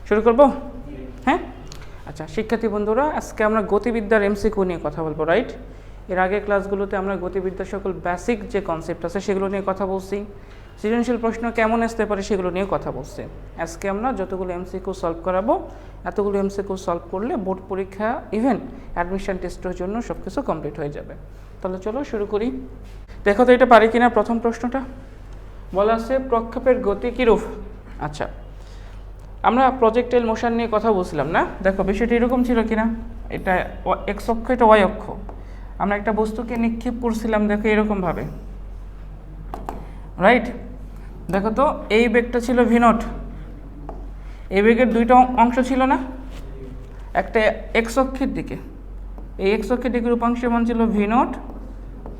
শুরু করব? হ্যাঁ, আচ্ছা শিক্ষার্থী বন্ধুরা, আজকে আমরা গতিবিদ্যার এমসিকিউ নিয়ে কথা বলবো, রাইট? এর আগে ক্লাসগুলোতে আমরা গতিবিদ্যার সকল বেসিক যে কনসেপ্ট আছে সেগুলো নিয়ে কথা বলছি, সৃজনশীল প্রশ্ন কেমন আসতে পারে সেগুলো নিয়ে কথা বলছি। আজকে আমরা যতগুলো এমসিকিউ সলভ করাবো, এতগুলো এমসিকিউ সলভ করলে বোর্ড পরীক্ষা ইভেন অ্যাডমিশন টেস্টের জন্য সব কিছু কমপ্লিট হয়ে যাবে। তাহলে চলো শুরু করি। দেখো তো এটা পারি কিনা। প্রথম প্রশ্নটা বলা আছে প্রক্ষেপের গতি কীরূপ। আচ্ছা, আমরা প্রজেক্টাইল মোশন নিয়ে কথা বলছিলাম না? দেখো বিষয়টি এরকম ছিল কিনা, এটা এক্স অক্ষ, এটা ওয়াই অক্ষ। আমরা একটা বস্তুকে নিক্ষেপ করছিলাম, দেখো এরকমভাবে, রাইট? দেখো তো এই বেগটা ছিল ভি নট, এই বেগের দুইটা অংশ ছিল না, একটা এক্স অক্ষের দিকে, এই এক্স অক্ষের দিকের উপাংশের মান ছিল v naught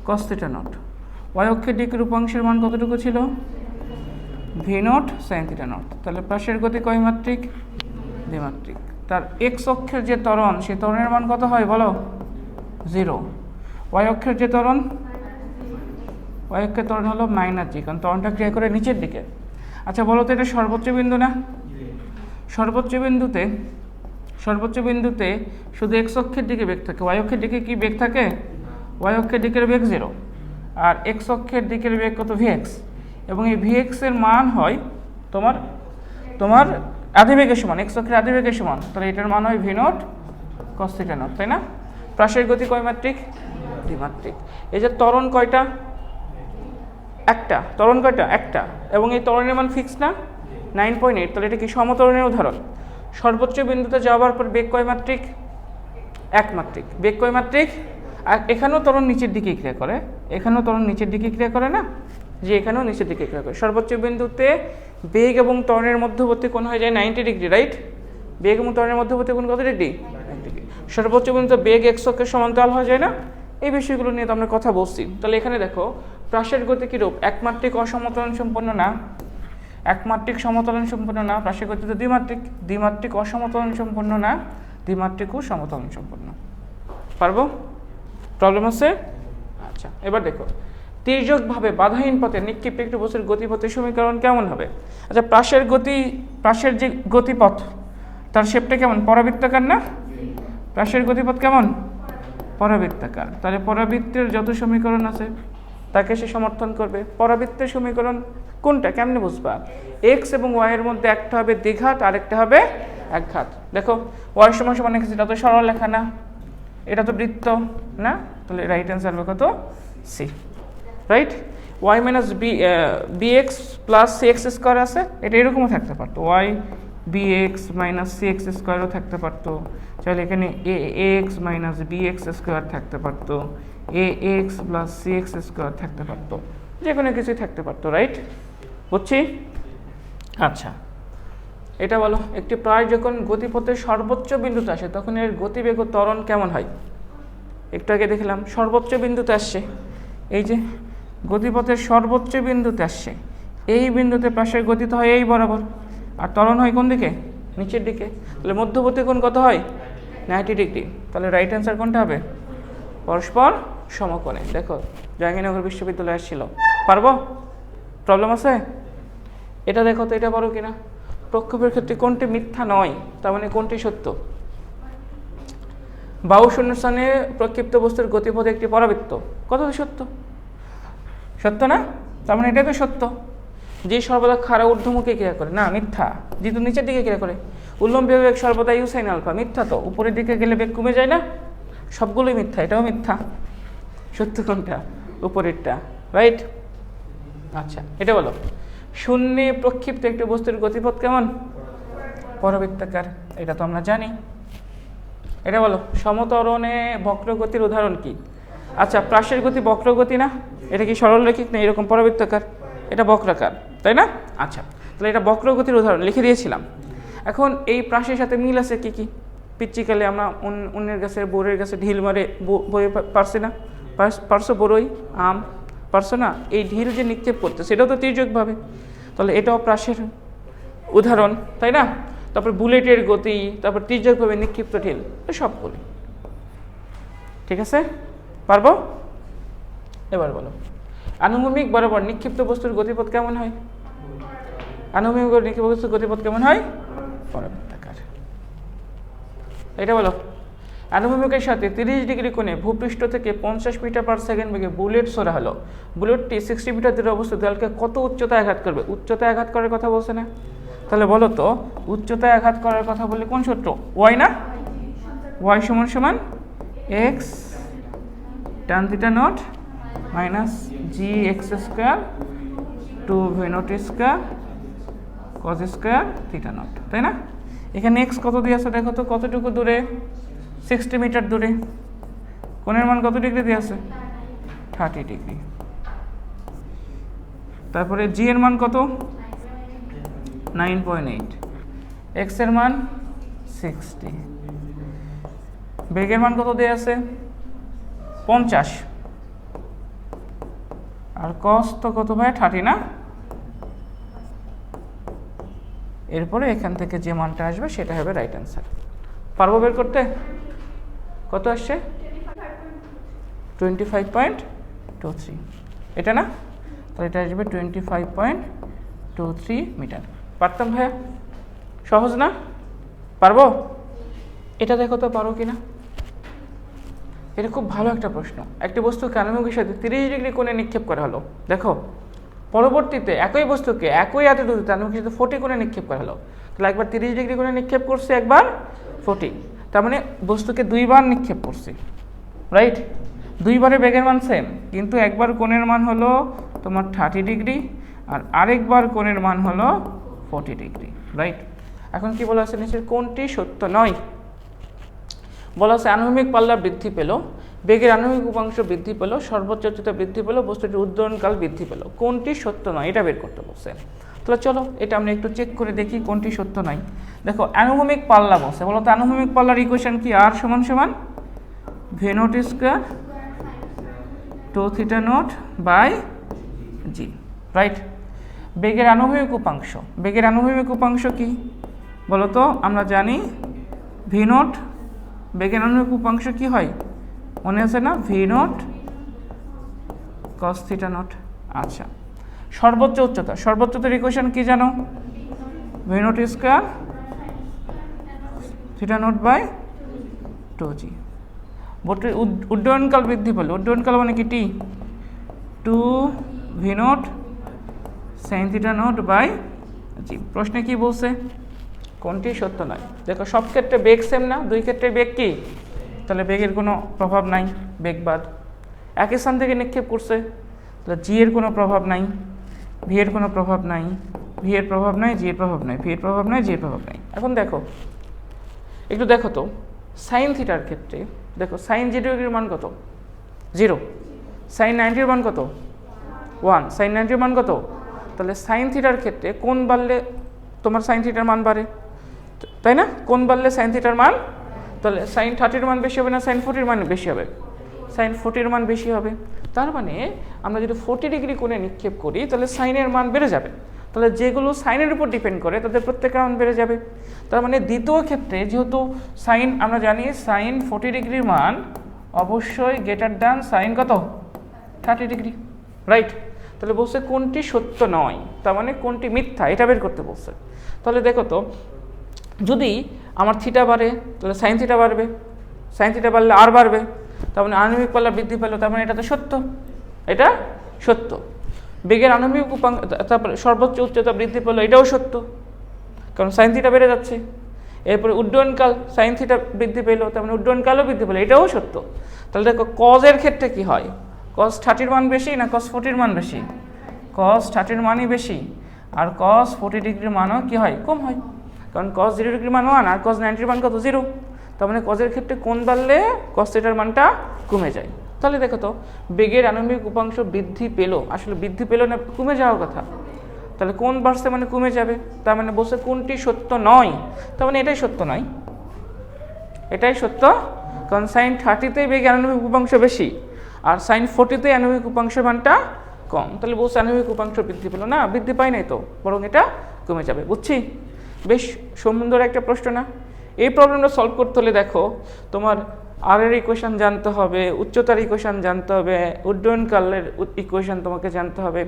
cos theta naught, y অক্ষের দিকের উপাংশের মান কতটুকু ছিল v naught sine theta naught. তাহলে পাশের গতি কয় মাত্রিক? দ্বিমাত্রিক। তার এক্স অক্ষের যে ত্বরণ, সেই ত্বরণের মান কত হয় বলো? 0। ওয়াই অক্ষের যে ত্বরণ, ওয়াই অক্ষের ত্বরণ হলো -g, কারণ ত্বরণটা ক্রিয়া করে নিচের দিকে। আচ্ছা বলো তো এটা সর্বোচ্চ বিন্দু না? সর্বোচ্চ বিন্দুতে শুধু এক্স অক্ষের দিকে বেগ থাকে, ওয়াই অক্ষের দিকে কি বেগ থাকে? ওয়াই অক্ষের দিকের বেগ 0, আর এক্স অক্ষের দিকের বেগ কত? ভিএক্স। এবং এই ভিএক্স এর মান হয় তোমার আধিবেগের সমান, এক্স অক্ষের আধিবেগের সমান। তাহলে এটার মান হয় V naught cos theta not, তাই না? পাশের গতি কয় মাত্রিক? দ্বিমাত্রিক। এই যে ত্বরণ কয়টা? একটা। ত্বরণ কয়টা? একটা। এবং এই ত্বরণের মান ফিক্স না? 9.8। তাহলে এটা কি সমত্বরণের উদাহরণ। সর্বোচ্চ বিন্দুতে যাওয়ার পর বেগ কয় মাত্রিক? একমাত্রিক। বেগ কয় মাত্রিক? আর এখানেও ত্বরণ নিচের দিকে ক্রিয়া করে, এখানেও ত্বরণ নিচের দিকে ক্রিয়া করে না, যে এখানেও নিচের দিকে ক্রিয়া করে। সর্বোচ্চ বিন্দুতে বেগ এবং ত্বরণের মধ্যবর্তী কোণ হয়ে যায় 90 ডিগ্রি, রাইট? বেগ এবং ত্বরণের মধ্যবর্তী কোণ কত ডিগ্রি? 90 ডিগ্রি। সর্বোচ্চ বিন্দুতে বেগ এক্স অক্ষের সমান্তরাল হয়ে যায় না? এই বিষয়গুলো নিয়ে তো আমরা কথা বলছি। তাহলে এখানে দেখো পাশের গতি কীরূপ? একমাত্রিক অসমতলন সম্পন্ন না, একমাত্রিক সমতলন সম্পন্ন না। পাশের গতি তো দ্বিমাত্রিক, দ্বিমাত্রিক অসমতলন সম্পন্ন না, দ্বিমাত্রিক ও সমতলন সম্পন্ন। পারবো? প্রবলেম আছে? আচ্ছা এবার দেখো তির্যকভাবে বাধাহীন পথে নিক্ষিপ্ত একটি বস্তুর গতিপথের সমীকরণ কেমন হবে? আচ্ছা পাশের যে গতিপথ, তার শেপটা কেমন? পরাবৃত্তাকার না? পাশের গতিপথ কেমন? পরাবৃত্তাকার। তাহলে পরাবৃত্তের যত সমীকরণ আছে তাকে সে সমর্থন করবে। পরাবৃত্তের সমীকরণ কোনটা কেমনে বুঝবা? এক্স এবং ওয়াই এর মধ্যে একটা হবে দ্বিঘাত, আরেকটা হবে একঘাত। দেখো ওয়াই সমান সমান এক্স, এটা তো সরল লেখা না, এটা তো বৃত্ত না? তাহলে রাইট অ্যান্সার হবে কত? C, right? Y minus B X plus C X square আছে, এটা এরকমও থাকতে পারতো, Y B X minus C X স্কোয়ারও থাকতে পারতো। তাহলে এখানে A X minus B X square থাকতে পারতো, A X plus C X square থাকতে পারতো, যে কোনো কিছুই থাকতে পারতো, রাইট? বুঝছি? আচ্ছা এটা বলো, একটি প্রায় যখন গতিপথের সর্বোচ্চ বিন্দুতে আসে তখন এর গতিবেগ ও ত্বরণ কেমন হয়? একটু আগে দেখলাম সর্বোচ্চ বিন্দুতে আসছে, এই যে গতিপথের সর্বোচ্চ বিন্দুতে আসছে, এই বিন্দুতে পাশের গতি তো হয় এই বরাবর, আর ত্বরণ হয় কোন দিকে? নিচের দিকে। তাহলে মধ্যবর্তী কোণ কত হয়? 90 ডিগ্রি। তাহলে রাইট অ্যান্সার কোনটা হবে? পরস্পর সমকোণে। দেখো জাহাঙ্গীরনগর বিশ্ববিদ্যালয়ে আসছিল। পারবো? প্রবলেম আছে? এটা দেখো তো, এটা পারো কিনা। প্রক্ষেপের ক্ষেত্রে কোনটি মিথ্যা নয়, তার মানে কোনটি সত্য? বাহু শূন্যস্থানে প্রক্ষিপ্ত বস্তুর গতিপথ একটি পরাবৃত্ত, কত সত্য? সত্য না? তার মানে এটাই তো সত্য। যে সর্বদা খাড়া ঊর্ধ্বমুখী ক্রিয়া করে না, মিথ্যা। যেহেতু নিচের দিকে ক্রিয়া করে, উল্লম্ব বেগ সর্বদা ইউ সাইন আলফা, মিথ্যা তো। উপরের দিকে গেলে বেগ কমে যায় না? সবগুলোই মিথ্যা, এটাও মিথ্যা। সত্য কোনটা? উপরেরটা, রাইট? আচ্ছা এটা বলো, শূন্যে প্রক্ষিপ্ত একটি বস্তুর গতিপথ কেমন? পরাবৃত্তাকার, এটা তো আমরা জানি। এটা বলো সমতরণে বক্রগতির উদাহরণ কি? আচ্ছা প্রাসের গতি বক্রগতি না? এটা কি সরলরেখিক না এরকম পরাবৃত্তাকার? এটা বক্রাকার, তাই না? আচ্ছা তাহলে এটা বক্রগতির উদাহরণ লিখে দিয়েছিলাম। এখন এই প্রাসের সাথে মিল আছে কি কি? পিচ্চিকালে আমরা অন্যের গাছের বোরের গাছে ঢিল মারে বয়ে পারছি না? পারছো? বড়ই আম পারছো না? এই ঢিল যে নিক্ষেপ করতে, সেটাও তো তির্যকভাবে, তাহলে এটাও প্রাসের উদাহরণ, তাই না? তারপর বুলেটের গতি, তারপর তির্যকভাবে নিক্ষিপ্ত ঢিল, সবগুলি ঠিক আছে। পারবো? এবার বলো আনুভূমিক বরাবর নিক্ষিপ্ত বস্তুর গতিপথ কেমন হয়? আনুভূমিক নিক্ষিপ্ত বস্তুর গতিপথ কেমন হয়? পরাবৃত্তাকার। এটা বলো। আনুভূমিকের সাথে 30 ডিগ্রি কোণে ভূপৃষ্ঠ থেকে 50 মিটার পার সেকেন্ড বেগে বুলেট ছোড়া হলো। বুলেটটি 60 মিটার দূরে অবস্থিত দেয়ালকে কত উচ্চতায় আঘাত করবে? উচ্চতায় আঘাত করার কথা বলছে না? তাহলে বলো তো উচ্চতায় আঘাত করার কথা বললে কোন সূত্র? ওয়াই না? ওয়াই সমান সমান x tan theta not minus G X square 2v naught square cos square theta not, তাই না? এখানে এক্স কত দিয়ে আছে দেখো তো, কতটুকু দূরে? 60 মিটার দূরে। কোণের মান কত ডিগ্রি দিয়ে আছে? 30 ডিগ্রি। তারপরে জি এর মান কত? 9.8। এক্স এর মান 60। বেগের মান কত দিয়ে আছে? 50। আর কস তো কত ভাই? 30 না? এরপরে এখান থেকে যে মানটা আসবে সেটা হবে রাইট অ্যান্সার। পারবো বের করতে? কত আসছে? 25.23। এটা না? তাহলে এটা আসবে 25.23 মিটার। পারতাম ভাইয়া? সহজ না? পারবো? এটা দেখো তো পারো কি না। এটা খুব ভালো একটা প্রশ্ন। একটি বস্তুকে আনুভূমিকের সাথে 30 ডিগ্রি কোণে নিক্ষেপ করা হলো। দেখো পরবর্তীতে একই বস্তুকে একই অ্যাটিটিউডে আনুভূমিকের সাথে 40 কোণে নিক্ষেপ করা হলো। তাহলে একবার 30 ডিগ্রি কোণে নিক্ষেপ করছে, একবার 40। তার মানে বস্তুকে দুইবার নিক্ষেপ করছে, রাইট? দুইবারে বেগের মান সেম, কিন্তু একবার কোণের মান হলো তোমার 30 ডিগ্রি আর আরেকবার কোণের মান হলো 40 ডিগ্রি, রাইট? এখন কি বলা আছে নিচের কোনটি সত্য নয়? বলা আছে আনুভূমিক পাল্লা বৃদ্ধি পেল, বেগের আনুভূমিক উপাংশ বৃদ্ধি পেল, সর্বোচ্চ উচ্চতা বৃদ্ধি পেল, বস্তুটির উদ্দোলনকাল বৃদ্ধি পেল। কোনটি সত্য নয় এটা বের করতে বলছে। তাহলে চলো এটা আমরা একটু চেক করে দেখি কোনটি সত্য নয়। দেখো আনুভূমিক পাল্লা বলছে, বলো তো আনুভূমিক পাল্লার ইকুয়েশন কি? আর সমান সমান v naught square 2 theta naught by g, right? বেগের আনুভূমিক উপাংশ, বেগের আনুভূমিক উপাংশ কি বলো তো? আমরা জানি ভি নট, বেগের আনুভূমিক উপাংশ কি হয় মনে আছে না? V naught cos theta naught. আচ্ছা, সর্বোচ্চ উচ্চতা, সর্বোচ্চ উচ্চতার ইকুয়েশন কি জানো? V naught square theta naught by 2g। বস্তুর উড্ডয়নকাল বৃদ্ধি পেল, উড্ডয়নকাল মানে কি? T 2 V naught sine theta naught by G. প্রশ্নে কি বলছে? কোনটি সত্য নয়? দেখো সব ক্ষেত্রে বেগ সেম না, দুই ক্ষেত্রে বেগ কি? তাহলে বেগের কোনো প্রভাব নাই, বেগ বাদ। একই স্থান থেকে নিক্ষেপ করছে, তাহলে জি এর কোনো প্রভাব নাই, ভি এর কোনো প্রভাব নাই, ভি এর প্রভাব নাই, জি এর প্রভাব নাই, ভি এর প্রভাব নাই, জি এর প্রভাব নাই। এখন দেখো একটু দেখো তো সাইন থিটার ক্ষেত্রে, দেখো সাইন 0 ডিগ্রির মান কত? 0। সাইন 90 এর মান কত? 1। সাইন 90 এর মান কত? তাহলে সাইন থিটার ক্ষেত্রে কোন বাড়লে তোমার সাইন থিটার মান বাড়ে, তাই না? কোন বাড়লে সাইন থিটার মান? তাহলে সাইন 30 এর মান বেশি হবে না সাইন 40 এর মান বেশি হবে? সাইন 40 এর মান বেশি হবে। তার মানে আমরা যদি 40 ডিগ্রি কোণে নিক্ষেপ করি তাহলে সাইনের মান বেড়ে যাবে। তাহলে যেগুলো সাইনের উপর ডিপেন্ড করে তাদের প্রত্যেকের মান বেড়ে যাবে। তার মানে দ্বিতীয় ক্ষেত্রে যেহেতু সাইন আমরা জানি সাইন 40 ডিগ্রির মান অবশ্যই গ্রেটার দ্যান সাইন কত? 30 ডিগ্রি, রাইট? তাহলে বলছে কোনটি সত্য নয়, তার মানে কোনটি মিথ্যা এটা বের করতে বলছে। তাহলে দেখো তো যদি আমার থিটা বাড়ে তাহলে সাইন থিটা বাড়বে, সাইন থিটা বাড়লে আর বাড়বে, তার মানে আনুভূমিক পাল্লা বৃদ্ধি পেল, তার মানে এটা তো সত্য, এটা সত্য। বেগের আনুভূমিক উপাংশ, তারপরে সর্বোচ্চ উচ্চতা বৃদ্ধি পেল, এটাও সত্য কারণ সাইন থিটা বেড়ে যাচ্ছে। এরপরে উড্ডয়নকাল সাইন থিটা বৃদ্ধি পেল, তার মানে উড্ডয়নকালও বৃদ্ধি পেল, এটাও সত্য। তাহলে দেখো কজের ক্ষেত্রে কি হয়? কজ 30 মান বেশি না কজ 40 মান বেশি? কজ 30 মানই বেশি, আর কজ 40 ডিগ্রির মানও কি হয়? কম হয়, কারণ কজ 0 ডিগ্রির মান 1 আর কজ 90 মান কত? 0। তার মানে কজের ক্ষেত্রে কোন বাড়লে কজ থিটার মানটা কমে যায়। তাহলে দেখো তো বেগের আনুভূমিক উপাংশ বৃদ্ধি পেল, আসলে বৃদ্ধি পেল না কমে যাওয়ার কথা, তাহলে কোন বাড়ছে মানে কমে যাবে। তার মানে বলছে কোনটি সত্য নয়, তার মানে এটাই সত্য নয়, এটাই সত্য। কারণ সাইন 30তেই বেগের আনুভূমিক উপাংশ বেশি আর সাইন 40তেই আনুভূমিক উপাংশের মানটা কম। তাহলে বলছে আনুভূমিক উপাংশ বৃদ্ধি পেল না, বৃদ্ধি পায় নাই তো, বরং এটা কমে যাবে। বুঝছি? বেশ সুন্দর একটা প্রশ্ন না? এই প্রবলেমটা সলভ করতে হলে দেখো তোমার আর এর ইকুয়েশন জানতে হবে, উচ্চতার ইকুয়েশন জানতে হবে, উড্ডয়নকালের ইকুয়েশন তোমাকে জানতে হবে,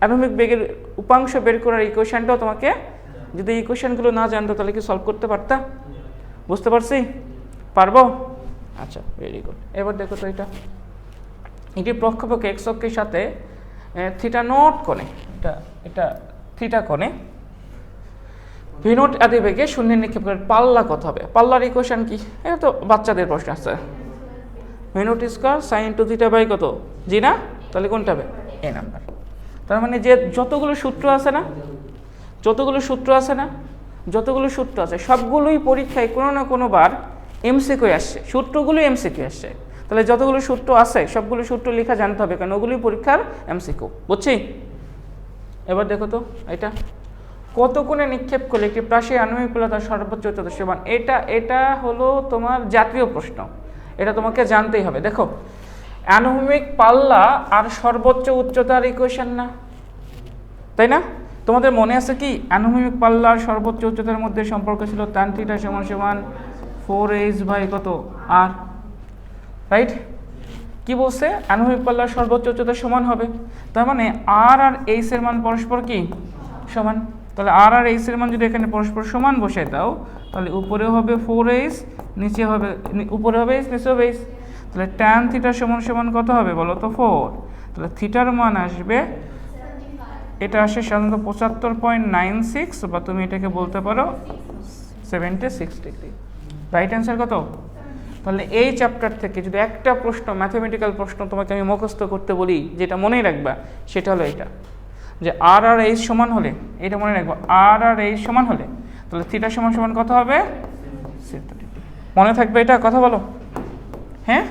আনুভূমিক বেগের উপাংশ বের করার ইকুয়েশনটাও তোমাকে, যদি ইকুয়েশনগুলো না জানতো তাহলে কি সলভ করতে পারতা? বুঝতে পারছি? পারবো? আচ্ছা, ভেরি গুড। এবার দেখো তো এটি প্রক্ষেপক এক্স অক্ষের সাথে থিটা নট কোণে, এটা থিটা কোণে ভি নট আদি বেগে শূন্য নিক্ষেপ করে পাল্লা কত হবে? পাল্লার ইকুয়েশন কি? এটা তো বাচ্চাদের প্রশ্ন আছে। V naught square sine two theta by কত? জি না? তাহলে কোনটা হবে? A number. তার মানে যে যতগুলো সূত্র আছে না, যতগুলো সূত্র আছে সবগুলোই পরীক্ষায় কোনো না কোনোবার এমসিকিউ আসছে, সূত্রগুলোই এমসিকিউ আসছে। তাহলে যতগুলো সূত্র আছে সবগুলো সূত্র লেখা জানতে হবে, কারণ ওগুলোই পরীক্ষার এমসিকিউ। বুঝছি? এবার দেখো তো এটা কত কোণে নিক্ষেপ করলে একটি প্রাসী আনুভূমিক পাল্লা তার সর্বোচ্চ উচ্চতা সমান? এটা হলো তোমার জাতীয় প্রশ্ন, এটা তোমাকে জানতেই হবে। দেখো, আনুভূমিক পাল্লা আর সর্বোচ্চ উচ্চতার ইকুয়েশন না, তাই না? তোমাদের মনে আছে কি আনুভূমিক পাল্লা আর সর্বোচ্চ উচ্চতার মধ্যে সম্পর্ক ছিল tan θ = 4h বাই কত r, রাইট? কি বলছে? আনুভূমিক পাল্লার সর্বোচ্চ উচ্চতা সমান হবে, তার মানে r আর h এর মান পরস্পর কি সমান। তাহলে r আর h এর মান যদি এখানে পরস্পর সমান বসাই দাও, তাহলে উপরে হবে 4h, নিচে হবে, উপরে হবে h, নিচে হবে h। তাহলে tan θ = কত হবে বলো তো? 4। তাহলে থিটার মান আসবে, এটা আসে সাধারণত 75.96, বা তুমি এটাকে বলতে পারো 76 ডিগ্রি। রাইট অ্যান্সার কত? তাহলে এই চ্যাপ্টার থেকে যদি একটা প্রশ্ন, ম্যাথমেটিক্যাল প্রশ্ন তোমাকে আমি মুখস্থ করতে বলি, যেটা মনেই রাখবা সেটা হলো এটা, যে আর আর এইচ সমান হলে, এটা মনে রাখবো, আর আর এইচ সমান হলে তাহলে থিটা সমান কত হবে? 70 ডিগ্রি। মনে থাকবে এটা? কথা বলো। হ্যাঁ,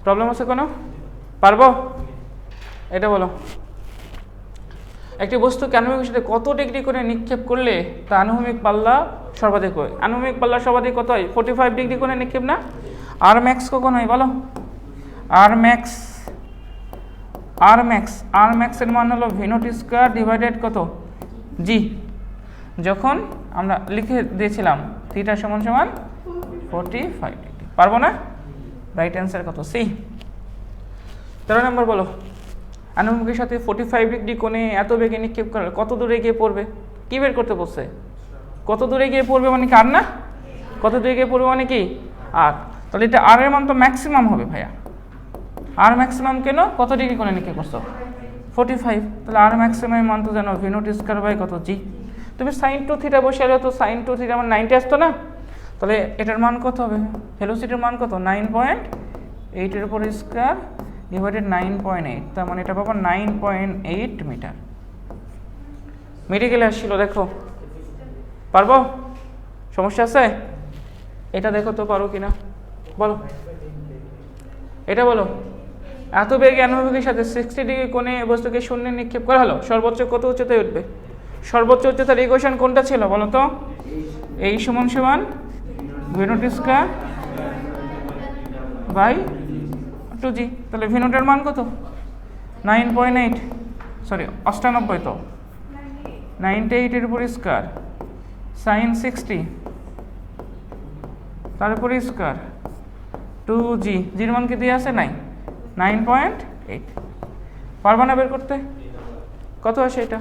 প্রবলেম আছে কোনো? পারবো? এটা বলো। একটি বস্তুকে আনুভূমিক সাথে কত ডিগ্রি করে নিক্ষেপ করলে তা আনুভূমিক পাল্লা সর্বাধিক হয়? আনুভূমিক পাল্লা সর্বাধিক কত হয়? 45 ডিগ্রি করে নিক্ষেপ না? আর ম্যাক্স কখন হয় বলো? আর ম্যাক্সের মান হলো ভি নট স্কয়ার ডিভাইডেড কত? জি। যখন আমরা লিখে দিয়েছিলাম থিটা সমান 45 ডিগ্রি। পারবো না? রাইট অ্যান্সার কত? সি। 13 নম্বর বলো। আনুভূমিকের সাথে 45 ডিগ্রি কোণে এত বেগে নিক্ষেপ করলে কত দূরে গিয়ে পড়বে? কি বের করতে বলছে? কত দূরে গিয়ে পড়বে মানে কি? আর না? কত দূরে গিয়ে পড়বে মানে কি? আর। তাহলে এটা আর এর মান তো ম্যাক্সিমাম হবে ভাইয়া। আর ম্যাক্সিমাম কেন? কত ডিগ্রি কোণে নিক্ষেপ করছো? 45। তাহলে আর ম্যাক্সিমাম মান তো জানো, ভি নট স্কয়ার বাই কত? জি। তুমি সাইন টু থিটা বসালে তো সাইন টু থিটা আমার 90 আসতো না? তাহলে এটার মান কত হবে? ভেলোসিটির মান কত? 9.8 এর উপর স্কয়ার ডিভাইডেড 9.8, তার মানে এটা পাবো 9.8 মিটার। মেডিকেলে আসছিল, দেখো। পারবো? সমস্যা আছে? এটা দেখো তো পারো কিনা বলো। এটা বলো। এত বেগে আনুভূমিকের সাথে 60 ডিগ্রি কোণে বস্তুকে শূন্যে নিক্ষেপ করা হলো, সর্বোচ্চ কত উচ্চতায় উঠবে? সর্বোচ্চ উচ্চতার ইকুয়েশন কোনটা ছিল বলো তো? এই সমান v naught square by 2g। তাহলে ভি নটের মান কত? 9.8, সরি 98, তো 98 এর উপর স্কয়ার সাইন 60 তার উপর স্কয়ার 2g, জির মান কি দিয়ে আছে? 9.8। পারবা না বের করতে? কত আসে এটা?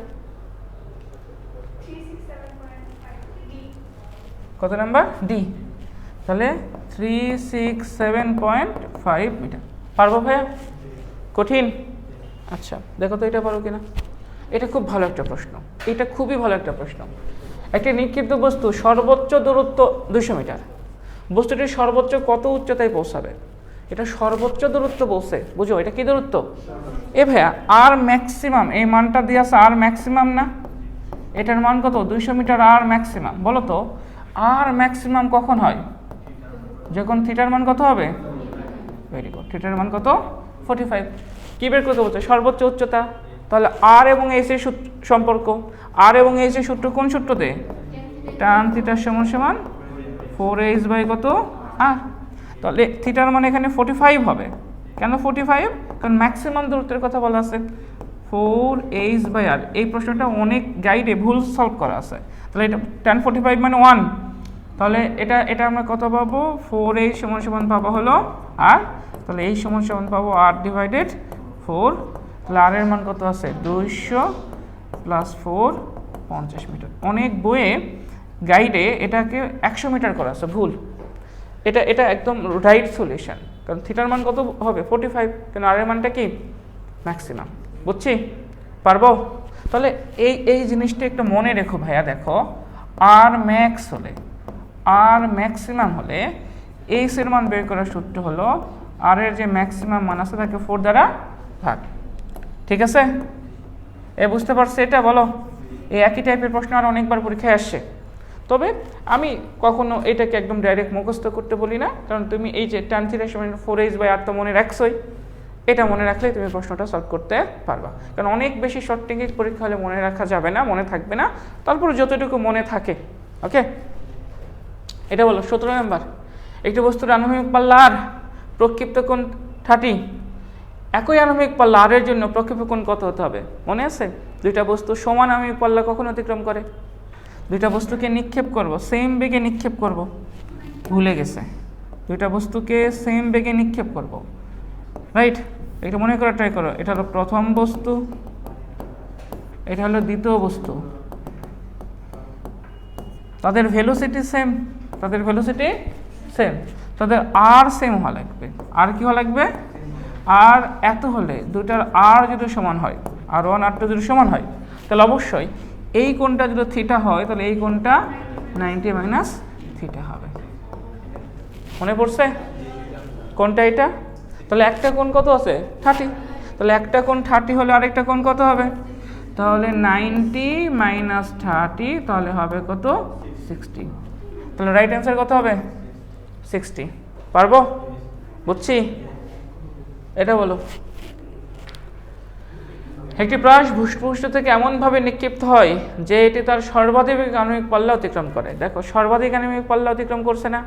কত নাম্বার? ডি। তাহলে 367.5 মিটার। পারবো ভাইয়া? কঠিন? আচ্ছা, দেখো তো এটা পারো কিনা। এটা খুব ভালো একটা প্রশ্ন, এটা খুবই ভালো একটা প্রশ্ন। একটি নিক্ষিপ্ত বস্তু সর্বোচ্চ দূরত্ব 200 মিটার, বস্তুটি সর্বোচ্চ কত উচ্চতায় পৌঁছাবে? এটা সর্বোচ্চ দূরত্ব বলছে, বুঝো এটা কি দূরত্ব? এ ভাইয়া আর ম্যাক্সিমাম, এই মানটা দিয়ে আছে আর ম্যাক্সিমাম না? এটার মান কত? 200 মিটার আর ম্যাক্সিমাম। বলো তো আর ম্যাক্সিমাম কখন হয়? যখন থিটার মান কত হবে? ভেরি গুড, থিটার মান কত? 45। কি বের করতে বলছে? সর্বোচ্চ উচ্চতা। তাহলে আর এবং এইচ এর সম্পর্ক, আর এবং এইচ এর সূত্র কোন সূত্রতে? tan θ = 4h বাই কত আর। তাহলে থিটার মানে এখানে 45 হবে। কেন 45? কারণ ম্যাক্সিমাম দূরত্বের কথা বলা আছে, 4h বাই আর। এই প্রশ্নটা অনেক গাইডে ভুল সলভ করা আছে। তাহলে এটা tan 45 মানে 1। তাহলে এটা আমরা কত পাবো? 4h = পাবো হলো আর। তাহলে এই সমান পাবো আর ডিভাইডেড 4। তাহলে আর এর মান কত আছে? 200 + 4 50 মিটার। অনেক বইয়ে গাইডে এটাকে 100 মিটার করা আছে, ভুল। এটা এটা একদম রাইট সলিউশন, কারণ থিটার মান কত হবে 45, কারণ আর এর মানটা কি ম্যাক্সিমাম। বুঝছি? পারবো? তাহলে এই জিনিসটা একটু মনে রেখো ভাইয়া। দেখো আর ম্যাক্স হলে, আর ম্যাক্সিমাম হলে এইচ এর মান বের করার সূত্র হলো আর এর যে ম্যাক্সিমাম মান আছে তাকে 4 দ্বারা ভাগ। ঠিক আছে? বুঝতে পারছো এটা? বলো। এই একই টাইপের প্রশ্ন আর অনেকবার পরীক্ষায় আসছে, তবে আমি কখনো এটাকে একদম ডাইরেক্ট মুখস্থ করতে বলি না, কারণ তুমি এই যে tan θ = 4h/r তো মনে রাখছোই, এটা মনে রাখলেই তুমি প্রশ্নটা সলভ করতে পারবা। কারণ অনেক বেশি শর্ট টেকনিক পরীক্ষা হলে মনে রাখা যাবে না, মনে থাকবে না, তারপর যতটুকু মনে থাকে। ওকে, এটা বলো। 17 নম্বর, একটি বস্তুর আনুভূমিক পাল্লা আর প্রক্ষিপ্ত কোণ 30, একই আনুভূমিক পাল্লা আর এর জন্য প্রক্ষিপ্ত কোণ কত হতে হবে? মনে আছে? দুইটা বস্তু সমান আনুভূমিক পাল্লা কখন অতিক্রম করে? দুইটা বস্তুকে নিক্ষেপ করব, সেম বেগে নিক্ষেপ করব, ভুলে গেছে। দুইটা বস্তুকে সেম বেগে নিক্ষেপ করব, রাইট? এটা মনে করে ট্রাই করো। এটা হলো প্রথম বস্তু, এটা হলো দ্বিতীয় বস্তু, তাদের ভেলোসিটি সেম, তাদের ভেলোসিটি সেম, তাদের আর সেম হওয়া লাগবে। আর কি হওয়া লাগবে? আর এত হলে দুইটার আর যদি সমান হয়, r1 r2 যদি সমান হয়, তাহলে অবশ্যই এই কোণটা যদি থিটা হয় তাহলে এই কোণটা 90 - থিটা হবে। মনে পড়ছে কোণটা এটা? তাহলে একটা কোণ কত আছে? 30। তাহলে একটা কোণ 30 হলে আরেকটা কোণ কত হবে? তাহলে 90 - 30, তাহলে হবে কত? 60। তাহলে রাইট অ্যান্সার কত হবে? 60। পারবো? বুঝছি? এটা বলো। একটি প্রাস ভূপৃষ্ঠ থেকে এমনভাবে নিক্ষিপ্ত হয় যে এটি তার সর্বাধিক আনুভূমিক পাল্লা অতিক্রম করে। দেখো সর্বাধিক আনুভূমিক পাল্লা অতিক্রম করছে না?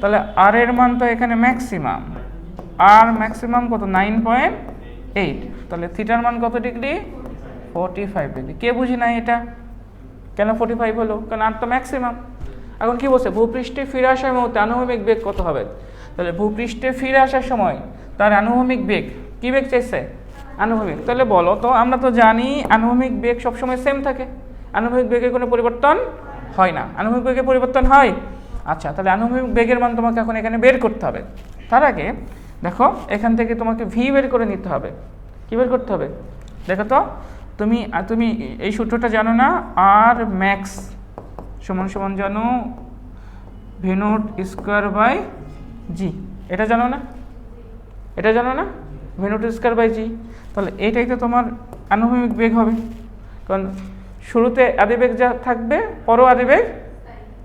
তাহলে আর এর মান তো এখানে ম্যাক্সিমাম, আর ম্যাক্সিমাম কত? 9.8। তাহলে থিটার মান কত ডিগ্রি? 45 ডিগ্রি। কে বুঝি নাই এটা? কেন 45 হলো? কারণ আর তো ম্যাক্সিমাম। এখন কি বলছে? ভূপৃষ্ঠে ফিরে আসার মুহূর্তে আনুভূমিক বেগ কত হবে? তাহলে ভূপৃষ্ঠে ফিরে আসার সময় তার আনুভূমিক বেগ, কি বেগ চাইছে? আনুভূমিক। তাহলে বলো তো, আমরা তো জানি আনুভূমিক বেগ সবসময় সেম থাকে, আনুভূমিক বেগের কোনো পরিবর্তন হয় না। আনুভূমিক বেগের পরিবর্তন হয়? আচ্ছা, তাহলে আনুভূমিক বেগের মান তোমাকে এখন এখানে বের করতে হবে। তার আগে দেখো এখান থেকে তোমাকে ভি বের করে নিতে হবে। কি বের করতে হবে? দেখো তো, তুমি এই সূত্রটা জানো না? আর ম্যাক্স সমান সমান জানো v0² / g, এটা জানো না? এটা জানো না? v0² / g। তাহলে এইটাই তো তোমার আনুভূমিক বেগ হবে, কারণ শুরুতে আদিবেগ যা থাকবে পরও আদিবেগ,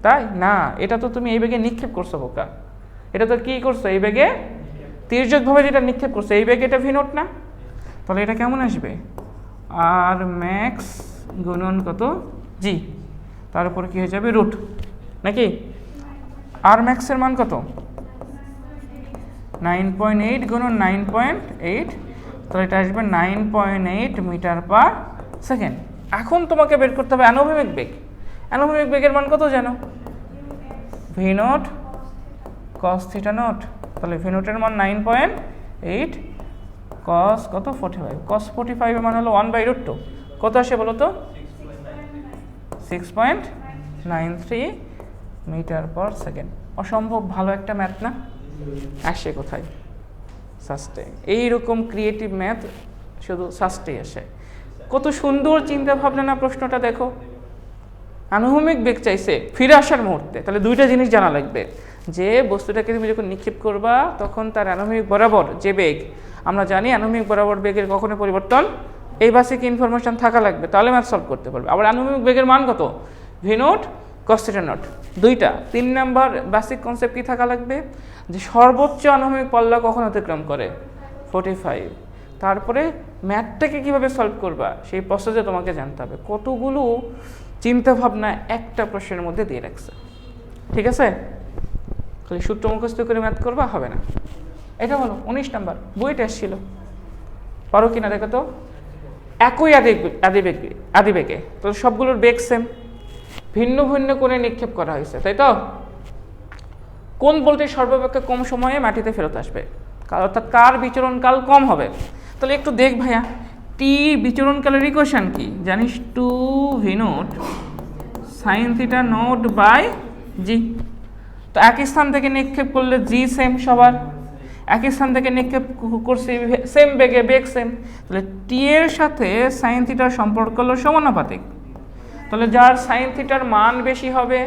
তাই না? এটা তো তুমি এই বেগে নিক্ষেপ করছো বোকা, এটা তো কি করছো? এই বেগে তির্যকভাবে যেটা নিক্ষেপ করছো, এই বেগে এটা v0 না? তাহলে এটা কেমন আসবে? আর ম্যাক্স গুণন কত? জি, তার উপরে কি হয়ে যাবে? রুট, নাকি? আর ম্যাক্সের মান কত? 9.8 গুণন 9.8, তাহলে এটা আসবে 9.8 মিটার/সেকেন্ড। এখন তোমাকে বের করতে হবে আনুভূমিক বেগ। আনুভূমিক বেগের মান কত জানো? v0 cos θ0। তাহলে v0 এর মান 9.8 cos কত? 45। cos 45 এর মান হলো 1/√2। কত আসে বলো তো? 6.93 মিটার/সেকেন্ড। অসম্ভব ভালো একটা ম্যাথ না? আসে কোথায়? সাস্টে। এইরকম ক্রিয়েটিভ ম্যাথ শুধু সাস্টেই আসে। কত সুন্দর চিন্তা ভাবনা না প্রশ্নটা! দেখো আনুভূমিক বেগ চাইছে ফিরে আসার মুহূর্তে, তাহলে দুইটা জিনিস জানা লাগবে, যে বস্তুটাকে তুমি যখন নিক্ষেপ করবা তখন তার আনুভূমিক বরাবর যে বেগ, আমরা জানি আনুভূমিক বরাবর বেগের কখনো পরিবর্তন, এই বেসিক ইনফরমেশন থাকা লাগবে, তাহলে ম্যাথ সলভ করতে পারবে। আবার আনুভূমিক বেগের মান কত? v0 cos θ0। দুইটা। 3 নাম্বার বেসিক কনসেপ্ট কি থাকা লাগবে? যে সর্বোচ্চ আনুভূমিক পাল্লা কখন অতিক্রম করে? 45। তারপরে ম্যাথটাকে কিভাবে সলভ করবা সেই প্রসেসে তোমাকে জানতে হবে। কতগুলো চিন্তা ভাবনা একটা প্রশ্নের মধ্যে দিয়ে রাখছে। ঠিক আছে? খালি সূত্র মুখস্থ করে ম্যাথ করবা হবে না। এটা হলো 19 নাম্বার, বইটা এসেছিল, পারো কিনা দেখো তো। একই আদিবেগে, তো সবগুলোর বেগ সেম, ভিন্ন ভিন্ন কোণে নিক্ষেপ করা হয়েছে, তাই তো? কোন ভোল্টেজ সর্বাপেক্ষা কম সময়ে মাটিতে ফেরত আসবে, অর্থাৎ কার বিচরণকাল কম হবে? তাহলে একটু দেখ ভাইয়া, টি বিচরণকালের ইকুয়েশন কি জানিস? 2v0 sine theta naught by G. তো একই স্থান থেকে নিক্ষেপ করলে জি সেম সবার, একই স্থান থেকে নিক্ষেপ করছি সেম বেগে, বেগ সেম, তাহলে টি এর সাথে সাইন থিটার সম্পর্ক হলো সমানুপাতিক। তাহলে যার সাইন থিটার মান বেশি হবে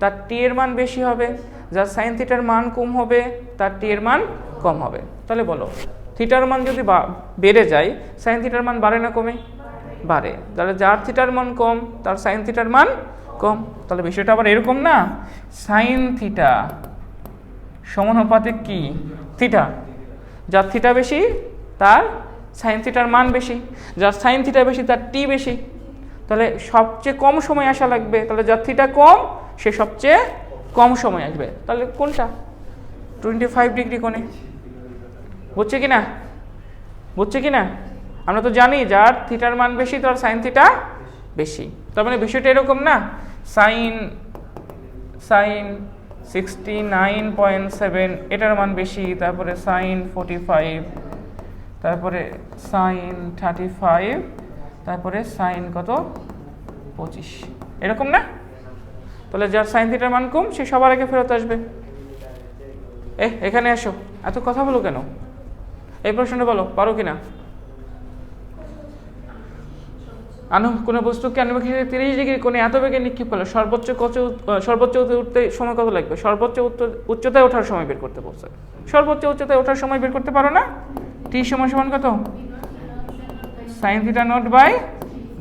তার টি এর মান বেশি হবে, যার সাইন থিটার মান কম হবে তার টি এর মান কম হবে। তাহলে বলো থিটার মান যদি বেড়ে যায় সাইন থিটার মান বাড়ে না কমে? বাড়ে। তাহলে যার থিটার মান কম তার সাইন থিটার মান কম। তাহলে বিষয়টা আবার এরকম না, সাইন থিটা সমানুপাতিক কি থিটা, যার থিটা বেশি তার সাইন থিটার মান বেশি, যার সাইন থিটা বেশি তার টি বেশি। তাহলে সবচেয়ে কম সময় আসা লাগবে, তাহলে যার থিটা কম সে সবচেয়ে কম সময় আসবে। তাহলে কোনটা? 25 ডিগ্রি কোণে। বুঝছে কি না? বুঝছে কি না? আমরা তো জানি যার থিটার মান বেশি তার সাইন থিটা বেশি। তার মানে বিষয়টা এরকম না, সাইন 69.7 এটার মান বেশি, তারপরে সাইন 45, তারপরে সাইন 35, তারপরে সাইন কত 25, এরকম না? তাহলে যার সাইন থিটার মান কম সে সবার আগে ফেরত আসবে। এখানে আসো, এত কথা বলো কেন? এই প্রশ্নটা বলো, পারো কিনা? কোনো বস্তুকে আনুভূমিক 30 ডিগ্রি কোণে এত বেগে নিক্ষেপ করলে সর্বোচ্চ উঠতে সময় কত লাগবে? সর্বোচ্চ উচ্চতায় ওঠার সময় বের করতে বলছে। সর্বোচ্চ উচ্চতায় ওঠার সময় বের করতে পারো না? টি সমান কত? Sine theta naught by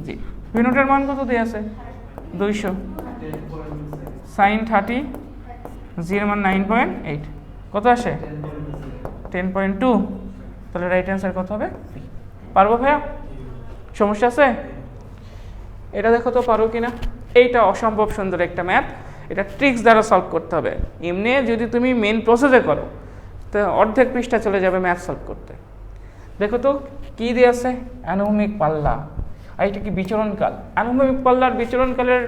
G. V নটের মান কত দিয়ে আছে? 200। সাইন 30, জি এর মান 9.8, কত আসে? 10.2। তাহলে রাইট অ্যান্সার কত হবে? পারবো ভাইয়া? সমস্যা আছে? এটা দেখো তো পারো কিনা। এইটা অসম্ভব সুন্দর একটা ম্যাথ, এটা ট্রিক্স দ্বারা সলভ করতে হবে। এমনি যদি তুমি মেন প্রসেসে করো তো অর্ধেক পৃষ্ঠা চলে যাবে ম্যাথ সলভ করতে। দেখো তো কী দিয়ে আছে? আনুভূমিক পাল্লা, আর এটা কি বিচরণকাল। আনুভূমিক পাল্লার বিচরণকালের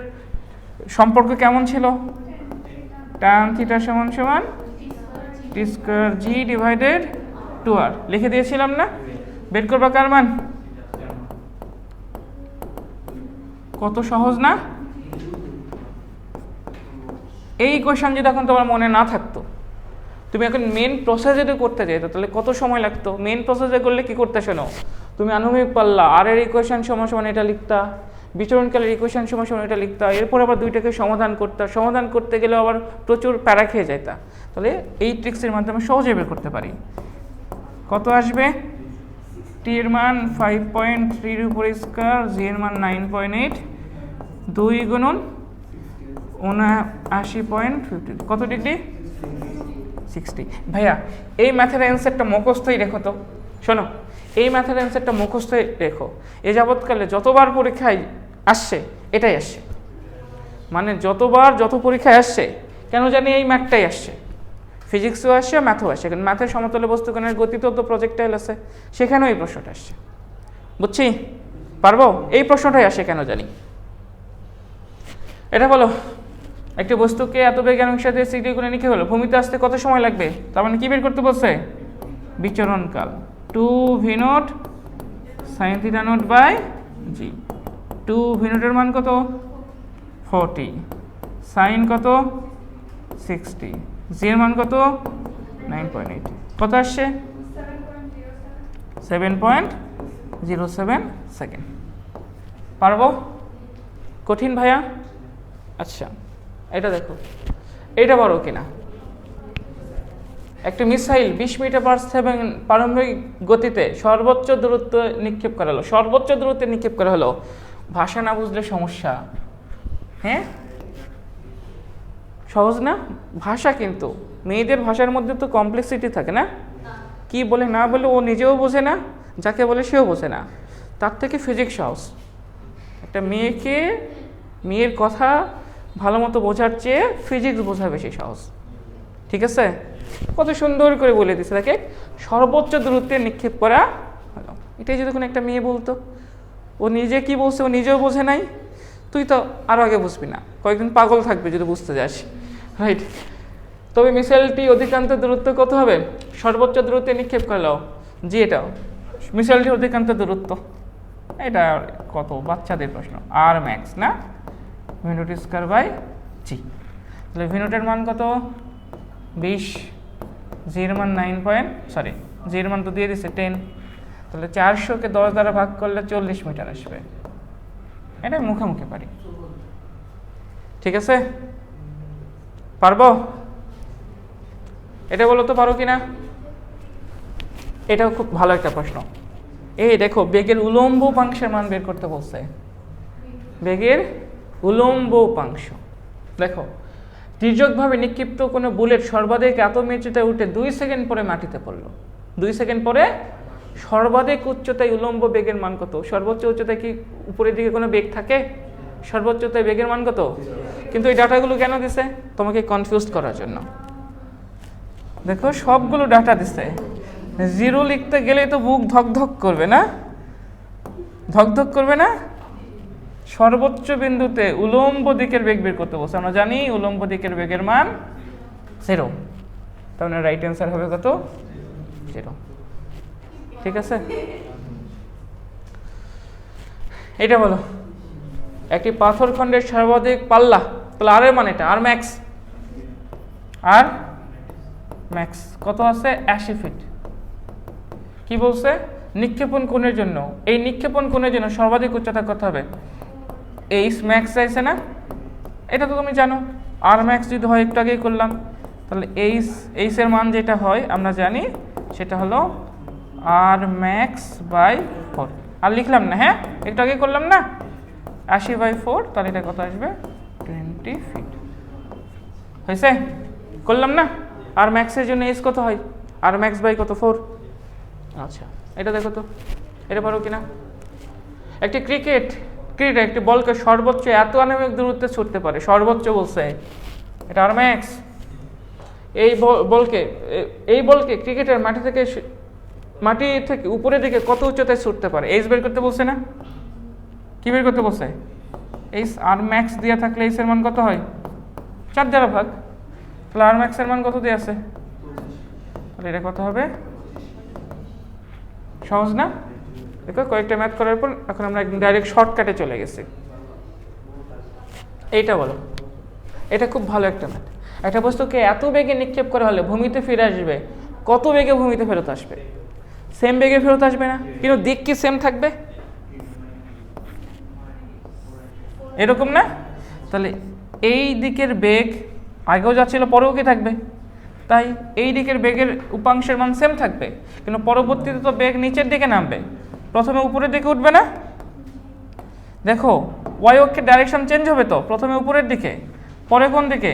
সম্পর্ক কেমন ছিল? tan থিটা সমান সমান টি স্কয়ার জি ডিভাইডেড 2r লিখে দিয়েছিলাম না? বের করবা কার মান? কত সহজ না? এই কোয়েশ্চন যদি এখন তোমার মনে না থাকতো, তুমি এখন মেন প্রসেস যদি করতে যেতো তাহলে কত সময় লাগতো? মেন প্রসেসে করলে কি করতে শোনো, তুমি আনুভূমিক পাল্লা আর এর ইকুয়েশন সমান সমান এটা লিখতা, বিচরণকালের ইকুয়েশন সমান সমান এটা লিখতা, এরপর আবার দুইটাকে সমাধান করতা, সমাধান করতে গেলে আবার প্রচুর প্যারা খেয়ে যাইতা। তাহলে এই ট্রিক্সের মাধ্যমে সহজে বের করতে পারি। কত আসবে? টি এর মান 5.3 উপর স্কয়ার, জি এর মান 9.8, 2 গুণন 79.50, কত ডিগ্রি? 60। ভাইয়া এই ম্যাথের অ্যান্সারটা মুখস্থই রেখো তো। শোনো, এই ম্যাথের অ্যান্সারটা মুখস্থই রেখো। এ যাবৎকালে যতবার পরীক্ষায় আসছে এটাই আসছে, মানে যত পরীক্ষায় আসছে কেন জানি এই ম্যাথটাই আসছে। ফিজিক্সও আসছে, ম্যাথও আসছে, কারণ ম্যাথের সমতলে বস্তুকণের গতিতেও তো প্রজেক্টাইল আছে, সেখানেও এই প্রশ্নটা আসছে। বুঝছি? পারবো? এই প্রশ্নটাই আসে কেন জানি। এটা বলো, একটি বস্তুকে এত বেগে আনুভূমিক সাথে সিডি করে নিক্ষেপ হলো, ভূমিতে আসতে কত সময় লাগবে? তার মানে কি বের করতে বলছে? বিচরণকাল। 2v naught sine theta naught by g. 2v নটের মান কত? 40, সাইন কত? 60, জি এর মান কত? 9.8, কত আসছে? 7.07 সেকেন্ড। পারবো? কঠিন ভাইয়া? আচ্ছা এটা দেখো, এটা পারো কিনা। একটা মিসাইল 20 মিটার পার সেকেন্ড প্রারম্ভিক গতিতে সর্বোচ্চ দূরত্ব নিক্ষেপ করা হলো, সর্বোচ্চ দূরত্বে নিক্ষেপ করা হলো। ভাষা না বুঝলে সমস্যা। হ্যাঁ সহজ না ভাষা, কিন্তু মেয়েদের ভাষার মধ্যে তো কমপ্লেক্সিটি থাকে না, কি বলে না বলে ও নিজেও বোঝে না, যাকে বলে সেও বোঝে না। তার থেকে ফিজিক্স সহজ। একটা মেয়ের কথা ভালো মতো বোঝার চেয়ে ফিজিক্স বোঝা বেশি সহজ। ঠিক আছে? কত সুন্দর করে বলে দিচ্ছে, তাকে সর্বোচ্চ দূরত্বে নিক্ষেপ করা হলো। এটাই যদি কোনো একটা মেয়ে বলতো, ও নিজে কি বলছে ও নিজেও বোঝে নাই, তুই তো আরও আগে বুঝবি না, কয়েকদিন পাগল থাকবে যদি বুঝতে যাস, রাইট? তবে মিসাইলটি অধিকাংশ দূরত্ব কত হবে? সর্বোচ্চ দূরত্বে নিক্ষেপ করলো জি, এটাও মিসাইলটির অধিকাংশ দূরত্ব। এটা কত বাচ্চাদের প্রশ্ন, আর ম্যাক্স না, ভি নট স্কোয়ার বাই জি। তাহলে ভি নটের মান কত 20, জির মান 9 জির মান তো দিয়ে দিচ্ছে 10, তাহলে 400-কে 10 দ্বারা ভাগ করলে 40 মিটার আসবে। এটা মুখে মুখে পারি, ঠিক আছে? পারবো? এটা বলো তো পারো কিনা? এটাও খুব ভালো একটা প্রশ্ন। এই দেখো, বেগের উলম্ব উপাংশের মান বের করতে বলছে। বেগের উলম্ব উপাংশ দেখো, তির্যকভাবে নিক্ষিপ্ত কোনো বুলেট সর্বাধিক এত উচ্চতায় উঠে 2 সেকেন্ড পরে মাটিতে পড়লো। 2 সেকেন্ড পরে সর্বাধিক উচ্চতায় উলম্ব বেগের মান কত? সর্বোচ্চ উচ্চতায় কি উপরের দিকে কোনো বেগ থাকে? সর্বোচ্চ উচ্চতায় বেগের মান কত? কিন্তু এই ডাটাগুলো কেন দিছে? তোমাকে কনফিউজ করার জন্য। দেখো, সবগুলো ডাটা দিছে, জিরো লিখতে গেলেই তো বুক ধকধক করবে না? ধকধক করবে না? সর্বোচ্চ বিন্দুতে উলম্ব দিকের বেগ বের করতে বলছে। আমরা জানি উলম্ব দিকের বেগের মান 0, তার মানে রাইট অ্যান্সার হবে কত? 0। ঠিক আছে, এটা বলো একটি পাথর খণ্ডের সর্বাধিক পাল্লা, তাহলে আর এর মানে এটা আর ম্যাক্স, আর ম্যাক্স কত আছে? 80 ফিট। কি বলছে? নিক্ষেপণ কোণের জন্য, এই নিক্ষেপণ কোণের জন্য সর্বাধিক উচ্চতা কত হবে? এইচ ম্যাক্স চাইছে না? এটা তো তুমি জানো। আর ম্যাক্স যদি হয়, একটু আগেই করলাম, তাহলে এইচ এর মান যেটা হয় আমরা জানি সেটা হলো আর ম্যাক্স বাই 4। আর লিখলাম না, হ্যাঁ একটু আগে করলাম না, 80/4, তাহলে এটা কত আসবে? 20 ফিট। হয়েছে? করলাম না? আর ম্যাক্সের জন্য এইচ কত হয়? আর ম্যাক্স বাই কত? 4। আচ্ছা, এটা দেখো তো, এটা পারো কিনা? একটি ক্রিকেট একটি বলকে সর্বোচ্চ এত আনুমানিক দূরত্বে ছুটতে পারে, সর্বোচ্চ বলছে, এটা আর ম্যাক্স। এই বলকে ক্রিকেটের মাটি থেকে উপরের দিকে কত উচ্চতায় ছুটতে পারে? এইচ বের করতে বলছে না? কি বের করতে বলছে? এইচ আর ম্যাক্স দেওয়া থাকলে এইচ এর মান কত হয়? 4 দ্বারা ভাগ। তাহলে আর ম্যাক্স এর মান কত দেওয়া আছে? তাহলে এটা কত হবে? সহজ না? দেখো, কয়েকটা ম্যাথ করার পর এখন আমরা একদম ডাইরেক্ট শর্টকাটে চলে গেছি। এইটা বলো, এটা খুব ভালো একটা ম্যাথ। একটা বস্তুকে এত বেগে নিক্ষেপ করা হলে ভূমিতে ফিরে আসবে, কত বেগে ভূমিতে ফেরত আসবে? সেম বেগে ফেরত আসবে না, কিন্তু দিক কি সেম থাকবে? এরকম না? তাহলে এই দিকের বেগ আগেও যাচ্ছিল, পরেও কি থাকবে? তাই এই দিকের বেগের উপাংশের মান সেম থাকবে, কিন্তু পরবর্তীতে তো বেগ নিচের দিকে নামবে, প্রথমে উপরের দিকে উঠবে না? দেখো, ওয়াই অক্ষের ডাইরেকশন চেঞ্জ হবে তো, প্রথমে উপরের দিকে, পরে কোন দিকে?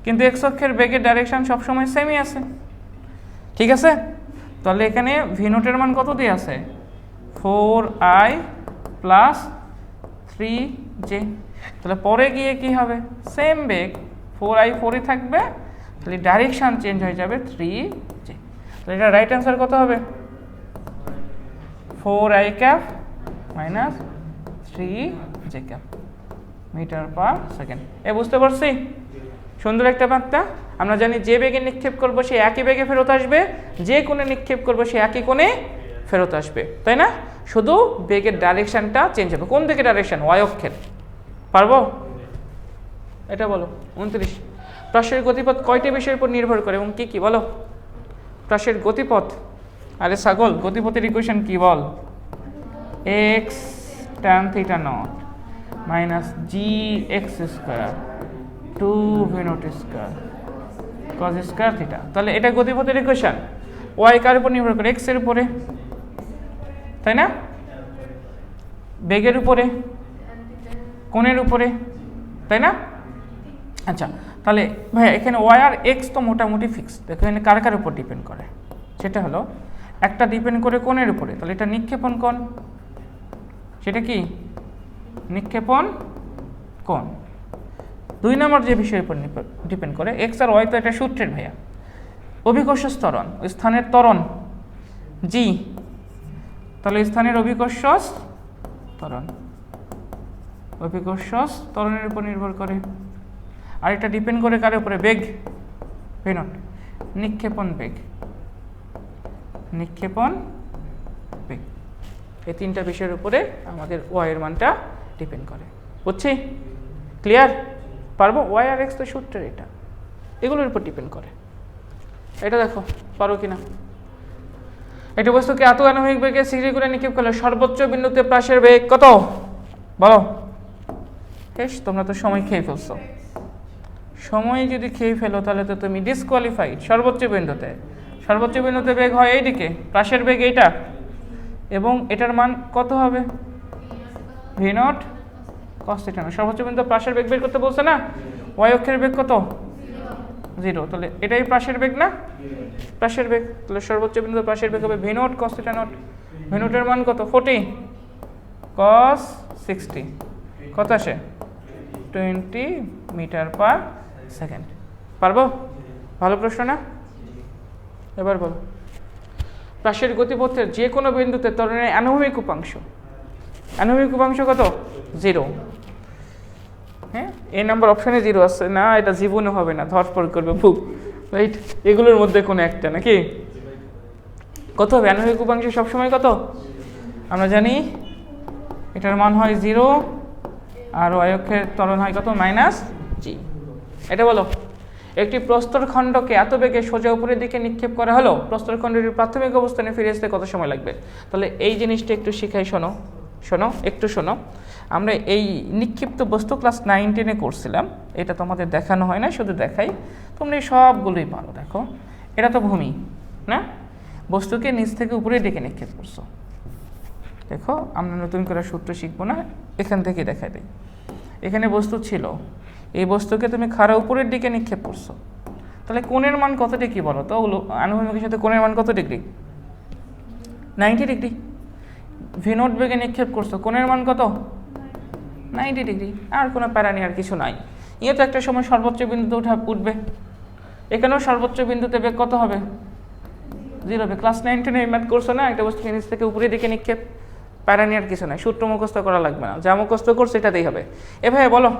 কিন্তু এক্স অক্ষের বেগের ডাইরেকশন সবসময় সেমই আছে। ঠিক আছে, তাহলে এখানে ভি নোটের মান কত দিয়ে আছে? 4i plus 3j। তাহলে পরে গিয়ে কি হবে? সেম বেগ, 4i 4ই থাকবে, তাহলে ডাইরেকশন চেঞ্জ হয়ে যাবে 3j। তাহলে এটা রাইট অ্যান্সার কত হবে? 4i cap minus 3j cap metre per second. বুঝতে পারছি? সুন্দর একটা বার্তা। আমরা জানি যে বেগে নিক্ষেপ করবো সে একই বেগে ফেরত আসবে, যে কোণে নিক্ষেপ করবো সে একই কোণে ফেরত আসবে, তাই না? শুধু বেগের ডাইরেকশনটা চেঞ্জ হবে। কোন দিকে ডাইরেকশন? ওয়াই অক্ষের। পারবো? এটা বলো। 29, প্রশ্নের গতিপথ কয়টি বিষয়ের উপর নির্ভর করে এবং কি কি? বলো। প্রশ্নের গতিপথ, আরে ছাগল, গতিপথের ইকুয়েশন কি বল? X tan θ naught minus G X square 2v naught square cos square theta. তাহলে এটা গতিপথের ইকুয়েশন। ওয়াই কার উপর নির্ভর করে? এক্স এর উপরে, তাই না? বেগের উপরে, কোণের উপরে, তাই না? আচ্ছা, তাহলে ভাইয়া এখানে ওয়াই আর এক্স তো মোটামুটি ফিক্স। দেখো এখানে কার কার উপর ডিপেন্ড করে? সেটা হলো একটা ডিপেন্ড করে কোণের উপরে, তাহলে এটা নিক্ষেপণ কোণ। সেটা কি? নিক্ষেপণ কোণ। 2 নম্বর যে বিষয়ের উপর ডিপেন্ড করে, এক্স আর ওয়াই তো এটা সূত্রের ভাইয়া। অভিকর্ষ ত্বরণ, ওই স্থানের ত্বরণ জি, তাহলে স্থানের অভিকর্ষ ত্বরণ, অভিকর্ষ ত্বরণের উপর নির্ভর করে। আর এটা ডিপেন্ড করে কার উপরে? বেগ, ভি নট, নিক্ষেপণ বেগ, নিক্ষেপণ বেগ। এই 3টা বিষয়ের উপরে আমাদের ওয়াই এর মানটা ডিপেন্ড করে। বুঝছি? ক্লিয়ার? পারবো? ওয়াই আর এক্স তো সূত্রের এটা, এগুলোর উপর ডিপেন্ড করে। এটা দেখো পারো কিনা। একটা বস্তুকে এত আনুভূমিক বেগে সিঁড়ি করে নিক্ষেপ করলে সর্বোচ্চ বিন্দুতে প্রাসের বেগ কত? বলো। বেশ, তোমরা তো সময় খেয়ে ফেলছো। সময় যদি খেয়ে ফেলো তাহলে তো তুমি ডিসকোয়ালিফাইড। সর্বোচ্চ বিন্দুতে বেগ হয় এইদিকে, প্রাসের বেগ এইটা, এবং এটার মান কত হবে? V naught cos theta. সর্বোচ্চ বিন্দু প্রাসের বেগ বের করতে বলছে না? ওয়াই অক্ষের বেগ কত? 0। তাহলে এটাই প্রাসের বেগ না? প্রাসের বেগ। তাহলে সর্বোচ্চ বিন্দু প্রাসের বেগ হবে V naught cos theta naught. V নটের মান কত? 40 কস 60 কত আসে? 20 মিটার পার সেকেন্ড। পারবো? ভালো প্রশ্ন না? এবার বলো, প্রাসের গতিপথের যে কোনো বিন্দুতে ত্বরণের আনুভূমিক উপাংশ কত? 0। হ্যাঁ, এই নাম্বার অপশানে 0 আছে না, এটা জীবনে হবে না, ধরপড় করবে বুক, রাইট? এগুলোর মধ্যে কোনো একটা নাকি? কত হবে আনুভূমিক উপাংশ সবসময় কত? আমরা জানি এটার মান হয় 0, আর ওয়াই অক্ষের ত্বরণ হয় কত? -g। এটা বলো, একটি প্রস্তরখণ্ডকে এত বেগে সোজা উপরের দিকে নিক্ষেপ করা হলো, প্রস্তরখণ্ডটির প্রাথমিক অবস্থানে ফিরে আসতে কত সময় লাগবে? তাহলে এই জিনিসটা একটু শিখাই, শোনো। আমরা এই নিক্ষিপ্ত বস্তু ক্লাস 9-10 করছিলাম, এটা তোমাদের দেখানো হয় না, শুধু দেখাই, তোমরা এই সবগুলোই পারো। দেখো, এটা তো ভূমি না, বস্তুকে নিচ থেকে উপরের দিকে নিক্ষেপ করছো। দেখো, আমরা নতুন করে সূত্র শিখবো না, এখান থেকে দেখাই দিই। এখানে বস্তু ছিল, এই বস্তুকে তুমি খাড়া উপরের দিকে নিক্ষেপ করছো, তাহলে কোণের মান কত ডিগ্রি বলো তো? আনুভূমিকের সাথে কোণের মান কত ডিগ্রি? 90 ডিগ্রি। ভি নট বেগে নিক্ষেপ করছো, কোণের মান কত? 90 ডিগ্রি। আর কোনো প্যারা নেই, আর কিছু নাই। ইয়ে তো একটা সময় সর্বোচ্চ বিন্দুতে উঠবে, এখানেও সর্বোচ্চ বিন্দুতে বেগ কত হবে? 0 হবে। ক্লাস 9-10 ম্যাথ করছো না, একটা বস্তুকে নিচ থেকে উপরের দিকে নিক্ষেপ, প্যারা নেই আর কিছু নাই, সূত্র মুখস্থ করা লাগবে না, যা মুখস্থ করছো এটাতেই হবে। এভাবে বলো,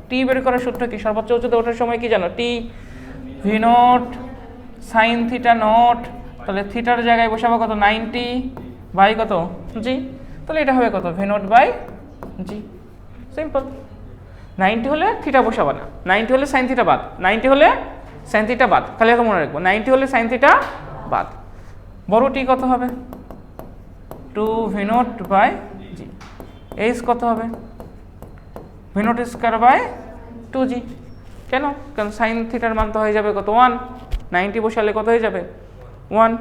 টি বের করার সূত্র কি? সর্বোচ্চ উচ্চতা ওঠার সময় কি জানো? T V naught sine theta naught. তাহলে থিটার জায়গায় বসাবো কত? 90 বাই কত? জি। তাহলে এটা হবে কত? V naught by g. Simple. 90 হলে থিটা বসাবো না, 90 হলে সাইন থিটা বাদ, 90 হলে সাইন থিটা বাদ, খালি এখন মনে রাখবো 90 হলে সাইন থিটা বাদ। বড় টি কত হবে? 2 V naught by g. H কত হবে? V naught square by 2g। কেন? কারণ সাইন থিটার মান তো হয়ে যাবে কত? 1। 90 বসালে কত হয়ে যাবে? 1,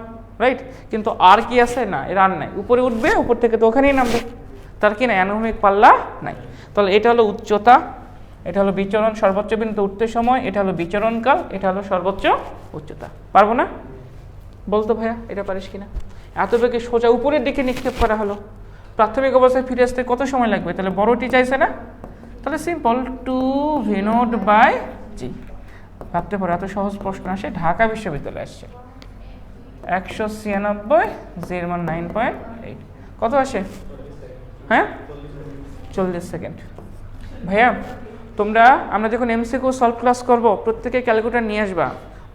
রাইট? কিন্তু আর কি আছে? না, এর আর নাই। উপরে উঠবে, উপর থেকে তো ওখানেই নামবে, তার কি নাই? আনুভূমিক পাল্লা নাই। তাহলে এটা হলো উচ্চতা, এটা হলো বিচরণ, সর্বোচ্চ বিন্দু উঠতে সময়, এটা হলো বিচরণকাল, এটা হলো সর্বোচ্চ উচ্চতা। পারবো না? বলতো ভাইয়া, এটা পারিস কিনা? এত বেগে সোজা উপরের দিকে নিক্ষেপ করা হলো, প্রাথমিক অবস্থায় ফিরে আসতে কত সময় লাগবে? তাহলে বড়টি চাইছে না, তাহলে সিম্পল 2 ভি নট বাই জি। ভাবতে পারো, এত সহজ প্রশ্ন আসে, ঢাকা বিশ্ববিদ্যালয়ে আসছে। 196, জির মান 9.8, কত আসে? হ্যাঁ, 40 সেকেন্ড। ভাইয়া তোমরা, আমরা যখন এমসিকিউ সলভ ক্লাস করবো, প্রত্যেকে ক্যালকুলেটর নিয়ে আসবা,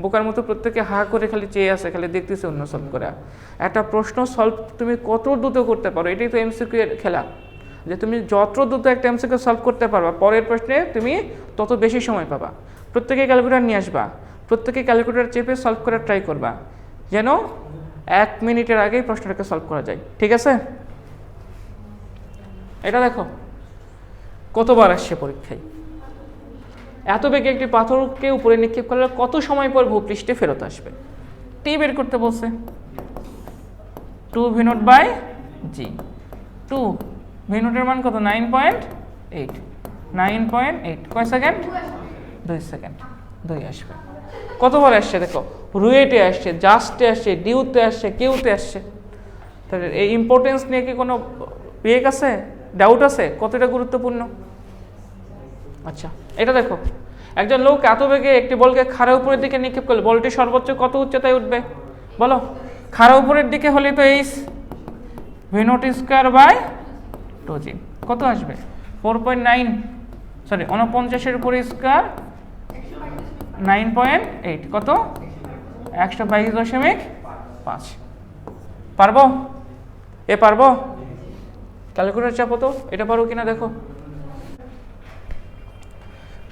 বোকার মতো প্রত্যেকে হা করে খালি চেয়ে আছে, খালি দেখতেছে অন্য সলভ করা। একটা প্রশ্ন সলভ তুমি কত দ্রুত করতে পারো, এটাই তো এমসিকিউ এর খেলা, যে তুমি যত দ্রুত একটা এমসিকিউ সলভ করতে পারবা, পরের প্রশ্নে তুমি তত বেশি সময় পাবা। প্রত্যেকে ক্যালকুলেটর নিয়ে আসবা, প্রত্যেকে ক্যালকুলেটর চেপে সলভ করার ট্রাই করবা, যেন 1 মিনিটের আগেই প্রশ্নটাকে সলভ করা যায়, ঠিক আছে? এটা দেখো কতবার আসছে পরীক্ষায়। এত বেগে একটি পাথরকে উপরে নিক্ষেপ করলে কত সময় পর ভূপৃষ্ঠে ফেরত আসবে? টি বের করতে বলছে, 2 V naught by G. 2 V নটের মান কত? 9.8। 9.8 কয় সেকেন্ড? 2 সেকেন্ড। 2 আসবে। কতবার আসছে দেখো, রুয়েটে আসছে, জাস্টে আসছে, ডিউতে আসছে, কিউতে আসছে। তাহলে এই ইম্পর্টেন্স নিয়ে কি কোনো বিয়েক আছে, ডাউট আছে কতটা গুরুত্বপূর্ণ? আচ্ছা, এটা দেখো, একজন লোক এত বেগে একটি বলকে খাড়া উপরের দিকে নিক্ষেপ করলে বলটি সর্বোচ্চ কত উচ্চতায় উঠবে? বলো। খাড়া উপরের দিকে হলে তো h v naught square by 2g, কত আসবে? 4.9, সরি 49 উপরে স্কয়ার 9.8, কত? 122.5। পারবো? পারবো? ক্যালকুলেটর চাপো তো, এটা পারো কিনা দেখো।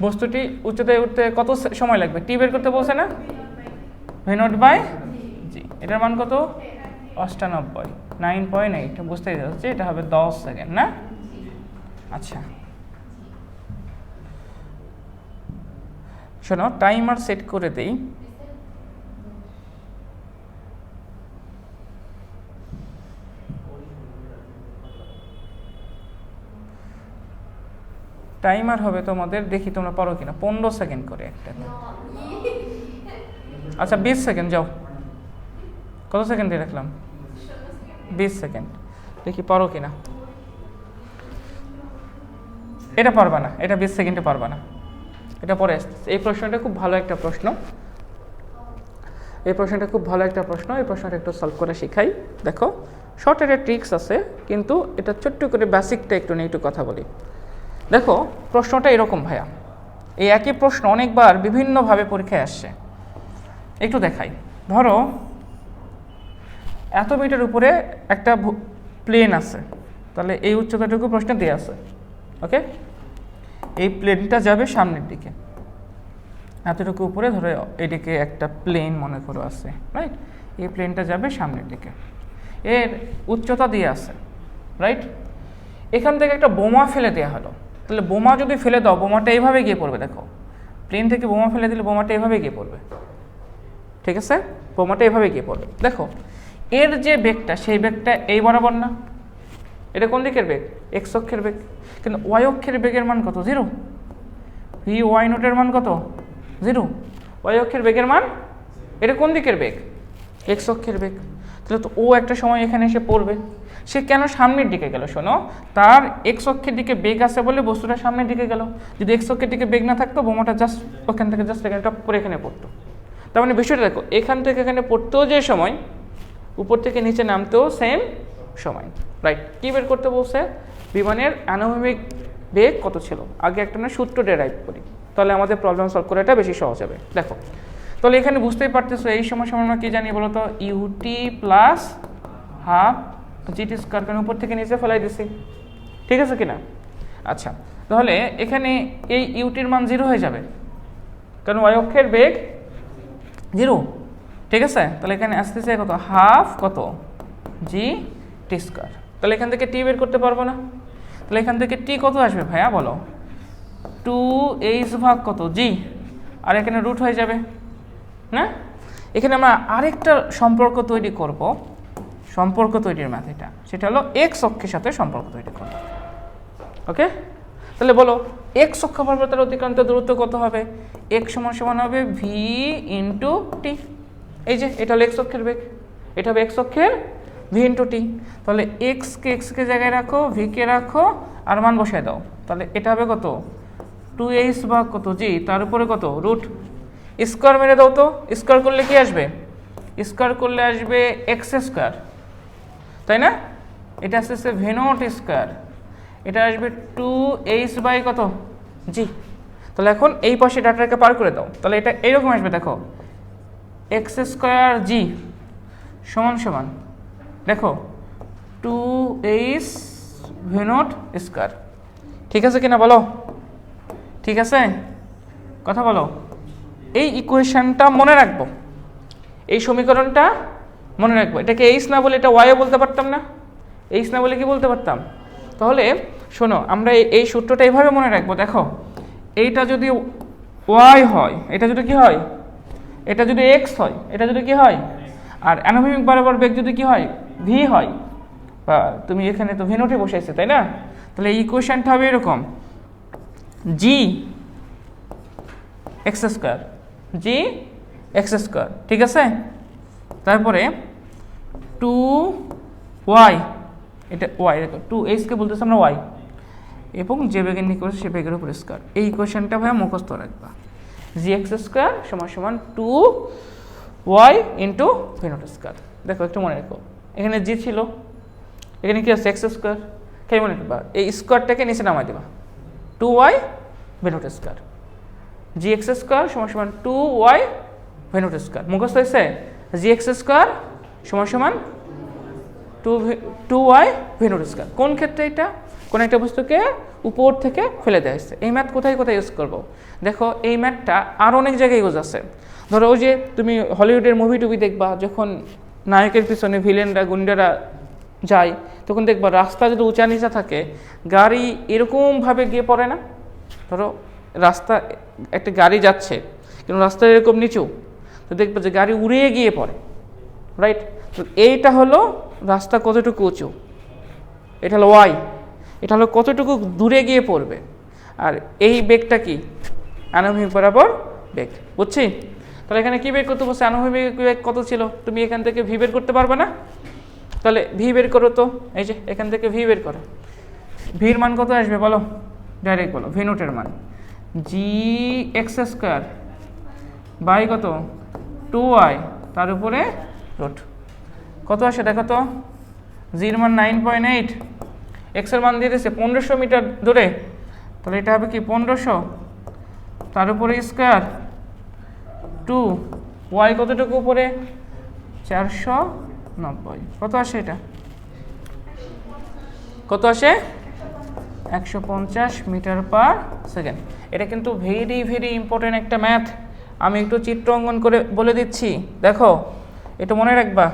বস্তুটি উচ্চতায় উঠতে কত সময় লাগবে? টি বের করতে বলছে না, v0 বাই জি। এটার মান কত? 98, 9.8। বুঝতেই যাচ্ছে এটা হবে 10 সেকেন্ড না? আচ্ছা শোনো, টাইমার সেট করে দেই। টাইমার হবে তোমাদের, দেখি তোমরা পারো কিনা, 15 সেকেন্ড করে একটা। আচ্ছা 20 সেকেন্ড যাও। কত সেকেন্ড দিয়ে রাখলাম? 20 সেকেন্ড। দেখি পারো কিনা। এটা পারবা না, এটা 20 সেকেন্ডে পারবা না, এটা পরে আসতেছে। এই প্রশ্নটা খুব ভালো একটা প্রশ্ন, এই প্রশ্নটা খুব ভালো একটা প্রশ্ন। এই প্রশ্নটা একটু সলভ করে শিখাই। দেখো শর্ট একটা ট্রিক্স আছে, কিন্তু এটা ছোট্ট করে বেসিকটা একটু নিয়ে একটু কথা বলি। দেখো প্রশ্নটা এরকম ভাইয়া, এই একই প্রশ্ন অনেকবার বিভিন্নভাবে পরীক্ষায় আসছে। একটু দেখাই। ধরো এত মিটার উপরে একটা প্লেন আছে, তাহলে এই উচ্চতাটুকু প্রশ্নে দেওয়া আছে। ওকে, এই প্লেনটা যাবে সামনের দিকে, এতটুকু উপরে ধরো এদিকে একটা প্লেন মনে করো আছে, রাইট? এই প্লেনটা যাবে সামনের দিকে, এর উচ্চতা দিয়ে আছে, রাইট? এখান থেকে একটা বোমা ফেলে দেওয়া হলো, তাহলে বোমা যদি ফেলে দাও বোমাটা এইভাবে গিয়ে পড়বে। দেখো প্লেন থেকে বোমা ফেলে দিলে বোমাটা এইভাবে গিয়ে পড়বে, ঠিক আছে? বোমাটা এইভাবে গিয়ে পড়বে। দেখো এর যে বেগটা, সেই বেগটা এই বরাবর না, এটা কোন দিকের বেগ? এক্স অক্ষের বেগ। কিন্তু ওয়াই অক্ষের বেগের মান কত? 0। ভি ওয়াই নোটের মান কত? 0। ওয়াই অক্ষের বেগের মান, এটা কোন দিকের বেগ? এক্স অক্ষের বেগ। তাহলে তো ও একটা সময় এখানে এসে পড়বে। সে কেন সামনের দিকে গেল? শোনো, তার এক্স অক্ষের দিকে বেগ আছে বলে বস্তুটা সামনের দিকে গেল। যদি এক্স অক্ষের দিকে বেগ না থাকতো বোমাটা জাস্ট ওখান থেকে জাস্ট এখানে টপ করে এখানে পড়তো। তার মানে বিষয়টা দেখো, এখান থেকে এখানে পড়তেও যে সময়, উপর থেকে নিচে নামতেও সেম সময়, রাইট? কী বের করতে বলছে? বিমানের আনুভূমিক বেগ কত ছিল। আগে একটা না সূত্র ডেরাইভ করি, তাহলে আমাদের প্রবলেম সলভ করাটা বেশি সহজ হবে। দেখো তাহলে এখানে বুঝতেই পারতেছো এই সময় আমরা কী জানি বলো তো? U t plus half g t square, কারণ উপর থেকে নিচে ফেলাই দিছি, ঠিক আছে কিনা? আচ্ছা তাহলে এখানে এই ইউটির মান 0 হয়ে যাবে, কারণ ওয়াই অক্ষের বেগ 0, ঠিক আছে? তাহলে এখানে আসতেছে কত? হাফ কত? জি টি স্কোয়ার। তাহলে এখান থেকে টি বের করতে পারবো না, তাহলে এখান থেকে টি কত আসবে ভাইয়া বলো? 2h ভাগ কত? জি। আর এখানে রুট হয়ে যাবে না? এখানে আমরা আরেকটা সম্পর্ক তৈরি করব, সম্পর্ক তৈরির ম্যাথ এটা, সেটা হলো এক্স অক্ষের সাথে সম্পর্ক তৈরি করব। ওকে, তাহলে বলো এক্স অক্ষ বরাবর তার অতিক্রান্ত দূরত্ব কত হবে? এক্স সমান সমান হবে ভি ইন্টু টি। এই যে এটা হলো এক্স অক্ষের বেগ, এটা হবে এক্স অক্ষের ভি ইন্টু টি। তাহলে এক্সকে জায়গায় রাখো, ভিকে রাখো, আর মান বসায় দাও। তাহলে এটা হবে কত? 2h ভাগ কত? জি, তার উপরে কত? রুট। স্কোয়ার মেরে দাও তো, স্কোয়ার করলে কি আসবে? স্কোয়ার করলে আসবে এক্স স্কোয়ার, তাই না? এটা আসতেছে ভি0 স্কোয়ার, এটা আসবে 2h বাই কত? জি। তাহলে এখন এই পাশে ডাটাটাকে পার করে দাও, তাহলে এটা এইরকম আসবে। দেখো এক্স স্কোয়ার জি সমান সমান দেখো 2h ভি0 স্কোয়ার, ঠিক আছে কিনা বলো? ঠিক আছে, কথা বলো। এই ইকুয়েশনটা মনে রাখবো, এই সমীকরণটা মনে রাখবো। এটাকে এইচ না বলে এটা ওয়াইও বলতে পারতাম না? এইচ না বলে কি বলতে পারতাম? তাহলে শোনো, আমরা এই সূত্রটা এইভাবে মনে রাখবো। দেখো এইটা যদি ওয়াই হয়, এটা যদি কি হয়? এটা যদি এক্স হয়, এটা যদি কি হয়? আর আনুভূমিক বরাবর বেগ যদি কি হয়? ভি হয়। বা তুমি এখানে তো ভি0 বসাইছো, তাই না? তাহলে এই ইকুয়েশনটা হবে এরকম, জি এক্স স্কোয়ার, জি এক্স স্কোয়ার, ঠিক আছে? তারপরে 2y, এটা ওয়াই, দেখো 2h-কে বলতেছে আমরা ওয়াই, এবং যে বেগের নিয়ে করেছে সে বেগের উপর স্কোয়ার। এই ইকুয়েশনটা ভাইয়া মুখস্থ রাখবা, জি এক্স স্কোয়ার সমান সমান 2y ইন্টু ভি0 স্কোয়ার। দেখো একটু মনে রাখো, এখানে জি ছিল, এখানে কি আছে? X square. খাই মনে রাখবা, এই স্কোয়ারটাকে নিচে নামাই দেবা, 2y ভি0 স্কোয়ার। জি এক্স স্কোয়ার সমান সমান 2y ভি0 স্কোয়ার। মুখস্থ হয়েছে? জি এক্স স্কোয়ার সমান সমান 2y ভি0 স্কোয়ার। কোন ক্ষেত্রে এটা? কোন একটা বস্তুকে উপর থেকে ফেলে দেওয়া হয়েছে। এই ম্যাথ কোথায় কোথায় ইউজ করব? দেখো এই ম্যাথটা আর অনেক জায়গায় ইউজ আছে। ধরো ওই যে তুমি হলিউডের মুভি টুভি দেখবা, যখন নায়কের পিছনে ভিলেনরা গুন্ডারা যায়, তখন দেখবা রাস্তা যদি উঁচা নিচা থাকে, গাড়ি এরকমভাবে গিয়ে পড়ে না? ধরো রাস্তা, একটা গাড়ি যাচ্ছে কিন্তু রাস্তা এরকম নিচু, তো দেখবে যে গাড়ি উড়ে গিয়ে পড়ে, রাইট? তো এইটা হলো রাস্তা কতটুকু উঁচু, এটা হলো ওয়াই, এটা হলো কতটুকু দূরে গিয়ে পড়বে। আর এই বেগটা কি? আনুভূমিক বরাবর বেগ, বুঝছি? তাহলে এখানে কী বের করতে বলছে? আনুভূমিক বেগ কত ছিল? তুমি এখান থেকে ভি বের করতে পারবে না? তাহলে ভি বের করো তো, এই যে এখান থেকে ভি বের করো। ভির মান কত আসবে বলো, ডাইরেক্ট বলো। ভি নোটের মান জি এক্স স্কোয়ার বাই কত 2y, তার উপরে রুট কত আসে দেখো তো। জির মান 9.8, এক্সের মান দিয়ে দিয়েছে 1500 মিটার দূরে, তাহলে এটা হবে কি 1500, তার উপরে স্কোয়ার 2, ওয়াই কতটুকু উপরে 490, কত আসে এটা? কত আসে? 150 মিটার পার সেকেন্ড। এটা কিন্তু ভেরি ভেরি ইম্পর্টেন্ট একটা ম্যাথ। আমি একটু চিত্র অঙ্কন করে বলে দিচ্ছি, দেখো এটা মনে রাখবা।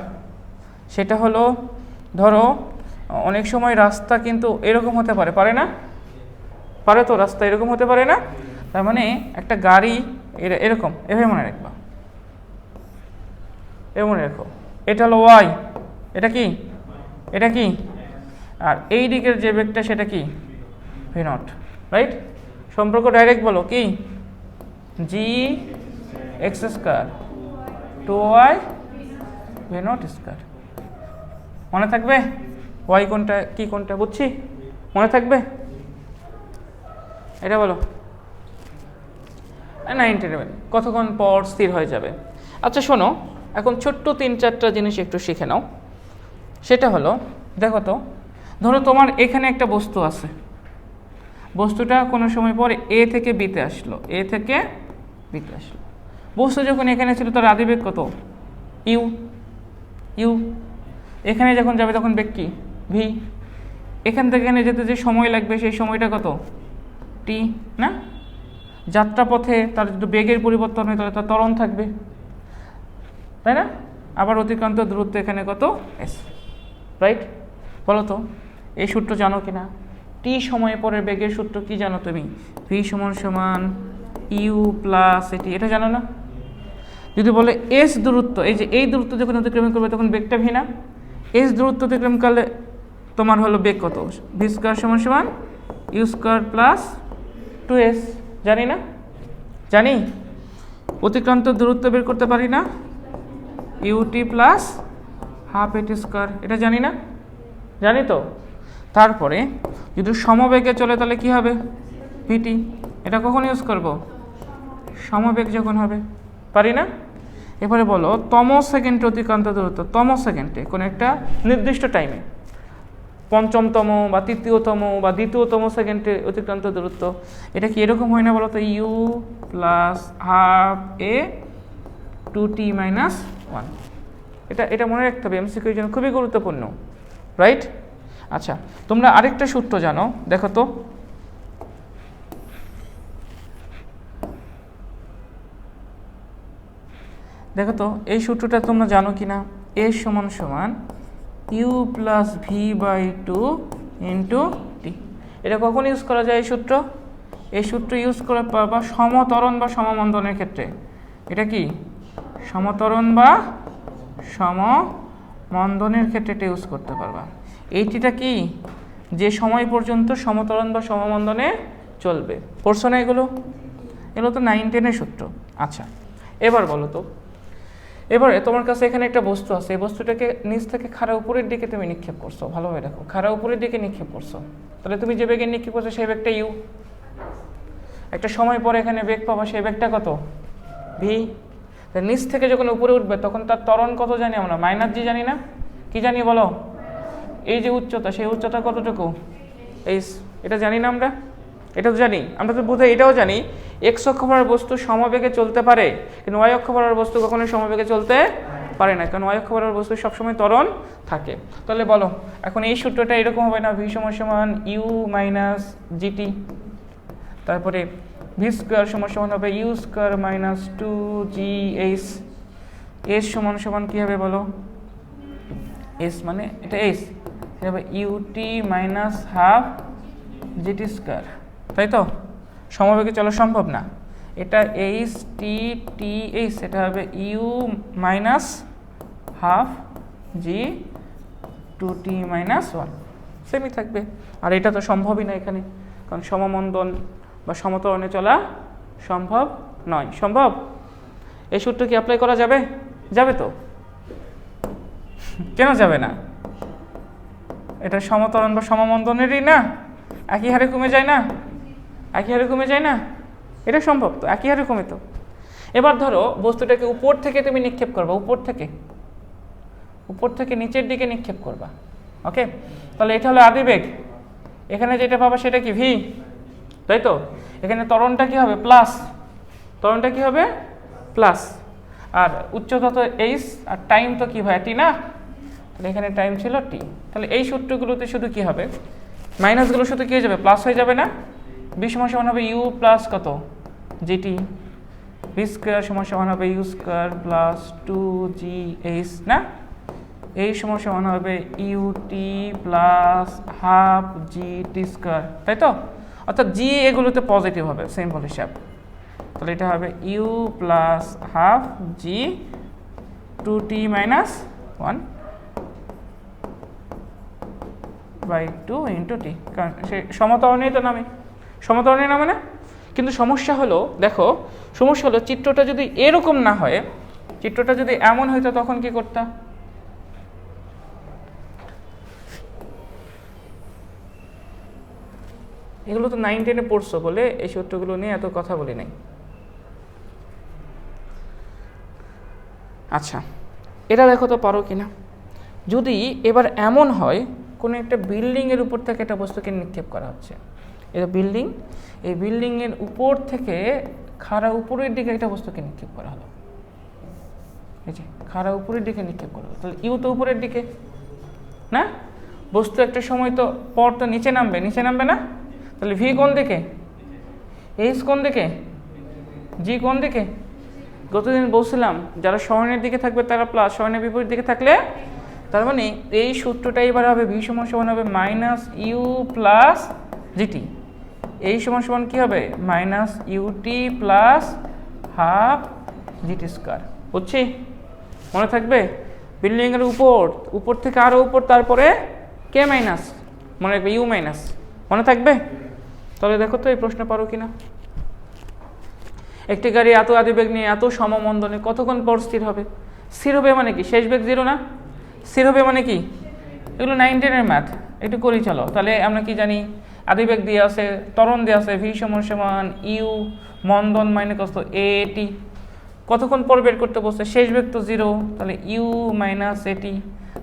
সেটা হলো, ধরো অনেক সময় রাস্তা কিন্তু এরকম হতে পারে, পারে না? পারে তো, রাস্তা এরকম হতে পারে না? তার মানে একটা গাড়ি এরকম, এভাবে মনে রাখবা, এভাবে মনে রাখো। এটা হলো ওয়াই, এটা কি? এটা কি? আর এই দিকের যে বেগটা সেটা কি? V naught, right? সম্পর্ক ডাইরেক্ট বলো কি? G X square 2y V naught square. মনে থাকবে ওয়াই কোনটা কি কোনটা, বুঝছি? মনে থাকবে? এটা বলো না, ইন্টারভেল কতক্ষণ পর স্থির হয়ে যাবে। আচ্ছা শোনো, এখন ছোট্ট 3-4টা জিনিস একটু শিখে নাও। সেটা হলো, দেখো তো, ধরো তোমার এখানে একটা বস্তু আছে, বস্তুটা কোনো সময় পরে এ থেকে বিতে আসলো, এ থেকে বিতে আসলো। বস্তু যখন এখানে ছিল তার আদিবেগ কত? ইউ। ইউ এখানে যখন যাবে তখন বেগ কি? ভি। এখান থেকে এখানে যেতে যে সময় লাগবে সেই সময়টা কত? টি, না? যাত্রাপথে তার যদি বেগের পরিবর্তন হয় তাহলে তার ত্বরণ থাকবে, তাই না? আবার অতিক্রান্ত দূরত্ব এখানে কত? S, right? বলো তো এই সূত্র জানো কি না? টি সময় পরের বেগের সূত্র কি জানো তুমি? ভি সমান সমান ইউ প্লাস এটি, এটা জানো না? যদি বলে এস দূরত্ব, এই যে এই দূরত্ব যখন অতিক্রম করবে তখন বেগটা ভি না? এস দূরত্ব অতিক্রম করলে তোমার হলো বেগ কত? ভি স্কোয়ার সমান সমান ইউ স্কোয়ার প্লাস 2s, জানি না? জানি। অতিক্রান্ত দূরত্ব বের করতে পারি না? ইউটি প্লাস হাফ এটি স্কোয়ার, এটা জানি না? জানি তো। তারপরে যদি সমবেগে চলে তাহলে কি হবে? ভিটি। এটা কখন ইউজ করব? সমবেগ যখন হবে, পারি না? এবারে বলো তম সেকেন্ডে অতিক্রান্ত দূরত্ব, তম সেকেন্ডে কোনো একটা নির্দিষ্ট টাইমে, পঞ্চমতম বা তৃতীয়তম বা দ্বিতীয়তম সেকেন্ডে অতিক্রান্ত দূরত্ব, এটা কি এরকম হয় না বলো তো? U plus half a 2t minus 1। এটা মনে রাখতে হবে, এমসিকিউর জন্য খুবই গুরুত্বপূর্ণ, রাইট? আচ্ছা, তোমরা আরেকটা সূত্র জানো, দেখো তো। দেখো তো এই সূত্রটা তোমরা জানো কি না? এ সমান সমান U plus V by 2 into T. এটা কখন ইউজ করা যায় এই সূত্র? এই সূত্র ইউজ করে পারবা সমত্বরণ বা সমমন্দনের ক্ষেত্রে। এটা কি? সমত্বরণ বা সমমন্দনের ক্ষেত্রে এটা ইউজ করতে পারবা। এইটিটা কি? যে সময় পর্যন্ত সমত্বরণ বা সমমন্দনে চলবে। পড়ছো না এগুলো? এগুলো তো 9-10-এর সূত্র। আচ্ছা, এবার বলো তো, এবারে তোমার কাছে এখানে একটা বস্তু আছে, এই বস্তুটাকে নিচ থেকে খাড়া উপরের দিকে তুমি নিক্ষেপ করছো, ভালোভাবে দেখো, খাড়া উপরের দিকে নিক্ষেপ করছো, তাহলে তুমি যে বেগে নিক্ষেপ করছো সেই বেগটা ইউ। একটা সময় পরে এখানে বেগ পাবা, সেই বেগটা কত? ভি। নিচ থেকে যখন উপরে উঠবে তখন তার ত্বরণ কত জানি আমরা? মাইনাস জি জানি না? কি জানি বলো? এই যে উচ্চতা, সেই উচ্চতা কতটুকু? এটা জানি না আমরা? এটা তো জানি আমরা, তো বোধহয় এটাও জানি এক্স অক্ষ বরাবর বস্তু সমবেগে চলতে পারে, কিন্তু ওয়াই অক্ষ বরাবর বস্তু কখনোই সমবেগে চলতে পারে না, কারণ y অক্ষ বরাবর বস্তু সবসময় ত্বরণ থাকে। তাহলে বলো এখন এই সূত্রটা এরকম হবে না, v সমান সমান u মাইনাস জিটি, তারপরে ভি স্কোয়ার সমান সমান হবে you square minus 2gh, S সমান সমান কী হবে বলো, এস মানে এটা এস হবে u t minus half g t square, তাই তো? সমবেগে চলা সম্ভব না, এটা এইচ টি টি এইচ, এটা হবে ইউ মাইনাস হাফ জি 2t মাইনাস 1, সেমই থাকবে। আর এটা তো সম্ভবই না এখানে, কারণ সমমন্দন বা সমতরণে চলা সম্ভব নয়। সম্ভব? এই সূত্র কি অ্যাপ্লাই করা যাবে? যাবে তো, কেন যাবে না? এটা সমতরণ বা সমমন্দনেরই না, একই হারে কমে যায় না, একই হারে কমে যায় না, এটা সম্ভব তো, একই হারে কমে তো। এবার ধরো বস্তুটাকে উপর থেকে তুমি নিক্ষেপ করবা, উপর থেকে নিচের দিকে নিক্ষেপ করবা, ওকে? তাহলে এটা হলো আদিবেগ, এখানে যেটা পাবা সেটা কি ভি, তাই তো? এখানে ত্বরণটা কি হবে প্লাস, ত্বরণটা কি হবে প্লাস, আর উচ্চতা তো এইচ, আর টাইম তো কি হয় টি না, তাহলে এখানে টাইম ছিল টি। তাহলে এই সূত্রগুলোতে শুধু কি হবে, মাইনাসগুলো শুধু কি হয়ে যাবে, প্লাস হয়ে যাবে না? বি সমান সমান হবে ইউ প্লাস কত জিটি, ভি স্কোয়ার সমান সমান হবে ইউ স্কোয়ার প্লাস 2gh না, এই সমান সমান হবে u t plus half g t square, তাই তো? অর্থাৎ জি এগুলোতে পজিটিভ হবে, সিম্পল হিসাব। তাহলে এটা হবে U plus half G 2t minus 1 by 2 into T, কারণ সে সমতরণেই তো নামে, সমতরণেই নামে না। কিন্তু সমস্যা হলো, দেখো সমস্যা হলো চিত্রটা যদি এরকম না হয়, চিত্রটা যদি এমন হইতো তখন কি করতাম? এগুলো তো 9, 10-এ পড়ছো বলে এই সূত্রগুলো নিয়ে এত কথা বলি নাই। আচ্ছা, এটা দেখো তো পারো কিনা। যদি এবার এমন হয় কোনো একটা বিল্ডিংয়ের উপর থেকে একটা বস্তুকে নিক্ষেপ করা হচ্ছে, এটা বিল্ডিং, এই বিল্ডিংয়ের উপর থেকে খাড়া উপরের দিকে একটা বস্তুকে নিক্ষেপ করা হলো, এই যে খাড়া উপরের দিকে নিক্ষেপ করা হলো, তাহলে ইউ তো উপরের দিকে না, বস্তু একটা সময় তো পর তো নিচে নামবে না, তাহলে ভি কোন দিকে, এইচ কোন দিকে, জি কোন দিকে? গতদিন বলছিলাম যারা সরণের দিকে থাকবে তারা প্লাস, সরণের বিপরীত দিকে থাকলে, তার মানে এই সূত্রটা এবার হবে ভি সমান সমান হবে মাইনাস ইউ প্লাস জিটি, এই সমান সমান কী হবে minus u t plus half g t square. বুঝছি? মনে থাকবে? বিল্ডিংয়ের উপর থেকে আরও উপর, তারপরে কে মাইনাস, মনে রাখবে ইউ মাইনাস, মনে থাকবে? তাহলে দেখো তো এই প্রশ্ন পারো কিনা। একটি গাড়ি এত আদিবেগ নিয়ে এত সমমন্দনে কতক্ষণ পর স্থির হবে? স্থির হবে মানে কি, শেষ বেগ 0 না? স্থির হবে মানে কি? এগুলো 9, 10-এর ম্যাথ, একটু করি চলো। তাহলে আমরা কি জানি, আদিবেগ দিয়ে আছে, ত্বরণ দিয়ে আছে, ভি সমান সমান ইউ, মন্দন মানে কত এ টি, কতক্ষণ পর বের করতে বসছে, শেষ বেগ তো 0, তাহলে ইউ মাইনাস এটি,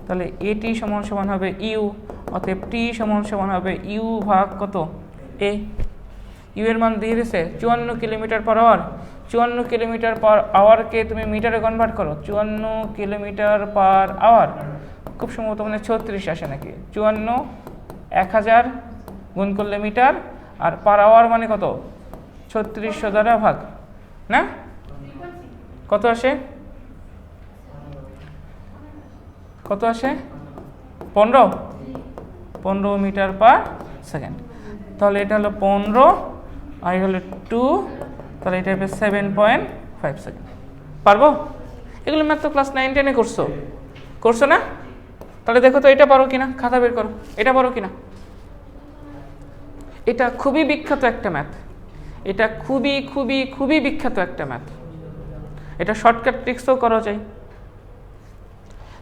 তাহলে এটি সমান সমান হবে ইউ, অতএব টি সমান সমান হবে ইউ ভাগ কত এ। ইউ এর মান দিয়ে দিছে 54 kilometre per hour, 54 kilometre per আওয়ারকে তুমি মিটারে কনভার্ট করো, 54 কিলোমিটার পার আওয়ার খুব সম্ভবত মানে 36 আসে নাকি, 54 1000 গুণ করলে মিটার, আর পার আওয়ার মানে কত 3600 দ্বারা ভাগ না, কত আসে, কত আসে 15 মিটার পার সেকেন্ড। তাহলে এটা হলো 15 আর এটা হলো 2, তাহলে এটা হবে 7.5 সেকেন্ড। পারবো? এগুলো ম্যাথ তো ক্লাস 9, 10-এ করছো না? তাহলে দেখো তো এটা পারো কিনা, খাতা বের করো, এটা পারো কিনা। এটা খুবই বিখ্যাত একটা ম্যাথ, এটা খুবই বিখ্যাত একটা ম্যাথ, এটা শর্টকাট ট্রিক্সও করা যায়।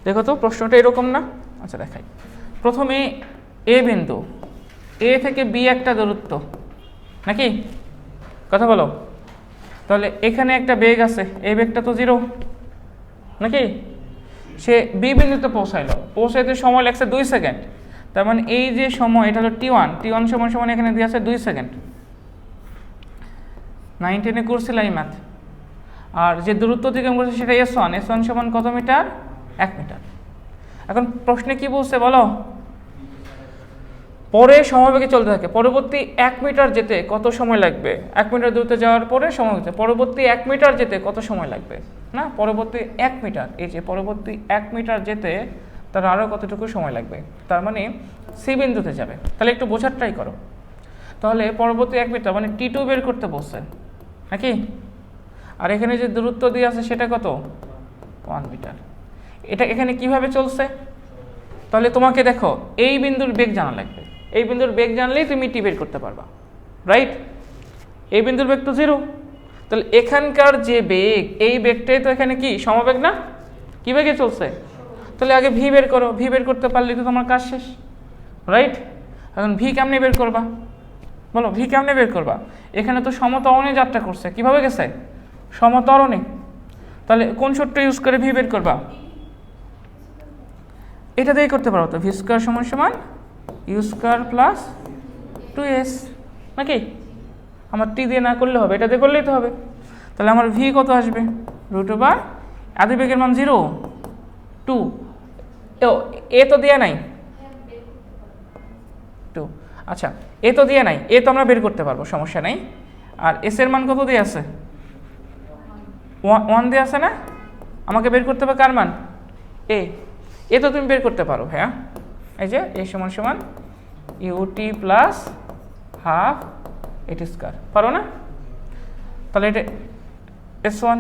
দেখো তো প্রশ্নটা এরকম না? আচ্ছা দেখাই। প্রথমে এ বিন্দু, এ থেকে বি একটা দূরত্ব নাকি, কথা বলো। তাহলে এখানে একটা বেগ আছে, এই বেগটা তো 0 নাকি, সে বি বিন্দুতে পৌঁছাইতে সময় লাগছে 2 সেকেন্ড, তার মানে এই যে সময় এটা হলো t1 সমান সমান এখানে দিয়ে আছে 2 সেকেন্ড। 9, 10-এ করছিল এই ম্যাথ। আর যে দূরত্ব অতিক্রম করছে সেটা s1 সমান কত মিটার 1 মিটার। এখন প্রশ্নে কি বলছে বলো, পরে সমবেগে চলতে থাকে, পরবর্তী 1 মিটার যেতে কত সময় লাগবে, 1 মিটার দূরত্বে যাওয়ার পরে সময় হচ্ছে, পরবর্তী 1 মিটার যেতে কত সময় লাগবে, না পরবর্তী 1 মিটার, এই যে পরবর্তী 1 মিটার যেতে তার আরও কতটুকু সময় লাগবে, তার মানে সি বিন্দুতে যাবে। তাহলে একটু বোঝার ট্রাই করো। তাহলে পরবর্তী 1 মিটার মানে T2 বের করতে বলছে নাকি, আর এখানে যে দূরত্ব দিয়ে আছে সেটা কত 1 মিটার। এটা এখানে কিভাবে চলছে, তাহলে তোমাকে দেখো এই বিন্দুর বেগ জানা লাগবে, এই বিন্দুর বেগ জানলেই তুমি টি বের করতে পারবা, রাইট। এই বিন্দুর বেগ তো 0, তাহলে এখানকার যে বেগ, এই বেগটাই তো এখানে কি সমবেগ না, কি বেগে চলছে, তাহলে আগে ভি বের করো, ভি বের করতে পারলে তো তোমার কাজ শেষ, রাইট। এখন ভি কেমনে বের করবা বলো, ভি কেমনে বের করবা, এখানে তো সমতরণে যাত্রা করছে, কিভাবে গেছে সমতরণে, তাহলে কোন সূত্র ইউজ করে ভি বের করবা, এটা দিয়ে করতে পারো তো, ভি স্কয়ার সমান সমান ইউ স্কয়ার প্লাস 2s নাকি, আমার টি দিয়ে না করলে হবে, এটা দিয়ে করলেই তো হবে। তাহলে আমার ভি কত আসবে √, আদি বেগের মান 0 2, এ তো দেয়া নাই 2, আচ্ছা এ তো দেয়া নাই, এ তো আমরা বের করতে পারবো, সমস্যা নাই। আর এস এর মান কত দিয়ে আছে 1 দিয়ে আছে না, আমাকে বের করতে হবে কার মান, এ তো তুমি বের করতে পারো, হ্যাঁ এই যে এ সমান সমান ইউটি প্লাস হাফ এটি স্কয়ার, পারো না। তাহলে এটা S1,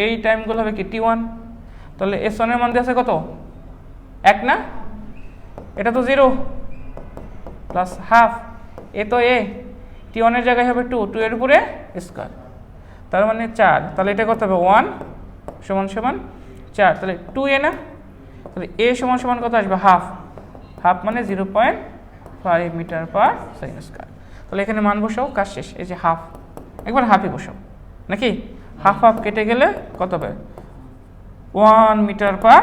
এই টাইমগুলো হবে কি T1, তাহলে S1 এর মান দিয়ে আছে কত 1 না, এটা তো 0 প্লাস হাফ, এ তো T1 এর জায়গায় হবে 2, 2 এর উপরে স্কয়ার, তার মানে 4, তাহলে এটা কত হবে 1 সমান সমান 4, তাহলে 2a না, তাহলে এ সমান সমান কত আসবে হাফ, হাফ মানে 0.5 মিটার পার সেকেন্ড স্কয়ার। তাহলে এখানে মান বসাও, কাজ শেষ, এই যে হাফ, একবার হাফই বসাও নাকি, হাফ হাফ কেটে গেলে কত হবে 1 মিটার পার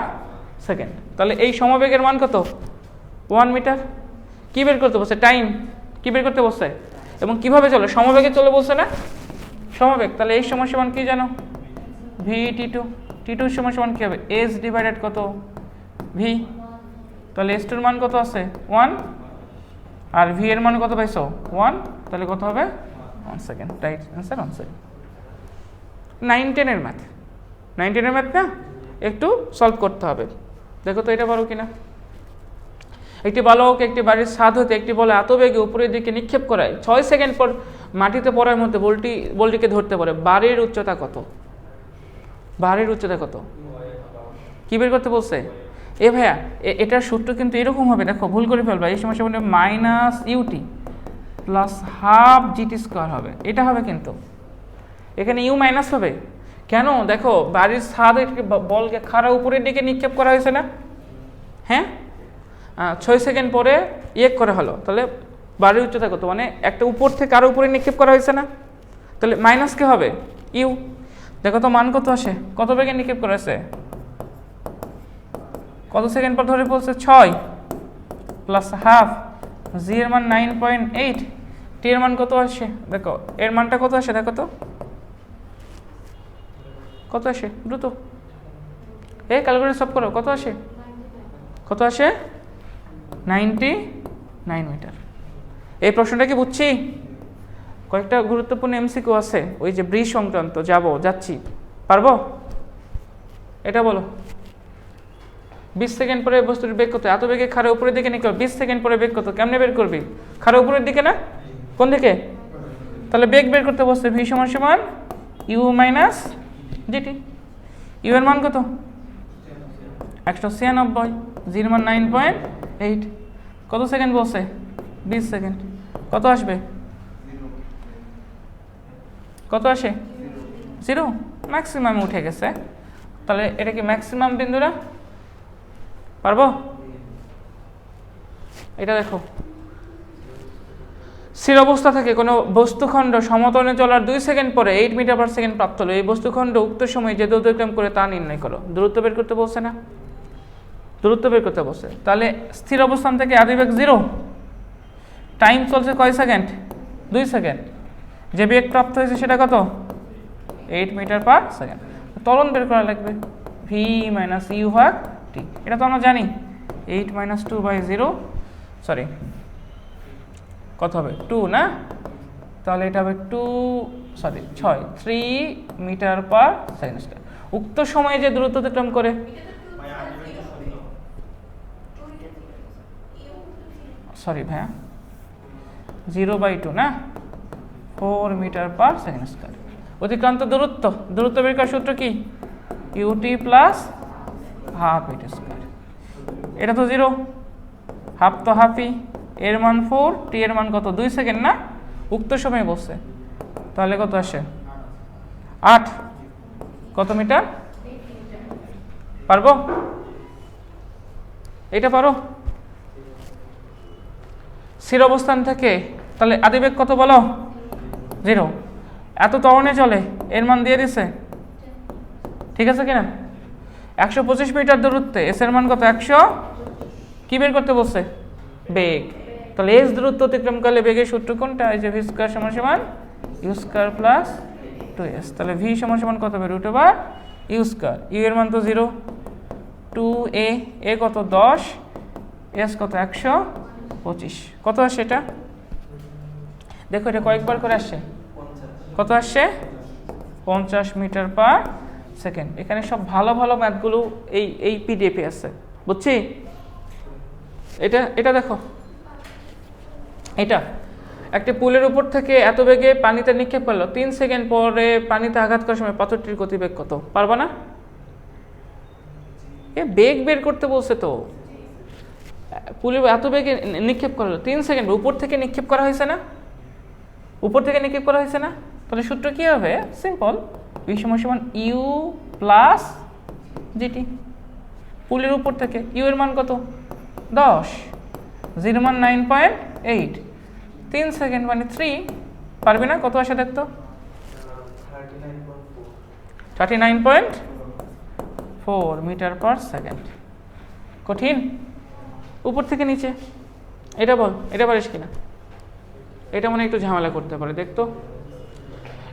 সেকেন্ড। তাহলে এই সমবেগের মান কত 1 মিটার। কি বের করতে বলছে, টাইম কি বের করতে বলছে, এবং কিভাবে চলে, সমবেগে চলে বলছে না, সমবেগ। তাহলে এই সমান সমান কি জানো ভি টি2, টি2 সমান সমান কি হবে এস ডিভাইডেড কত ভি, তাহলে এস টুর মান কত আছে 1, আর ভি এর মান কত পাইছো 1, তাহলে কত হবে 1 সেকেন্ড, রাইট অ্যান্সার 1 সেকেন্ড। 9-10 এর ম্যাথ, 9-10 এর ম্যাথ না, একটু সলভ করতে হবে, দেখো তো এটা পারো কিনা। একটি বালক একটি বাড়ির ছাদ হতে একটি বল এত বেগে উপরের দিকে নিক্ষেপ করায় 6 সেকেন্ড পর মাটিতে পড়ার মধ্যে বলটিকে ধরতে পারে, বাড়ির উচ্চতা কত, বাড়ির উচ্চতা কত, কি বের করতে বলছে, এ ভাইয়া এটার সূত্র কিন্তু এরকম হবে, দেখো ভুল করে ফেলবা, এই সমস্যা মানে minus u t plus half g t square হবে, এটা হবে কিন্তু এখানে ইউ মাইনাস হবে কেন, দেখো বাড়ির ছাদ বলকে খাড়া উপরের দিকে নিক্ষেপ করা হয়েছে না, হ্যাঁ 6 সেকেন্ড পরে করা হলো, তাহলে বাড়ির উচ্চতা কত, মানে একটা উপর থেকে আরো উপরে নিক্ষেপ করা হয়েছে না, তাহলে মাইনাস কে হবে ইউ, দেখো তো মান কত আসে, কত বেগে নিক্ষেপ করা হয়েছে, কত সেকেন্ড পর ধরে বলছে 6 প্লাস হাফ, জি এর মান 9.8, টি এর মান কত আসে, দেখো এর মানটা কত আসে, দেখো তো কত আসে, দ্রুত ক্যালকুলেটর সব করো, কত আসে, কত আসে 99 মিটার। এই প্রশ্নটা কি বুঝছি, কয়েকটা গুরুত্বপূর্ণ এমসিকিউ আছে, ওই যে ব্রিজ সংক্রান্ত যাচ্ছি, পারবো, এটা বলো 20 সেকেন্ড পরে বস্তুর বেগ কত, এত বেগে খাড়া উপরের দিকে নিয়ে 20 সেকেন্ড পরে বেগ কত, কেমনে বের করবি, খাড়া উপরের দিকে না, কোন দিকে, তাহলে বেগ বের করতে বসছে ভি সমান সমান ইউ মাইনাস জিটি, ইউ এর মান কত 196, জির মান 9.8, কত সেকেন্ড বলছে 20 সেকেন্ড, কত আসবে, কত আসে 0, ম্যাক্সিমাম উঠে গেছে, তাহলে এটা কি ম্যাক্সিমাম বিন্দু না, পারবো, এটা দেখো স্থির অবস্থা থেকে কোনো বস্তুখণ্ড সমতলে চলার 2 সেকেন্ড পরে 8 মিটার পার সেকেন্ড প্রাপ্ত হলো, এই বস্তুখণ্ড উক্ত সময় যে দূরত্ব অতিক্রম করে তা নির্ণয় করো, দূরত্ব বের করতে বলছে না, দূরত্ব বের করতে বলছে, তাহলে স্থির অবস্থান থেকে আদিবেগ 0, টাইম চলছে কয় সেকেন্ড 2 সেকেন্ড, যে বেগ প্রাপ্ত হয়েছে সেটা কত 8 মিটার পার সেকেন্ড, ত্বরণ বের করা লাগবে, ভি মাইনাস ইউ ভাগ টি, এটা তো আমরা জানি 8 মাইনাস 2/0, সরি কত হবে 2 না, তাহলে এটা হবে 3 মিটার পার সেকেন্ড স্কয়ার। উক্ত সময়ে যে দূরত্ব অতিক্রম করে, সরি ভাইয়া 0/2 না, 4 মিটার পার সেকেন্ড স্কয়ার। অতিক্রান্ত দূরত্ব বের করার সূত্র কি, ইউটি প্লাস হাফ ইটি স্কয়ার। এটা তো 0, হাফ তো হাফই, এর মান 4, টি এর মান কত 2 সেকেন্ড না, উক্ত সময়ে বসছে, তাহলে কত আসে 8, কত মিটার, পারবো এটা পারো স্থির অবস্থান থেকে, তাহলে আদিবেগ কত বলো 0, এত ত্বরণে চলে, এর মান দিয়ে দিছে, ঠিক আছে কিনা, 125 মিটার দূরত্বে এস এর মান কত 100, কি বের করতে বলছে বেগ, তাহলে এস দূরত্ব অতিক্রম করলে বেগের সূত্র কোনটা, এই যে ভি স্কয়ার সমান সমান ইউ স্কয়ার প্লাস 2s, তাহলে ভি সমান সমান কত হবে √ ইউ স্কয়ার, ইউ এর মান তো 0, 2a, এ কত 10, এস কত 125, কত আসে এটা দেখো, এটা কয়েকবার করে আসছে, কত আসছে 50 মিটার পার সেকেন্ড। এখানে সব ভালো ভালো ম্যাথগুলো এই পিডিএফে আছে, বুঝছি। এটা দেখো, এটা একটা পুলের উপর থেকে এত বেগে পানিতে নিক্ষেপ করলো, 3 সেকেন্ড পরে পানিতে আঘাত করার সময় পাথরটির গতিবেগ কত, পারবা না, এ বেগ বের করতে বলছে তো, পুলে এত বেগে নিক্ষেপ করলো 3 সেকেন্ড, উপর থেকে নিক্ষেপ করা হয়েছে না, উপর থেকে নিক্ষেপ করা হয়েছে না, তাহলে সূত্র কি হবে, সিম্পল, ভি সমান সমান ইউ প্লাস জিটি, পুলের উপর থেকে ইউ এর মান কত 10, জির মান 9.8, 3 সেকেন্ড মানে 3, পারবে না, কত আসে দেখতো 39.4 মিটার পার সেকেন্ড। কঠিন, উপর থেকে নিচে, এটা বল, এটা পারিস কিনা, এটা মনে একটু ঝামেলা করতে পারে, দেখতো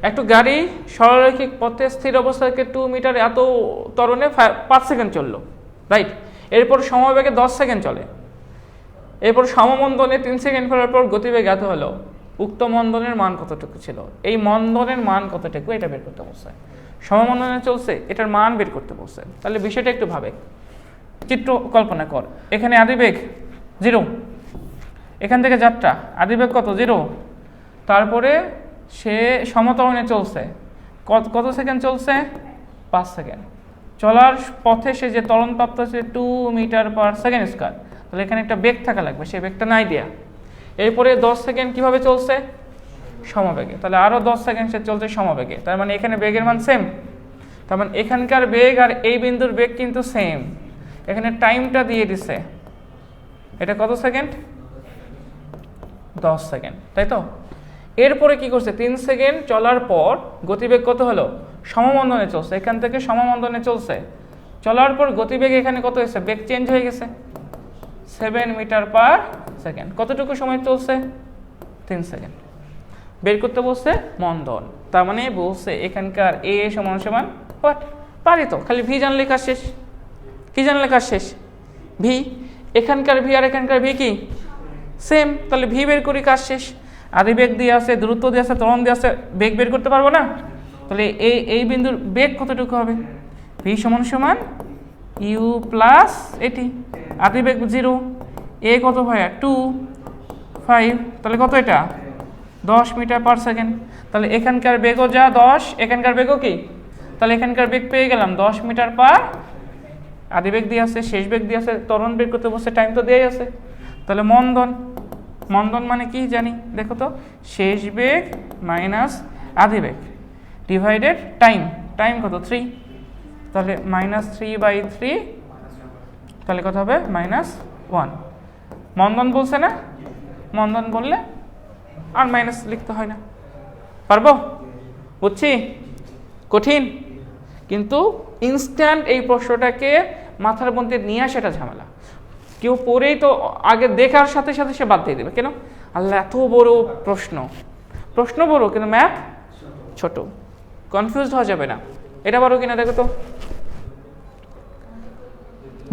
একটু গাড়ি সরলরৈখিক পথে স্থির অবস্থা থেকে 2 মিটার এত ত্বরণে 5 সেকেন্ড চললো, রাইট, এরপর সমবেগে 10 সেকেন্ড চলে, এরপর সমমন্দনে 3 সেকেন্ড ফেরার পর গতিবেগ এত হলো, উক্ত মন্দনের মান কতটুকু ছিল, এই মন্দনের মান কতটুকু এটা বের করতে বলছে, সমমন্দনে চলছে এটার মান বের করতে বলছে, তাহলে বিষয়টা একটু ভাবে, চিত্র কল্পনা কর, এখানে আদিবেগ 0, এখান থেকে যাত্রা আদিবেগ কত 0, তারপরে সে সমত্বরণে চলছে, কত সেকেন্ড চলছে 5 সেকেন্ড, চলার পথে সে যে ত্বরণ প্রাপ্ত হচ্ছে 2 মিটার পার সেকেন্ড স্কয়ার, তাহলে এখানে একটা বেগ থাকা লাগবে, সেই বেগটা নাই দেয়া, এরপরে 10 সেকেন্ড কিভাবে চলছে সমবেগে, তাহলে আরো 10 সেকেন্ড সে চলছে সমবেগে, তার মানে এখানে বেগের মান সেম, তার মানে এখানকার বেগ আর এই বিন্দুর বেগ কিন্তু সেম, এখানে টাইমটা দিয়ে দিছে, এটা কত সেকেন্ড 10 সেকেন্ড, তাই তো, এরপরে কি করছে 3 সেকেন্ড চলার পর গতিবেগ কত হলো, সমমন্দনে চলছে, এখান থেকে সমমন্দনে চলছে, চলার পর গতিবেগ এখানে কত হয়েছে, বেগ চেঞ্জ হয়ে গেছে 7 মিটার পার সেকেন্ড, কতটুকু সময় চলছে 3 সেকেন্ড, বের করতে বলছে মন্দন, তার মানে বলছে এখানকার এ সমান সমান হোয়াট, পারি তো, খালি ভি জানলে কাজ শেষ, কি জানলে কাজ শেষ, ভি, এখানকার ভি আর এখানকার ভি কি সেম, তাহলে ভি বের করি কাজ শেষ, আদিবেগ দিয়ে আছে, দূরত্ব দিয়ে আছে, ত্বরণ দিয়ে আছে, বেগ বের করতে পারবো না, তাহলে এই বিন্দুর বেগ কতটুকু হবে, ভি সমান সমান ইউ প্লাস এটি, আদিবেগ 0, এ কত ভাইয়া 2, 5, তাহলে কত এটা 10 মিটার পার সেকেন্ড, তাহলে এখানকার বেগও যা 10, এখানকার বেগও কি, তাহলে এখানকার বেগ পেয়ে গেলাম 10 মিটার পার, আদিবেগ দিয়ে আছে, শেষ বেগ দিয়ে আছে, ত্বরণ বের করতে বসে, টাইম তো দেয়াই আছে, তাহলে মন্দন মানে কি জানি দেখো তো, শেষ বেগ মাইনাস আদিবেগ ডিভাইডেড টাইম কত 3, তাহলে -3/3, তাহলে কত হবে -1, মন্দন বলছে না, মন্দন বললে আর মাইনাস লিখতে হয় না, পারবো, বুঝছি, কঠিন, কিন্তু ইনস্ট্যান্ট এই প্রশ্নটাকে মাথার মধ্যে নিয়ে আসাটা ঝামেলা, কেউ পড়েই তো আগে দেখার সাথে সাথে সে বাদ দিয়ে দেবে, কেন আল্লাহ এত বড় প্রশ্ন বড় কিন্তু ম্যাথ ছোট, কনফিউজ হওয়া যাবে না, এটা পারো কিনা দেখো তো,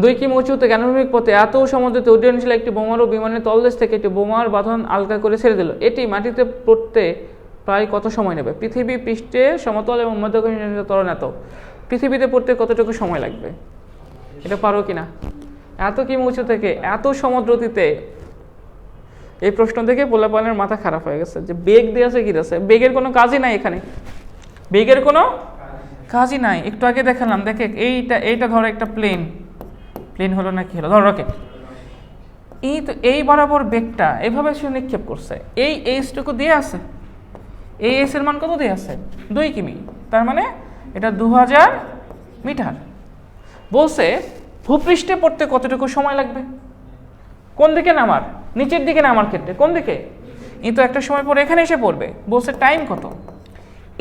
2 কিমি উঁচুতে জ্ঞানানুভূমিক পথে এত সমুদ্রতে উড্ডয়নশীল একটি বোমারু বিমানের তলদেশ থেকে একটি বোমার বাঁধন আলগা করে ছেড়ে দিল। এটি মাটিতে পড়তে প্রায় কত সময় নেবে? পৃথিবী পৃষ্ঠে সমতল এবং মধ্যকর্ষীয় ত্বরণ এত, পৃথিবীতে পড়তে কতটুকু সময় লাগবে? এটা পারো কিনা? এত কিমি উঁচু থেকে এত সমুদ্রতীতে, এই প্রশ্ন থেকে পোলাপানের মাথা খারাপ হয়ে গেছে যে বেগ দিয়ে আছে কি আছে, বেগের কোনো কাজই নাই এখানে, বেগের কোনো কাজই নাই। একটু আগে দেখালাম, দেখে এইটা ধরো একটা প্লেন হলো না কি হলো, ধরো রকেট, এই বরাবর বেগটা এইভাবে সে নিক্ষেপ করছে, এই এইচটুকু দিয়ে আছে, এই এইচ এর মান কত দিয়ে আছে? 2 কিমি, তার মানে এটা 2000 মিটার। বলছে ভূপৃষ্ঠে পড়তে কতটুকু সময় লাগবে? কোন দিকে নামার? নিচের দিকে নামার ক্ষেত্রে কোন দিকে? তো একটা সময় পরে এখানে এসে পড়বে। বলছে টাইম কত?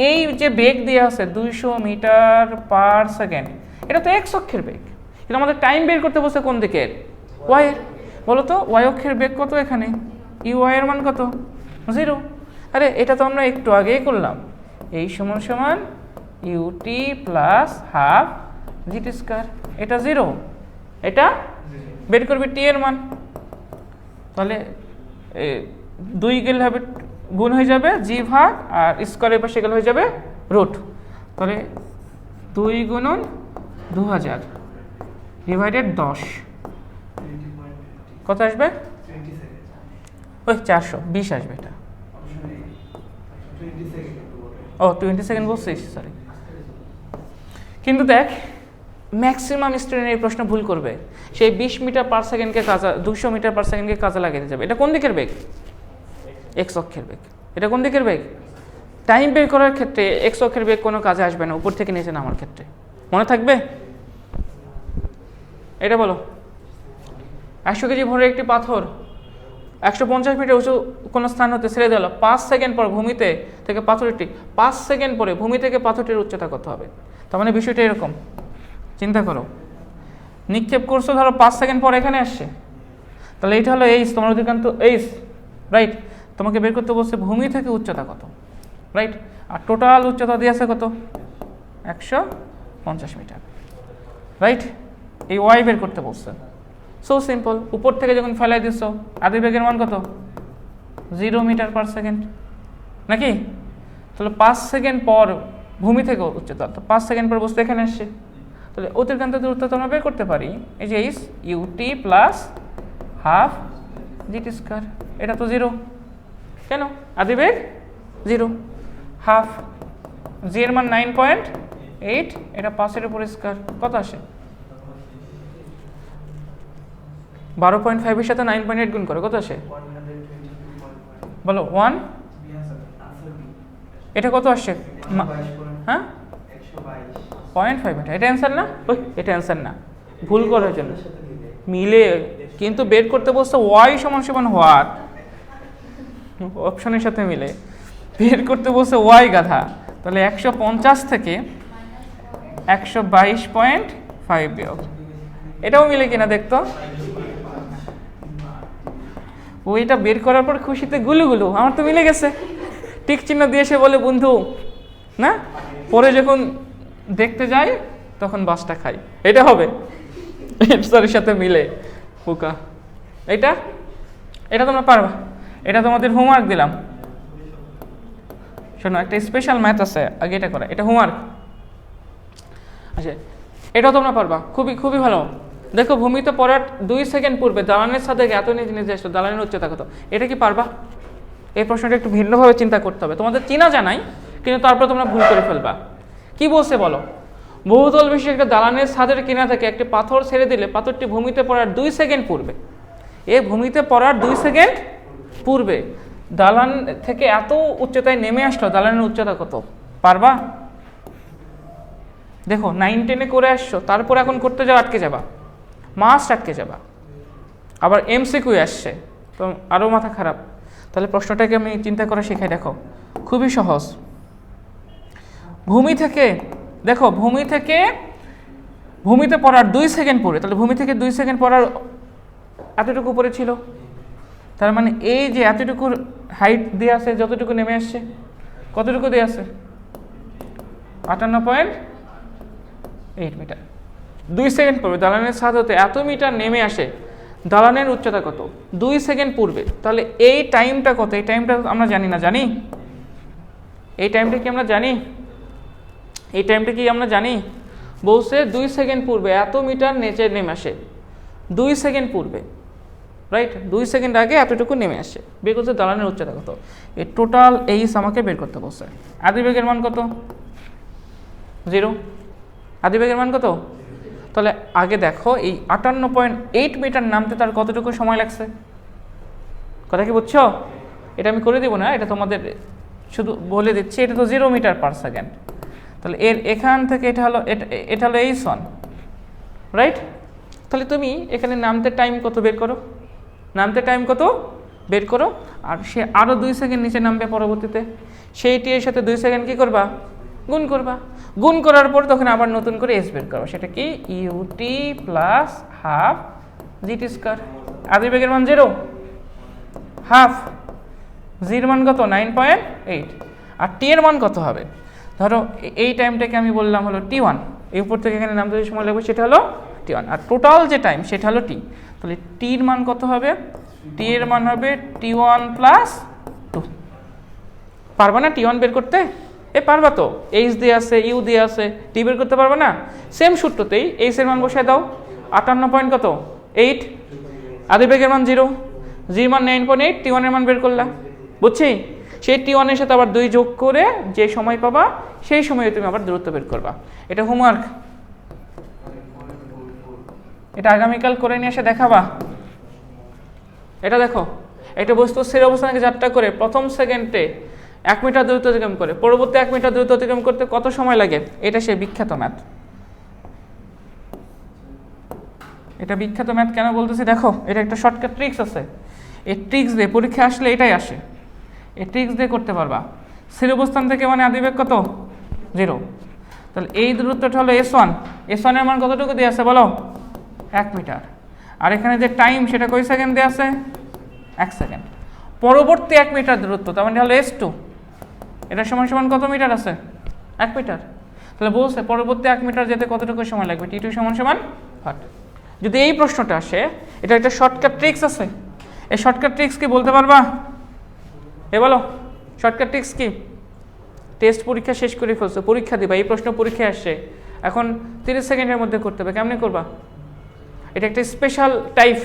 এই যে বেগ দিয়ে আছে 200 মিটার পার সেকেন্ড, এটা তো এক্স অক্ষের বেগ, কিন্তু আমাদের টাইম বের করতে বলছে কোন দিকের? ওয়াই এর। বলো তো ওয়াই অক্ষের বেগ কত এখানে? ওয়াই এর মান কত? 0। আরে এটা তো আমরা একটু আগেই করলাম, এই সমান সমান u t plus half GT square, এটা 0, এটা বের করবে টি এর মান, তাহলে 2 গেলে হবে গুণ হয়ে যাবে জি ভাগ, আর স্কয়ারের পাশে গেলে হয়ে যাবে রুট, তাহলে 2 গুণন 2000 ডিভাইডেড 10 কত আসবে? ওই 420 আসবে। এটা ও 20 সেকেন্ড বলছিস, সরি। কিন্তু দেখ ম্যাক্সিমাম স্টুডেন্ট এই প্রশ্ন ভুল করবে, সেই 20 মিটার পার সেকেন্ডকে কাজে 200 মিটার পার সেকেন্ডকে কাজে লাগিয়ে যাবে। এটা কোন দিকের বেগ? এক্স অক্ষের বেগ। এটা কোন দিকের বেগ? টাইম বের করার ক্ষেত্রে এক্স অক্ষের বেগ কোনো কাজে আসবে না উপর থেকে নিচে নামার ক্ষেত্রে, মনে থাকবে? এটা বলো, 100 কেজি ভরের একটি পাথর 150 মিটার উঁচু কোনো স্থান হতে ছেড়ে দিল, 5 সেকেন্ড পর ভূমিতে থেকে পাথরটি 5 সেকেন্ড পরে ভূমি থেকে পাথরটির উচ্চতা কত হবে? তার মানে বিষয়টা এরকম, চিন্তা করো, নিক্ষেপ করছো ধরো 5 সেকেন্ড পর এখানে আসছে, তাহলে এইটা হলো এইচ, তোমার অধিকান্ত এইচ, রাইট? তোমাকে বের করতে বলছে ভূমি থেকে উচ্চতা কত, রাইট? আর টোটাল উচ্চতা দিয়ে আছে কত? 150 মিটার, রাইট? এই ওয়াই বের করতে বলছে। সো সিম্পল, উপর থেকে যখন ফেলাই দিচ্ছ আদি বেগের মান কত? 0 মিটার পার সেকেন্ড, নাকি? তাহলে 5 সেকেন্ড পর ভূমি থেকে উচ্চতা, তো 5 সেকেন্ড পর বস্তু এখানে আসছে, তাহলে অতিক্রান্ত দূরত্ব আমরা বের করতে পারি, এই যে h u t plus half GT square, এটা তো 0, কেন? আদি বেগ 0, হাফ জি এর মান 9.8, এটা 5 এর উপর স্কয়ার, কত আসে? 12.5 এর সাথে 9.8 গুণ করে কত আসে? বলো 1, এটা কত আসছে? হ্যাঁ 0.5 মিটার, এটা অ্যান্সার না? ওই এটা অ্যান্সার না, ভুল করার জন্য মিলে, কিন্তু বের করতে বলছে ওয়াই সমান সমান হোয়াট, অপশনের সাথে মিলে বের করতে বলছে ওয়াই গাধা, তাহলে 150 থেকে 122.5 বিয়োগ, এটাও মিলে কিনা দেখতো। ওইটা বের করার পর খুশিতে গুলুগুলু, আমার তো মিলে গেছে, টিক চিহ্ন দিয়ে সে বলে বন্ধু না, পরে যখন দেখতে যাই তখন বাসটা খাই, এটা হবে এর সাথে মিলে পোকা। এটা তোমরা পারবা, এটা তোমাদের হোমওয়ার্ক দিলাম। শোনো, একটা স্পেশাল ম্যাথ আছে, আগে এটা করা, এটা হোমওয়ার্ক। আচ্ছা, এটাও তোমরা পারবা, খুবই খুবই ভালো। দেখো, ভূমিতে পড়ার 2 সেকেন্ড পূর্বে দালানের সাথে এত নিচে নিচে আসলো, দালানের উচ্চতা কত? এটা কি পারবা? এই প্রশ্নটা একটু ভিন্নভাবে চিন্তা করতে হবে, তোমাদের চিনা জানাই, কিন্তু তারপর তোমরা ভুল করে ফেলবা। কি বলছে বলো? বহুতল বিশিষ্ট একটা দালানের ছাদের কিনা থেকে একটি পাথর ছেড়ে দিলে পাথরটি ভূমিতে পড়ার 2 সেকেন্ড পূর্বে, ভূমিতে পড়ার 2 সেকেন্ড পূর্বে দালান থেকে এত উচ্চতায় নেমে আসলো, দালানের উচ্চতা কত? পারবা? দেখো 9-10 করে আসছো, তারপর এখন করতে যাও আটকে যাবা, মাস্ট আটকে যাবা। আবার এমসিকিউ আসছে, তো আরও মাথা খারাপ। তাহলে প্রশ্নটাকে আমি চিন্তা করে শেখাই, দেখো খুবই সহজ। ভূমি থেকে দেখো, ভূমিতে পড়ার 2 সেকেন্ড পরে, তাহলে ভূমি থেকে 2 সেকেন্ড পড়ার এতটুকু উপরে ছিল, তার মানে এই যে এতটুকু হাইট দিয়ে আছে, যতটুকু নেমে আসছে কতটুকু দিয়ে আছে? 58.8 মিটার। 2 সেকেন্ড পূর্বে দালানের ছাদ হতে এত মিটার নেমে আসে, দালানের উচ্চতা কত? 2 সেকেন্ড পূর্বে। তাহলে এই টাইমটা কত? এই টাইমটা আমরা জানি না, জানি? এই টাইমটা কি আমরা জানি? এই টাইমটা কি আমরা জানি? বলছে 2 সেকেন্ড পূর্বে এত মিটার নিচে নেমে আসে, 2 সেকেন্ড পূর্বে, রাইট? 2 সেকেন্ড আগে এতটুকু নেমে আসে। বের করতে দালানের উচ্চতা কত? এই টোটাল এইচ আমাকে বের করতে বলছে। আদিবেগের মান কত? 0। আদিবেগের মান কত? তাহলে আগে দেখো এই 58.8 মিটার নামতে তার কতটুকু সময় লাগছে? কথা কি বুঝছো? এটা আমি করে দিব না, এটা তোমাদের শুধু বলে দিচ্ছি। এটা তো 0 মিটার পার সেকেন্ড। তাহলে এর এখান থেকে এটা হলো h1, রাইট? তাহলে তুমি এখানে নামতে টাইম কত বের করো, নামতে টাইম কত বের করো। আর সে আরও 2 সেকেন্ড নিচে নামবে পরবর্তীতে, সেইটি এর সাথে 2 সেকেন্ড কী করবা? গুণ করবা। গুণ করার পর তখন আবার নতুন করে এস বের করবা। সেটা কি? U T plus half GT square. আদিবেগের মান 0, হাফ জির মান কত? 9.8। আর টি এর মান কত হবে? ধরো এই টাইমটাকে আমি বললাম হলো T1, এই উপর থেকে এখানে নামতে যে সময় লাগবে সেটা হলো T1, আর টোটাল যে টাইম সেটা হলো T। তাহলে টির মান কত হবে? টি এর মান হবে T1 প্লাস 2। পারবা না T1 বের করতে? পারবা তো, এইচ দিয়ে আছে, ইউ দিয়ে আছে, টি বের করতে পারবা না? সেম সূত্রতেই এইচ এর মান বসায় দাও, 58.8। আদিবেগের মান 0, জির মান 9.8, T1 এর মান বের করলা। বুঝছি? সেই T1 এর সাথে আবার 2 যোগ করে যে সময় পাবা সেই সময়ে তুমি আবার দূরত্ব বের করবা। এটা হোমওয়ার্ক, এটা আগামীকাল করে নিয়ে এসে দেখাবা। এটা দেখো, একটা বস্তু স্থির অবস্থানে যাত্রা করে প্রথম সেকেন্ডে 1 মিটার দূরত্ব অতিক্রম করে, পরবর্তী 1 মিটার দূরত্ব অতিক্রম করতে কত সময় লাগে? এটা সে বিখ্যাত ম্যাথ। এটা বিখ্যাত ম্যাথ কেন বলতেছি দেখো, এটা একটা শর্টকাট ট্রিক্স আছে। এই ট্রিক্স দিয়ে পরীক্ষা আসলে এটাই আসে, এই ট্রিক্স দিয়ে করতে পারবা। স্থির অবস্থান থেকে মানে আদিবেগ কত? 0। তাহলে এই দূরত্বটা হলো S1, S1 এর মান কতটুকু দিয়ে আছে বলো? 1 মিটার। আর এখানে যে টাইম সেটা কয় সেকেন্ড দিয়ে আছে? 1 সেকেন্ড। পরবর্তী 1 মিটার দূরত্ব তার মানে হলো S2, এটা সমান সমান কত মিটার আছে? 1 মিটার। তাহলে বলছে পরবর্তী 1 মিটার যেতে কতটুকু সময় লাগবে? T2 সমান সমান 8। যদি এই প্রশ্নটা আসে, এটা একটা শর্টকাট ট্রিক্স আছে, এই শর্টকাট ট্রিক্স কি বলতে পারবা? বলো শর্টকাট ট্রিক্স কি? টেস্ট পরীক্ষা শেষ করে ফেলছো, পরীক্ষা দিবা, এই প্রশ্ন পরীক্ষায় আসছে, এখন 30 সেকেন্ডের মধ্যে করতে হবে। কেমনে করবা? এটা একটা স্পেশাল টাইপ।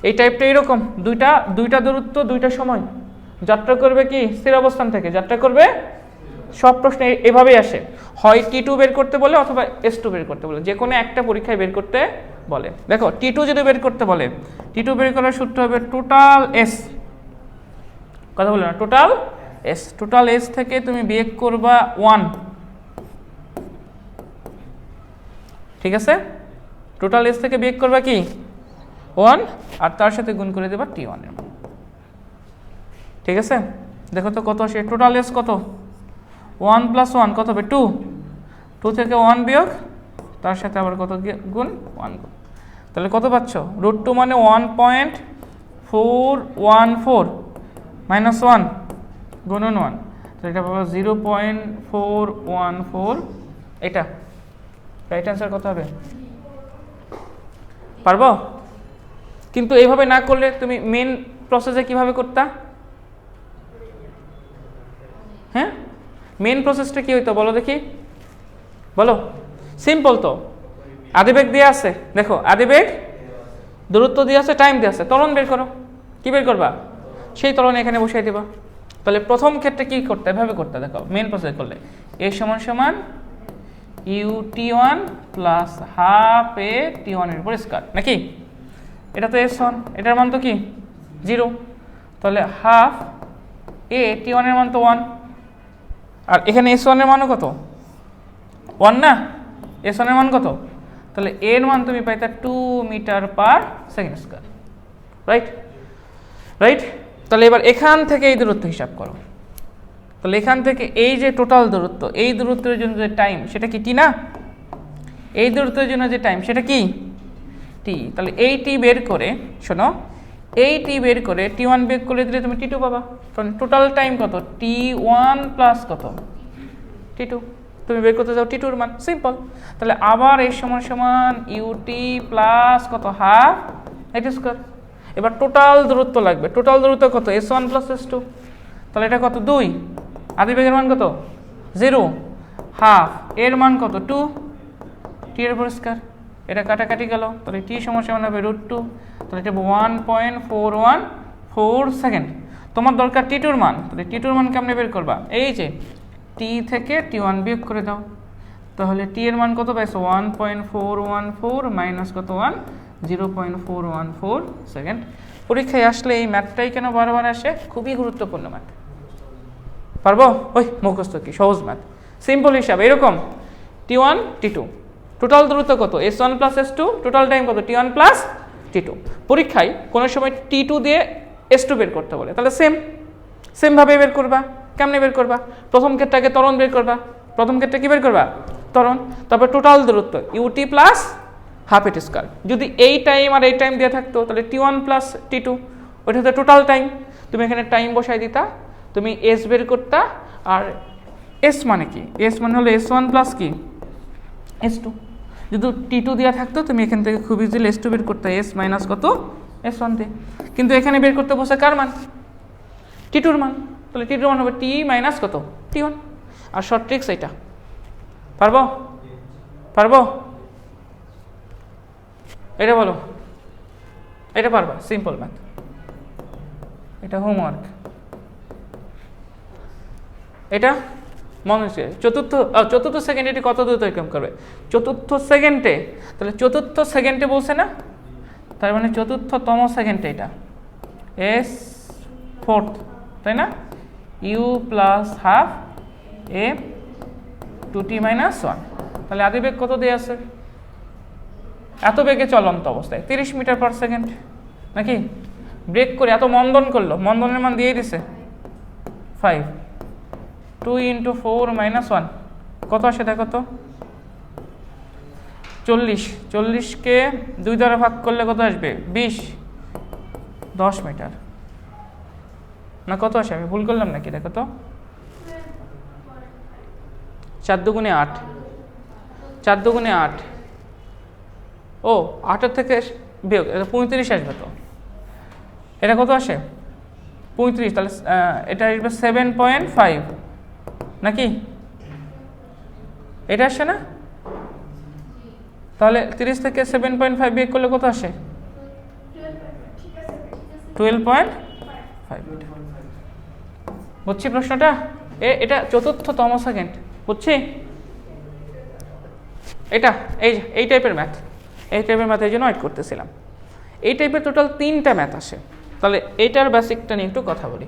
এই টাইপটা এরকম, দুইটা দূরত্ব, দুইটা সময় যাত্রা করবে কি স্থির অবস্থান থেকে যাত্রা করবে। সব প্রশ্ন এভাবেই আসে, হয় T2 বের করতে বলে অথবা S2 বের করতে বলে, যে কোনো একটা পরীক্ষায় বের করতে বলে। দেখো T2 যদি বের করতে বলে, T2 বের করার সূত্র হবে টোটাল S, কথা বলে না, টোটাল S। টোটাল S থেকে তুমি বিয়োগ করবা 1, ঠিক আছে? টোটাল S থেকে বিয়োগ করবা কি 1, আর তার সাথে গুণ করে দেবা T1 এর মান, ঠিক আছে? দেখো তো কত আসে টোটাল S কত? 1 প্লাস 1 কত হবে? 2। 2 থেকে 1 বিয়োগ, তার সাথে আবার কত গুণ? 1 গুণ। তাহলে কত পাচ্ছ? √2 মানে 1.414 মাইনাস 1 গুণন 1, তাহলে এটা পাবো 0.414। এটা রাইট অ্যান্সার কত হবে? পারবো? কিন্তু এইভাবে না করলে তুমি মেন প্রসেসে কিভাবে করতা? হ্যাঁ, মেন প্রসেসটা কি হইতো বলো দেখি, বলো। সিম্পল তো, আদিবেগ দিয়ে আছে, দেখো আদিবেগ, দূরত্ব দিয়ে আছে, টাইম দিয়ে আছে, ত্বরণ বের করো। কি বের করবা? সেই ত্বরণ এখানে বসাই দিবা। তাহলে প্রথম ক্ষেত্রে কি করতে? এভাবে করতে, দেখো মেন প্রসেস করলে A সমান সমান UT1 plus half A T1 এর উপর স্কয়ার, নাকি? এটা তো S1, এটার মান তো কি 0, তাহলে হাফ A T1 এর মান তো 1, আর এখানে S1 এর মানও কত? 1 না? S1 এর মান কত? তাহলে এর মান তুমি পাইতা 2 metre per second square, right? Right. তাহলে এবার এখান থেকে এই দূরত্ব হিসাব করো। তাহলে এখান থেকে এই যে টোটাল দূরত্ব, এই দূরত্বের জন্য যে টাইম সেটা কি T না? এই দূরত্বের জন্য যে টাইম সেটা কি T। তাহলে এই T বের করে, শোনো, এই T বের করে T1 বের করে দিলে তুমি T2 পাবা। টোটাল টাইম কত? T1 প্লাস কত? T2। তুমি বের করতে যাও টি2 এর মান, সিম্পল। তাহলে আবার এই সমান সমান ইউটি প্লাস কত হাফ এইচ স্কোয়ার। এবার টোটাল দূরত্ব লাগবে, টোটাল দূরত্ব কত s1 প্লাস s2, তাহলে এটা কত 2, আদি বেগের মান কত 0, হাফ এর মান কত 2, টি এর উপর স্কয়ার, এটা কাটাকাটি গেল, তাহলে টি সমান সমান হবে √2, তাহলে এটা 1.414 সেকেন্ড। তোমার দরকার টি2 এর মান, তাহলে টি2 এর মান কেমনে বের করবা, এই যে টি থেকে টি1 বিয়োগ করে দাও, তাহলে টি এর মান কত পাইছো 1.414 মাইনাস কত 0.414 সেকেন্ড। পরীক্ষায় আসলে এই ম্যাথটাই কেন বারবার আসে, খুবই গুরুত্বপূর্ণ ম্যাথ। পারবো ওই মুখস্থ কি সহজ ম্যাথ, সিম্পল হিসাব এরকম টি1 টি2 টোটাল দূরত্ব কত s1 plus s2, total time কত t1 প্লাস t2। পরীক্ষায় কোনো সময় t2 দিয়ে s2 বের করতে বলে, তাহলে সেম ভাবে বের করবা। কেমনে বের করবা, প্রথম ক্ষেত্রে আগে ত্বরণ বের করবা, প্রথম ক্ষেত্রে কি বের করবা ত্বরণ, তারপর টোটাল দূরত্ব u t plus half h square. যদি এই টাইম আর এই টাইম দিয়ে থাকতো তাহলে টি1 প্লাস টি2, ওইটা হচ্ছে টোটাল টাইম, তুমি এখানে টাইম বসাই দিতা, তুমি এস বের করতা। আর এস মানে কি, এস মানে হলো s1 প্লাস কি s2। যদি টি2 দেওয়া থাকতো তুমি এখান থেকে খুব ইজিলি s2 বের করতে, s মাইনাস কত s1 দিয়ে, কিন্তু এখানে বের করতে বসে কার মান টি2 এর মান, তাহলে টি2 এর মান হবে টি মাইনাস কত টি1। আর শর্ট ট্রিক্স এটা পারবো, পারবো এটা বলো, এটা পারবা, সিম্পল ম্যাথ, এটা হোমওয়ার্ক। এটা মনে হচ্ছে চতুর্থ সেকেন্ডে এটি কত দ্রুত অতিক্রম করবে, চতুর্থ সেকেন্ডে, তাহলে চতুর্থ সেকেন্ডে বলছে না, তার মানে চতুর্থতম সেকেন্ডে এটা এস ফোর্থ, তাই না, u plus half a 2t minus 1। তাহলে আদি বেগ কত দিয়ে আছে, এত বেগে চলন্ত অবস্থায় 30 মিটার পার সেকেন্ড, নাকি ব্রেক করে এত মন্দন করলো, মন্দনের মান দিয়ে দিছে 5, 2 × 4 - 1 কত আসে দেখো তো, 40, 40কে 2 দ্বারা ভাগ করলে কত আসবে 20, 10 মিটার না কত আসে, আমি ভুল করলাম নাকি দেখো তো, 4 দুগুণে 8, 4 দুগুণে 8, ও 8 থেকে বিয়োগ 35 আসবে, তো এটা কত আসে 35, তাহলে এটা আসবে 7.5 নাকি, এটা আসে না, তাহলে 30 থেকে 7.5 বিয়োগ করলে কত আসে 12.5 মিটার। বুঝছি প্রশ্নটা, এটা চতুর্থতম সেকেন্ড, বুঝছি এটা, এই টাইপের ম্যাথ, এই টাইপের ম্যাথ এই জন্য অ্যাড করতেছিলাম। এই টাইপের টোটাল 3টা ম্যাথ আসে, তাহলে এইটার বেসিকটা নিয়ে একটু কথা বলি।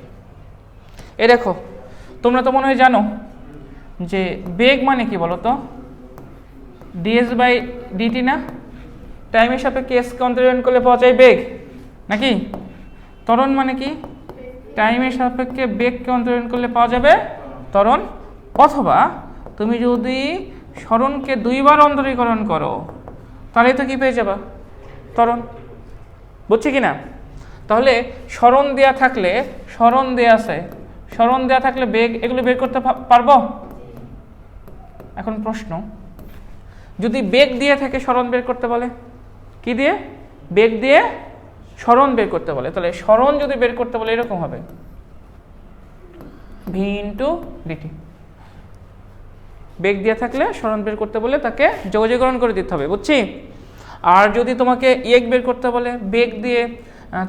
এ দেখো তোমরা তো মনে হয় জানো যে বেগ মানে কি বলো তো, ds/dt না, টাইমের সাপেক্ষে এসকে অন্তরীকরণ করলে পাওয়া যায় বেগ, নাকি ত্বরণ মানে কি, টাইমের সাপেক্ষে বেগকে অন্তরীকরণ করলে পাওয়া যাবে ত্বরণ, অথবা তুমি যদি সরণকে 2 বার অন্তরীকরণ করো তাহলে তো কি পেয়ে যাবা ত্বরণ, বুঝছি কি না। তাহলে সরণ দেয়া থাকলে, সরণ দেয়া আছে, সরণ দেয়া থাকলে বেগ, এগুলো বের করতে পারবো। এখন প্রশ্ন, যদি বেগ দিয়ে থাকে সরণ বের করতে বলে, কি দিয়ে, বেগ দিয়ে সরণ বের করতে বলে, তাহলে সরণ যদি বের করতে বলে এরকম হবে v × dt। বেগ দিয়ে থাকলে সরণ বের করতে বলে তাকে যোগজীকরণ করে দিতে হবে, বুঝছি। আর যদি তোমাকে ইয়েক বের করতে বলে, বেগ দিয়ে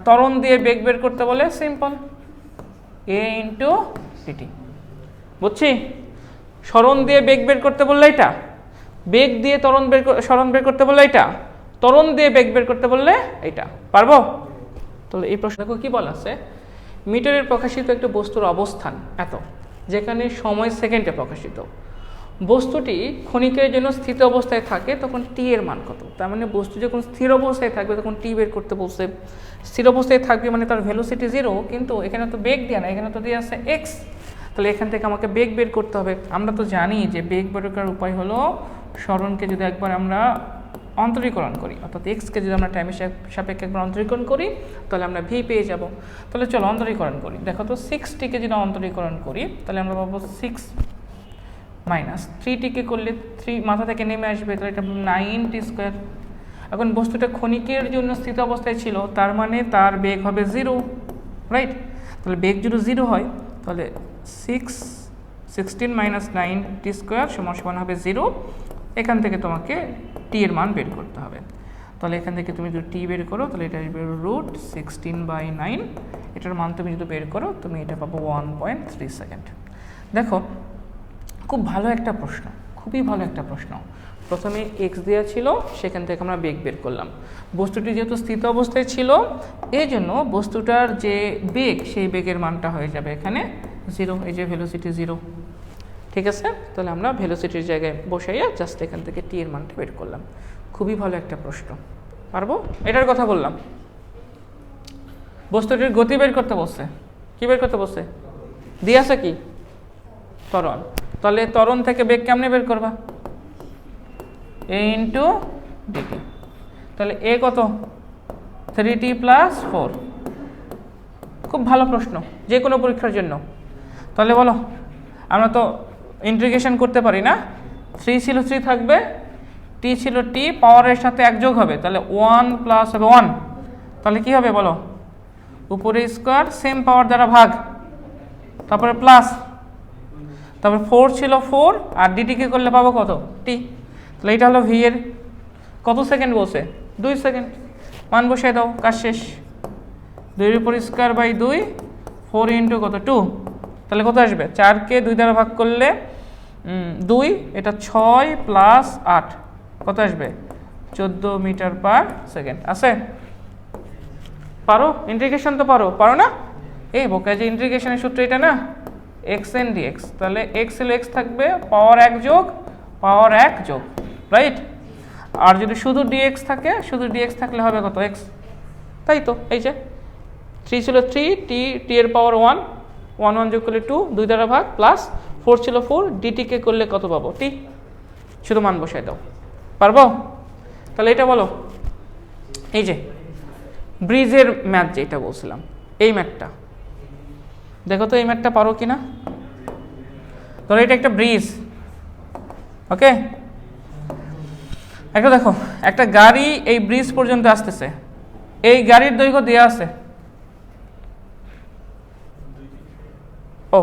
ত্বরণ দিয়ে বেগ বের করতে বলে, সিম্পল a × dt, বুঝছি। সরণ দিয়ে বেগ বের করতে বললে এটা, বেগ দিয়ে সরণ বের করতে বললে এটা, ত্বরণ দিয়ে বেগ বের করতে বললে এটা, পারবো। তাহলে এই প্রশ্ন কি বলা আছে, মিটারের প্রকাশিত একটা বস্তুর অবস্থান এত, যেখানে সময় সেকেন্ডে প্রকাশিত, বস্তুটি ক্ষণিকের জন্য স্থির অবস্থায় থাকে তখন টি এর মান কত। তার মানে বস্তু যখন স্থির অবস্থায় থাকবে তখন টি বের করতে বলছে, স্থির অবস্থায় থাকবে মানে তার ভেলোসিটি 0, কিন্তু এখানে তো বেগ দেওয়া না, এখানে তো দেওয়া আছে এক্স, তাহলে এখান থেকে আমাকে বেগ বের করতে হবে। আমরা তো জানি যে বেগ বের করার উপায় হলো সরণকে যদি একবার আমরা অন্তরীকরণ করি, অর্থাৎ এক্সকে যদি আমরা টাইমের সাপেক্ষে একবার অন্তরীকরণ করি তাহলে আমরা ভি পেয়ে যাব। তাহলে চলো অন্তরীকরণ করি, দেখো তো 60টিকে যদি অন্তরীকরণ করি তাহলে আমরা পাবো 6 মাইনাস 3টিকে করলে 3 মাথা থেকে নেমে আসবে, তাহলে এটা 9t²। এখন বস্তুটা ক্ষণিকের জন্য স্থিত অবস্থায় ছিল, তার মানে তার বেগ হবে 0, রাইট? তাহলে বেগ যদি 0 হয় তাহলে 16 মাইনাস 9t² সমান হবে 0। এখান থেকে তোমাকে টি এর মান বের করতে হবে। তাহলে এখান থেকে তুমি যদি টি বের করো তাহলে এটা আসবে √16/9। এটার মান তুমি যদি বের করো তুমি এটা পাবো 1.3 সেকেন্ড। দেখো খুব ভালো একটা প্রশ্ন, খুবই ভালো একটা প্রশ্ন। প্রথমে এক্স দেওয়া ছিল, সেখান থেকে আমরা বেগ বের করলাম। বস্তুটি যেহেতু স্থিত অবস্থায় ছিল, এই জন্য বস্তুটার যে বেগ সেই বেগের মানটা হয়ে যাবে এখানে 0, এই যে ভেলোসিটি 0। ঠিক আছে, তাহলে আমরা ভেলোসিটির জায়গায় বসাইয়া জাস্ট এখান থেকে টি এর মানটা বের করলাম। খুবই ভালো একটা প্রশ্ন, পারবো? এটার কথা বললাম। বস্তুটির গতি বের করতে বসছে, কি বের করতে বসছে? দিয়ে আছে কি? ত্বরণ। তাহলে ত্বরণ থেকে বেগ কেমনে বের করবা? a into d t. তাহলে এ কত? 3t + 4। খুব ভালো প্রশ্ন যে কোনো পরীক্ষার জন্য। তাহলে বলো, আমরা তো ইন্টিগ্রেশন করতে পারি না। 3 ছিল 3 থাকবে, t ছিল t, পাওয়ারের সাথে 1 যোগ হবে, তাহলে 1 প্লাস হবে 1। তাহলে কি হবে বলো? উপরে স্কোয়ার সেম পাওয়ার দ্বারা ভাগ, তারপরে প্লাস, তারপরে 4 ছিল 4, আর ডিটিকে করলে পাবো কত? টি। তাহলে এটা হলো ভি এর কত সেকেন্ড বসে? 2 সেকেন্ড। মান বসিয়ে দাও, কাজ শেষ। 2/2 4 ইন্টু কত? 2। তাহলে কত আসবে? 4কে 2 দ্বারা ভাগ করলে 2, এটা 6 প্লাস 8 কত আসবে? 14 মিটার/সেকেন্ড। আছে? পারো? ইন্টিগ্রেশন তো পারো, পারো না? এই বোকা, যে ইন্টিগ্রেশনের সূত্র এটা না, xn dx। তাহলে x হলো x থাকবে, পাওয়ার 1 যোগ পাওয়ার 1 যোগ, রাইট? আর যদি শুধু dx থাকে, শুধু dx থাকলে হবে কত? x। তাই তো, এই যে 3 ছিল 3, t এর পাওয়ার 1, 1 যোগ করলে 2, 2 দ্বারা ভাগ, প্লাস 4 ছিল 4, dt কে করলে কত পাবো? t। শুধু মান বসাই দাও, পারবো? তাহলে এটা বলো, এই যে ব্রিজের ম্যাথ যেটা বলছিলাম, এই ম্যাথটা দেখো তো, এই ম্যাথটা পারো কিনা? ধরো এটা একটা ব্রিজ, ওকে? একটা দেখো, একটা গাড়ি এই ব্রিজ পর্যন্ত আসতেছে, এই গাড়ির দৈর্ঘ্য দেওয়া আছে। ও,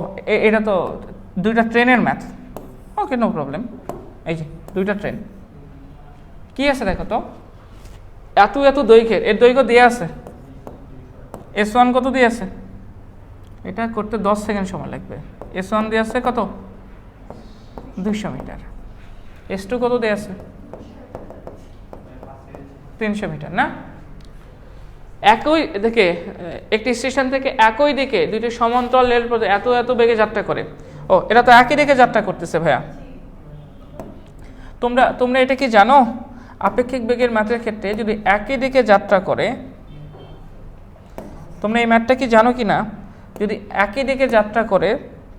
এটা তো 2টা ট্রেনের ম্যাথ, ওকে, নো প্রবলেম। এই যে 2টা ট্রেন কি আছে দেখো তো, এত দৈর্ঘ্যের, এর দৈর্ঘ্য দেওয়া আছে। S1 কত দিয়ে আছে? এটা করতে 10 সেকেন্ড সময় লাগবে। S1 দিয়ে আছে কত? 200 মিটার। S2 কত দিয়ে আছে? 300 মিটার না? একই দিকে, একটি স্টেশন থেকে একই দিকে দুইটি সমান্তরাল রেলপথে এত বেগে যাত্রা করে। ও, এটা তো একই দিকে যাত্রা করতেছে ভাইয়া। তোমরা এটা কি জানো? আপেক্ষিক বেগের ম্যাথের ক্ষেত্রে যদি একই দিকে যাত্রা করে, তোমরা এই ম্যাথটা কি জানো কি না? যদি একই দিকে যাত্রা করে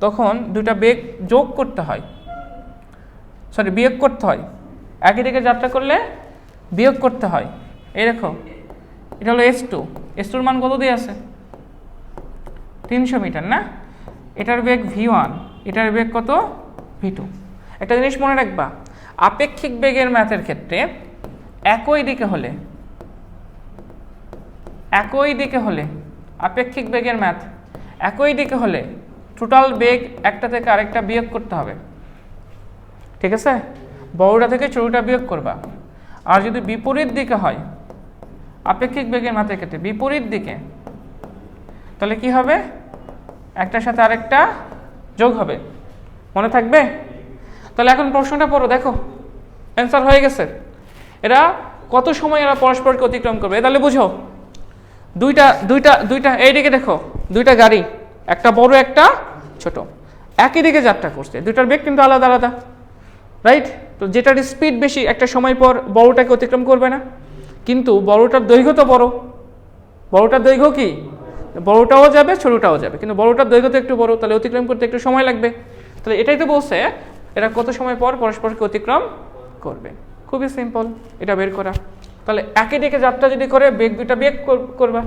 তখন দুইটা বেগ যোগ করতে হয়, সরি বিয়োগ করতে হয়। একই দিকে যাত্রা করলে বিয়োগ করতে হয়। এই দেখো, এটা হলো S2 মান কত দিয়ে আছে? 300 মিটার না? এটার বেগ v1, এটার বেগ কত? v2। একটা জিনিস মনে রাখবা, আপেক্ষিক বেগের ম্যাথের ক্ষেত্রে একই দিকে হলে আপেক্ষিক বেগের ম্যাথ একই দিকে হলে টোটাল বেগ একটা থেকে আরেকটা বিয়োগ করতে হবে, ঠিক আছে? বড়টা থেকে ছোটটা বিয়োগ করবা। আর যদি বিপরীত দিকে হয়, আপেক্ষিক বেগের ম্যাথের ক্ষেত্রে বিপরীত দিকে, তাহলে কি হবে? একটার সাথে আরেকটা যোগ হবে। মনে থাকবে? তাহলে এখন প্রশ্নটা পড়ো, দেখো অ্যান্সার হয়ে গেছে। এরা কত সময় এরা পরস্পরকে অতিক্রম করবে তাহলে বুঝো। দুইটা এইদিকে দেখো, দুইটা গাড়ি, একটা বড় একটা ছোট, একই দিকে যাত্রা করছে, দুইটার বেগ কিন্তু আলাদা আলাদা, রাইট? তো যেটার স্পিড বেশি একটা সময় পর বড়টাকে অতিক্রম করবে না, কিন্তু বড়টার দৈর্ঘ্য তো বড়। বড়টার দৈর্ঘ্য কি? বড়টাও যাবে ছোটটাও যাবে, কিন্তু বড়টার দৈর্ঘ্য তো একটু বড়, তাহলে অতিক্রম করতে একটু সময় লাগবে। তাহলে এটাই তো বলছে এরা কত সময় পর পরস্পরকে অতিক্রম করবে। খুবই সিম্পল এটা বের করা। তাহলে একই দিকে যাত্রা যদি করে বেগ দুইটা বেগ করবা,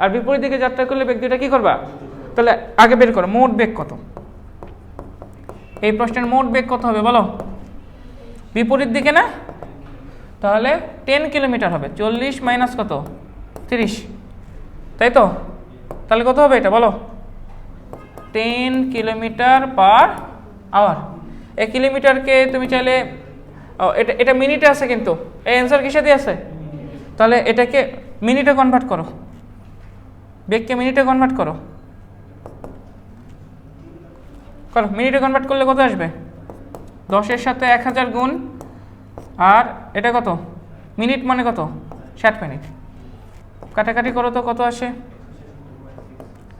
আর বিপরীত দিকে যাত্রা করলে বেগ দুইটা কি করবা? তাহলে আগে বের করো মোট বেগ কত। এই প্রশ্নের মোট বেগ কত হবে বলো? বিপরীত দিকে না, তাহলে 10 কিলোমিটার হবে। 40 মাইনাস কত? 30, তাই তো? তাহলে কত হবে এটা বলো? 10 কিলোমিটার পার আওয়ার। এই কিলোমিটারকে তুমি চাইলে, এটা এটা মিনিটে আছে, কিন্তু এই অ্যান্সার কিসে দিয়ে আছে? তাহলে এটাকে মিনিটে কনভার্ট করো, বেগকে মিনিটে কনভার্ট করো, মিনিটে কনভার্ট করলে কত আসবে? 10-এর সাথে 1000 গুণ, আর এটা কত? মিনিট মানে কত? 60 মিনিট। কাটাকাটি করো তো কত আসে?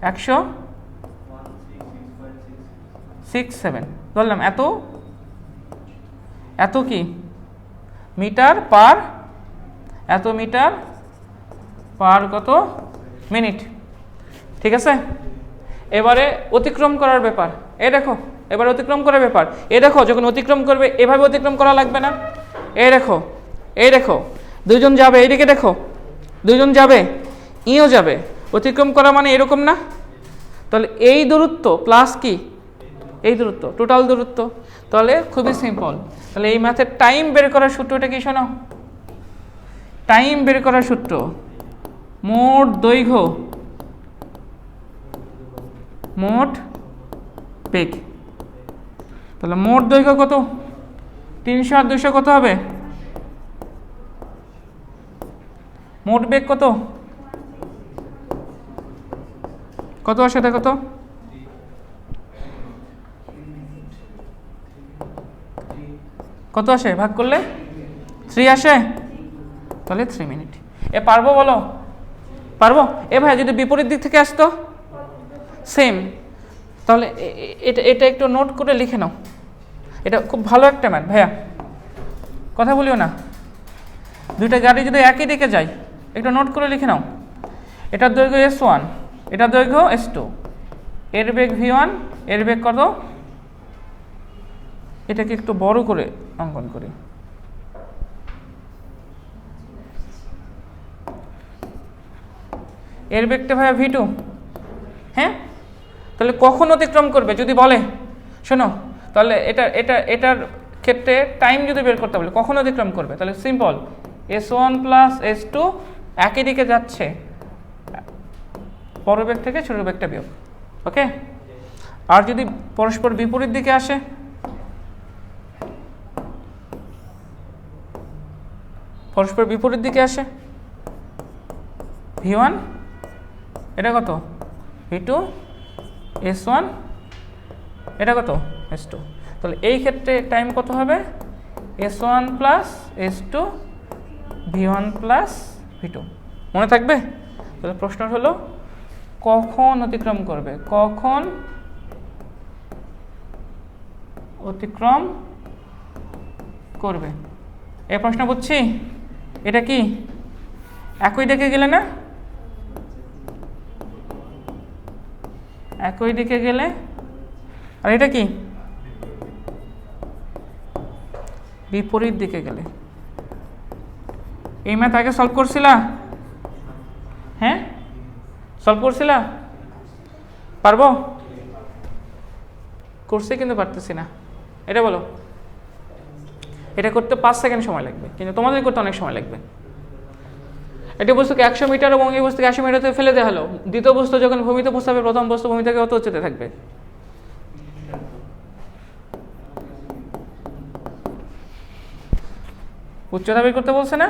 167 বললাম। এত কি মিটার পার, এত মিটার পার কত মিনিট, ঠিক আছে? এবারে অতিক্রম করার ব্যাপার, এ দেখো, এবারে অতিক্রম করার ব্যাপার। এ দেখো, যখন অতিক্রম করবে এভাবে অতিক্রম করা লাগবে না? এই দেখো দুইজন যাবে, এইদিকে দেখো দুইজন যাবে, ইও যাবে, অতিক্রম করা মানে এরকম না? তাহলে এই দূরত্ব প্লাস কি এই দূরত্ব, টোটাল দূরত্ব। তাহলে খুবই সিম্পল। তাহলে এই ম্যাথের টাইম বের করার সূত্রটা কি শোনো? টাইম বের করার সূত্র মোট দৈর্ঘ্য মোট বেগ। তাহলে মোট দৈর্ঘ্য কত? 300 আর 200 কত হবে? মোট বেগ কত? কত আসে দেখো তো? কত আসে ভাগ করলে? 3 আসে। তাহলে 3 মিনিট। এ পারবো বলো? পারবো? এ ভাই যদি বিপরীত দিক থেকে আসতো সেম, তাহলে এটা একটু নোট করে লিখে নাও। এটা খুব ভালো একটা ম্যাথ ভাইয়া, কথা বলিও না। দুইটা গাড়ি যদি একই দিকে যায়, একটু নোট করে লিখে নাও। এটার দৈর্ঘ্য S1, এটার দৈর্ঘ্য S2, এর বেগ V1, এর বেগ কত? এটাকে একটু বড় করে অঙ্কন করি। এর বেগটা ভাইয়া V2, হ্যাঁ? তাহলে কখন অতিক্রম করবে যদি বলে? শোনো, তাহলে এটার ক্ষেত্রে টাইম যদি বের করতে বলে কখন অতিক্রম করবে, তাহলে সিম্পল, S1 প্লাস S2 একই দিকে যাচ্ছে, বড় বেগ থেকে ছোট বেগটা বিয়োগ, ওকে? আর যদি পরস্পর বিপরীত দিকে আসে, পরস্পর বিপরীত দিকে আসে, V1 এটা কত? V2 S1 এটা কত? S2। তাহলে এই ক্ষেত্রে টাইম কত হবে? S1 plus S2 V1 plus V2, মনে থাকবে? তাহলে প্রশ্ন হলো কখন অতিক্রম করবে, কখন অতিক্রম করবে। এই প্রশ্ন বুঝছি? এটা কি একই দিকে গেলে না? একই দিকে গেলে। আর এটা কি বিপরীত দিকে গেলে। এই ম্যাথ আগে সলভ করছিলা? হ্যাঁ, সলভ করছিলা? পারবো? করছে কিন্তু পারতেছি না, এটা বলো। এটা করতে 5 সেকেন্ড সময় লাগবে, কিন্তু তোমাদের করতে অনেক সময় লাগবে। একটি বস্তুকে 100 মিটার এবং এই বস্তুকে 80 মিটার থেকে ফেলে দেওয়া হলো। দ্বিতীয় বস্তু যখন ভূমিতে পৌঁছাবে, প্রথম বস্তু ভূমি থেকে কত উচ্চতায় থাকবে? উচ্চতা বের করতে বলছে না?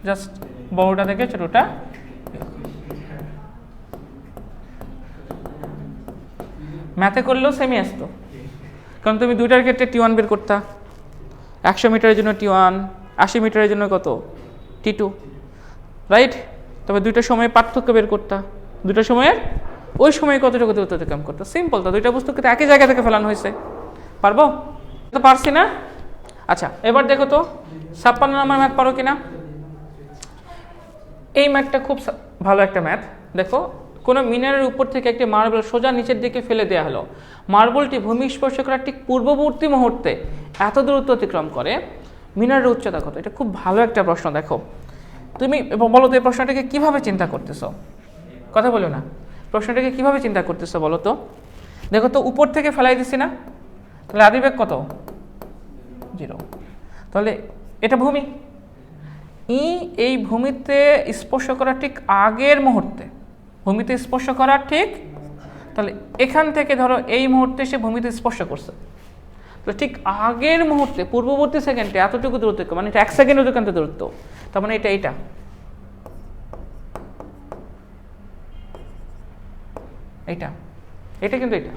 জাস্ট বড়টা থেকে ছোটটা। ম্যাথে করলেও সেমই আসতো, কারণ তুমি দুইটার ক্ষেত্রে T1 বের করতা। 100 মিটারের জন্য T1, 80 মিটারের জন্য কত? T2, right? তবে দুইটার সময় পার্থক্য বের করতা, দুইটার সময়ের ওই সময় কতটুকু অতিক্রম করতা। সিম্পল তো, দুইটা বস্তুকে একই জায়গা থেকে ফেলানো হয়েছে। পারবো? তো পারছি না? আচ্ছা, এবার দেখো তো 56 নম্বর ম্যাথ পারো কিনা। এই ম্যাথটা খুব ভালো একটা ম্যাথ। দেখো, কোনো মিনারের উপর থেকে একটি মার্বেল সোজা নিচের দিকে ফেলে দেওয়া হলো। মার্বেলটি ভূমি স্পর্শ করার ঠিক পূর্ববর্তী মুহূর্তে এত দূরত্ব অতিক্রম করে, মিনারের উচ্চতা কত? এটা খুব ভালো একটা প্রশ্ন। দেখো, তুমি বলো তো এই প্রশ্নটাকে কীভাবে চিন্তা করতেছো? কথা বলো না, প্রশ্নটাকে কীভাবে চিন্তা করতেছো বলো তো? দেখো তো, উপর থেকে ফেলাই দিছি না? তাহলে আদিবেগ কত 0। তাহলে এটা ভূমি, এই ভূমিতে স্পর্শ করার ঠিক আগের মুহূর্তে, ভূমিতে স্পর্শ করার ঠিক, তাহলে এখান থেকে ধরো এই মুহূর্তে সে ভূমিতে স্পর্শ করছে, তাহলে ঠিক আগের মুহূর্তে পূর্ববর্তী সেকেন্ডে এতটুকু দূরত্ব, মানে এটা 1 সেকেন্ড অতিক্রান্ত দূরত্ব, তার মানে এটা এটা কিন্তু এটা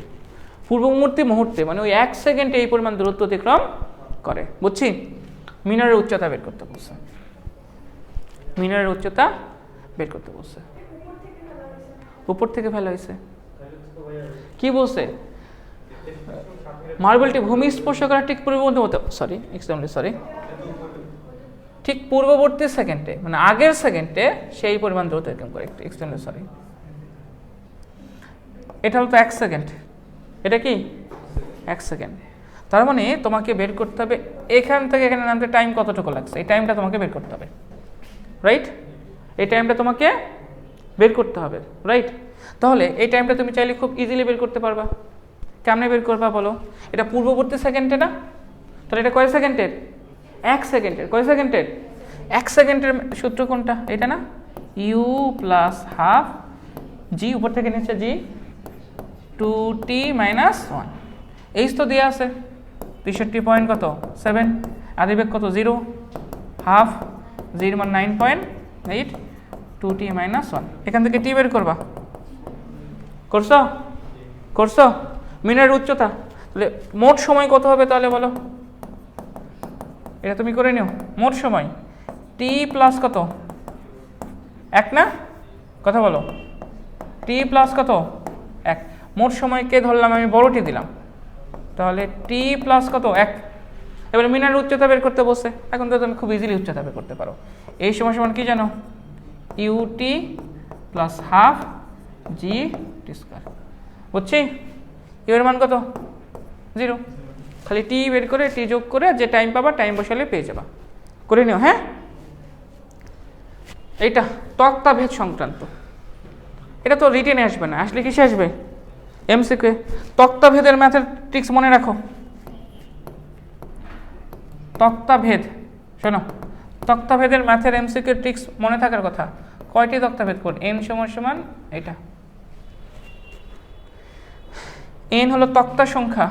পূর্ববর্তী মুহূর্তে, মানে ওই 1 সেকেন্ডে এই পরিমাণ দূরত্ব অতিক্রম করে। বুঝছি? মিনারের উচ্চতা বের করতে বলছে, মিনারের উচ্চতা বের করতে বলছে। উপর থেকে ফেলা হয়েছে। কি বলছে? মার্বেলটি ভূমি স্পর্শ করার ঠিক পূর্ববর্তী, সরি, ঠিক পূর্ববর্তী সেকেন্ডে, মানে আগের সেকেন্ডে সেই পরিমাণ দূরত্ব অতিক্রম করে। সরি, এটা হলো তো 1 সেকেন্ড, এটা কি 1 সেকেন্ড। তার মানে তোমাকে বের করতে হবে এখান থেকে এখানে নামতে টাইম কতটুকু লাগছে, এই টাইমটা তোমাকে বের করতে হবে, রাইট? এই টাইমটা তোমাকে বের করতে হবে, রাইট? তাহলে এই টাইমটা তুমি চাইলে খুব ইজিলি বের করতে পারবা। কেমনে বের করবা বলো? এটা পূর্ববর্তী সেকেন্ডে না, তাহলে এটা কয় সেকেন্ডের? 1 সেকেন্ডের। কয় সেকেন্ডের? 1 সেকেন্ডের সূত্র কোনটা? এটা না, u প্লাস হাফ জি, উপর থেকে নিচে জি 2t মাইনাস 1। এইচ তো দেওয়া আছে 63.7, আদিবেগ কত 0, হাফ, 0 মান 9.8, 2t মাইনাস 1। এখান থেকে টি বের করবা, করছো? মিনারের উচ্চতা, তাহলে মোট সময় কত হবে তাহলে বলো? এটা তুমি করে নিও। মোট সময় টি প্লাস কত 1 না? কথা বলো, টি প্লাস কত 1। মোট সময়কে ধরলাম আমি বড়টি দিলাম, তাহলে টি প্লাস কত 1। এবারে মিনারের উচ্চতা বের করতে বসে, এখন তো তুমি খুব ইজিলি উচ্চতা বের করতে পারো। এই সময় সমান কি জানো? ইউটি প্লাস হাফ জি টি স্কয়ার। বুঝছি? ইউ এর মান কত 0, খালি টি বের করে টি যোগ করে যে টাইম পাবা টাইম বসালে পেয়ে যাবা। করে নিও। হ্যাঁ, এইটা তক্তাভেদ সংক্রান্ত, এটা তো রিটেনে আসবে না, আসলে কিসে আসবে? এমসিকিউ। তক্তাভেদের ম্যাথের ট্রিক্স মনে রাখো। তক্তাভেদ, শোনো, তক্তাভেদের ম্যাথের এমসিকিউ ট্রিক্স মনে থাকার কথা। কয়টি তক্তাভেদ কোড? এন সমান সমান এটা, এন হলো তক্তা সংখ্যা,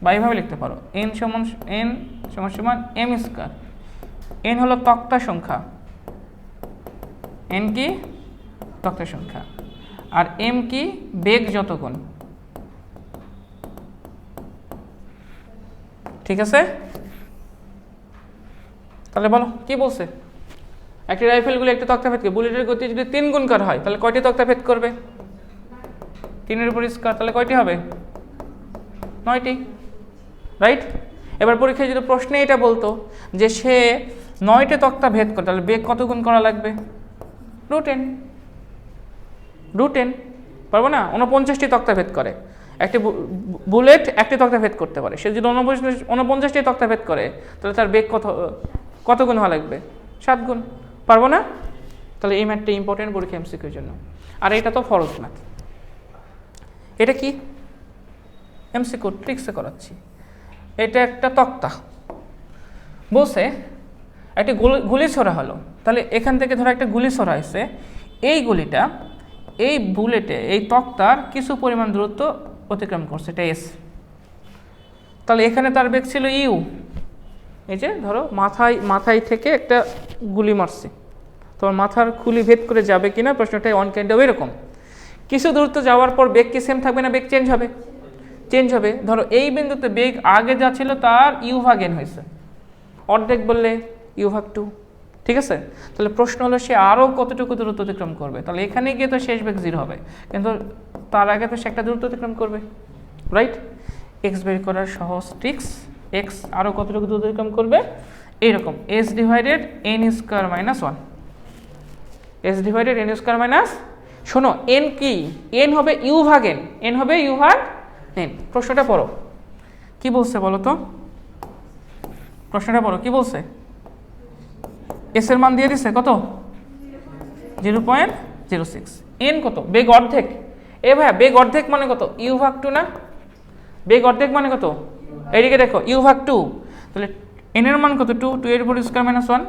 বা এইভাবে লিখতে পারো, এন সমান সমান এম স্কয়ার। এন হলো তক্তা সংখ্যা, এন কি তক্তা সংখ্যা, আর এম কি বেগ যতক্ষণ। ঠিক আছে? তাহলে বলো কি বলছে? একটি রাইফেলগুলো একটি তক্তাভেদকে বুলেটের গতি যদি 3 গুণ করা হয় তাহলে কয়টি তক্তাভেদ করবে? 3 এর উপর স্কয়ার, তাহলে কয়টি হবে? 9টি, রাইট? এবার পরীক্ষায় যদি প্রশ্নে এটা বলতো যে সে 9টি তক্তা ভেদ করে, তাহলে বেগ কত গুণ করা লাগবে? √10। পারবো না? 49টি তক্তা ভেদ করে একটি বুলেট, একটি তক্তা ভেদ করতে পারে। সে যদি 49টি তক্তা ভেদ করে তাহলে তার বেগ কত গুণ হওয়া লাগবে? 7 গুণ। পারবো না? তাহলে এই ম্যাথটা ইম্পর্টেন্ট পরীক্ষা এমসিকিউর জন্য। আর এটা তো ফরজ ম্যাথ। এটা কি? এমসিকিউ ট্রিক্সে করাচ্ছি। এটা একটা তক্তা, বলছে একটি গুলি ছোড়া হলো, তাহলে এখান থেকে ধরো একটা গুলি ছোড়া হয়েছে, এই গুলিটা এই বুলেটে এই তক্তার কিছু পরিমাণ দূরত্ব অতিক্রম করছে, এটা এস। তাহলে এখানে তার বেগ ছিল ইউ, এই যে ধরো মাথায় থেকে একটা গুলি মারছে, তোমার মাথার খুলি ভেদ করে যাবে কিনা প্রশ্নটা অন কাইন্ড অফ এরকম। কিছু দূরত্ব যাওয়ার পর বেগ কি সেম থাকবে না বেগ চেঞ্জ হবে? ধরো এই বিন্দুতে বেগ আগে যা ছিল তার ইউ ভাগ এন হয়েছে, অর্ধেক বললে ইউ ভাগ 2। ঠিক আছে? তাহলে প্রশ্ন হলো সে আরও কতটুকু দূরত্ব অতিক্রম করবে? তাহলে এখানে গিয়ে তো শেষ বেগ 0 হবে, কিন্তু তার আগে তো সে একটা দূরত্ব অতিক্রম করবে, রাইট? এক্স বের করার সহজ ট্রিক্স, এক্স আরও কতটুকু দূরত্ব অতিক্রম করবে? এইরকম S divided N square minus 1, S divided N square minus. শোনো, এন কি? এন হবে ইউ ভাগ এন, এন হবে ইউ ভাগ এন। প্রশ্নটা পড়ো কি বলছে বলো তো? প্রশ্নটা পড়ো কি বলছে? এস এর মান দিয়ে দিছে কত? 0.06। এন কত? বেগ অর্ধেক। এ ভাইয়া বেগ অর্ধেক মানে কত? ইউ ভাগ 2 না? বেগ অর্ধেক মানে কত? এইদিকে দেখো ইউ ভাগ 2, তাহলে n এর মান কত 2, 2 এর উপর স্কয়ার মাইনাস 1,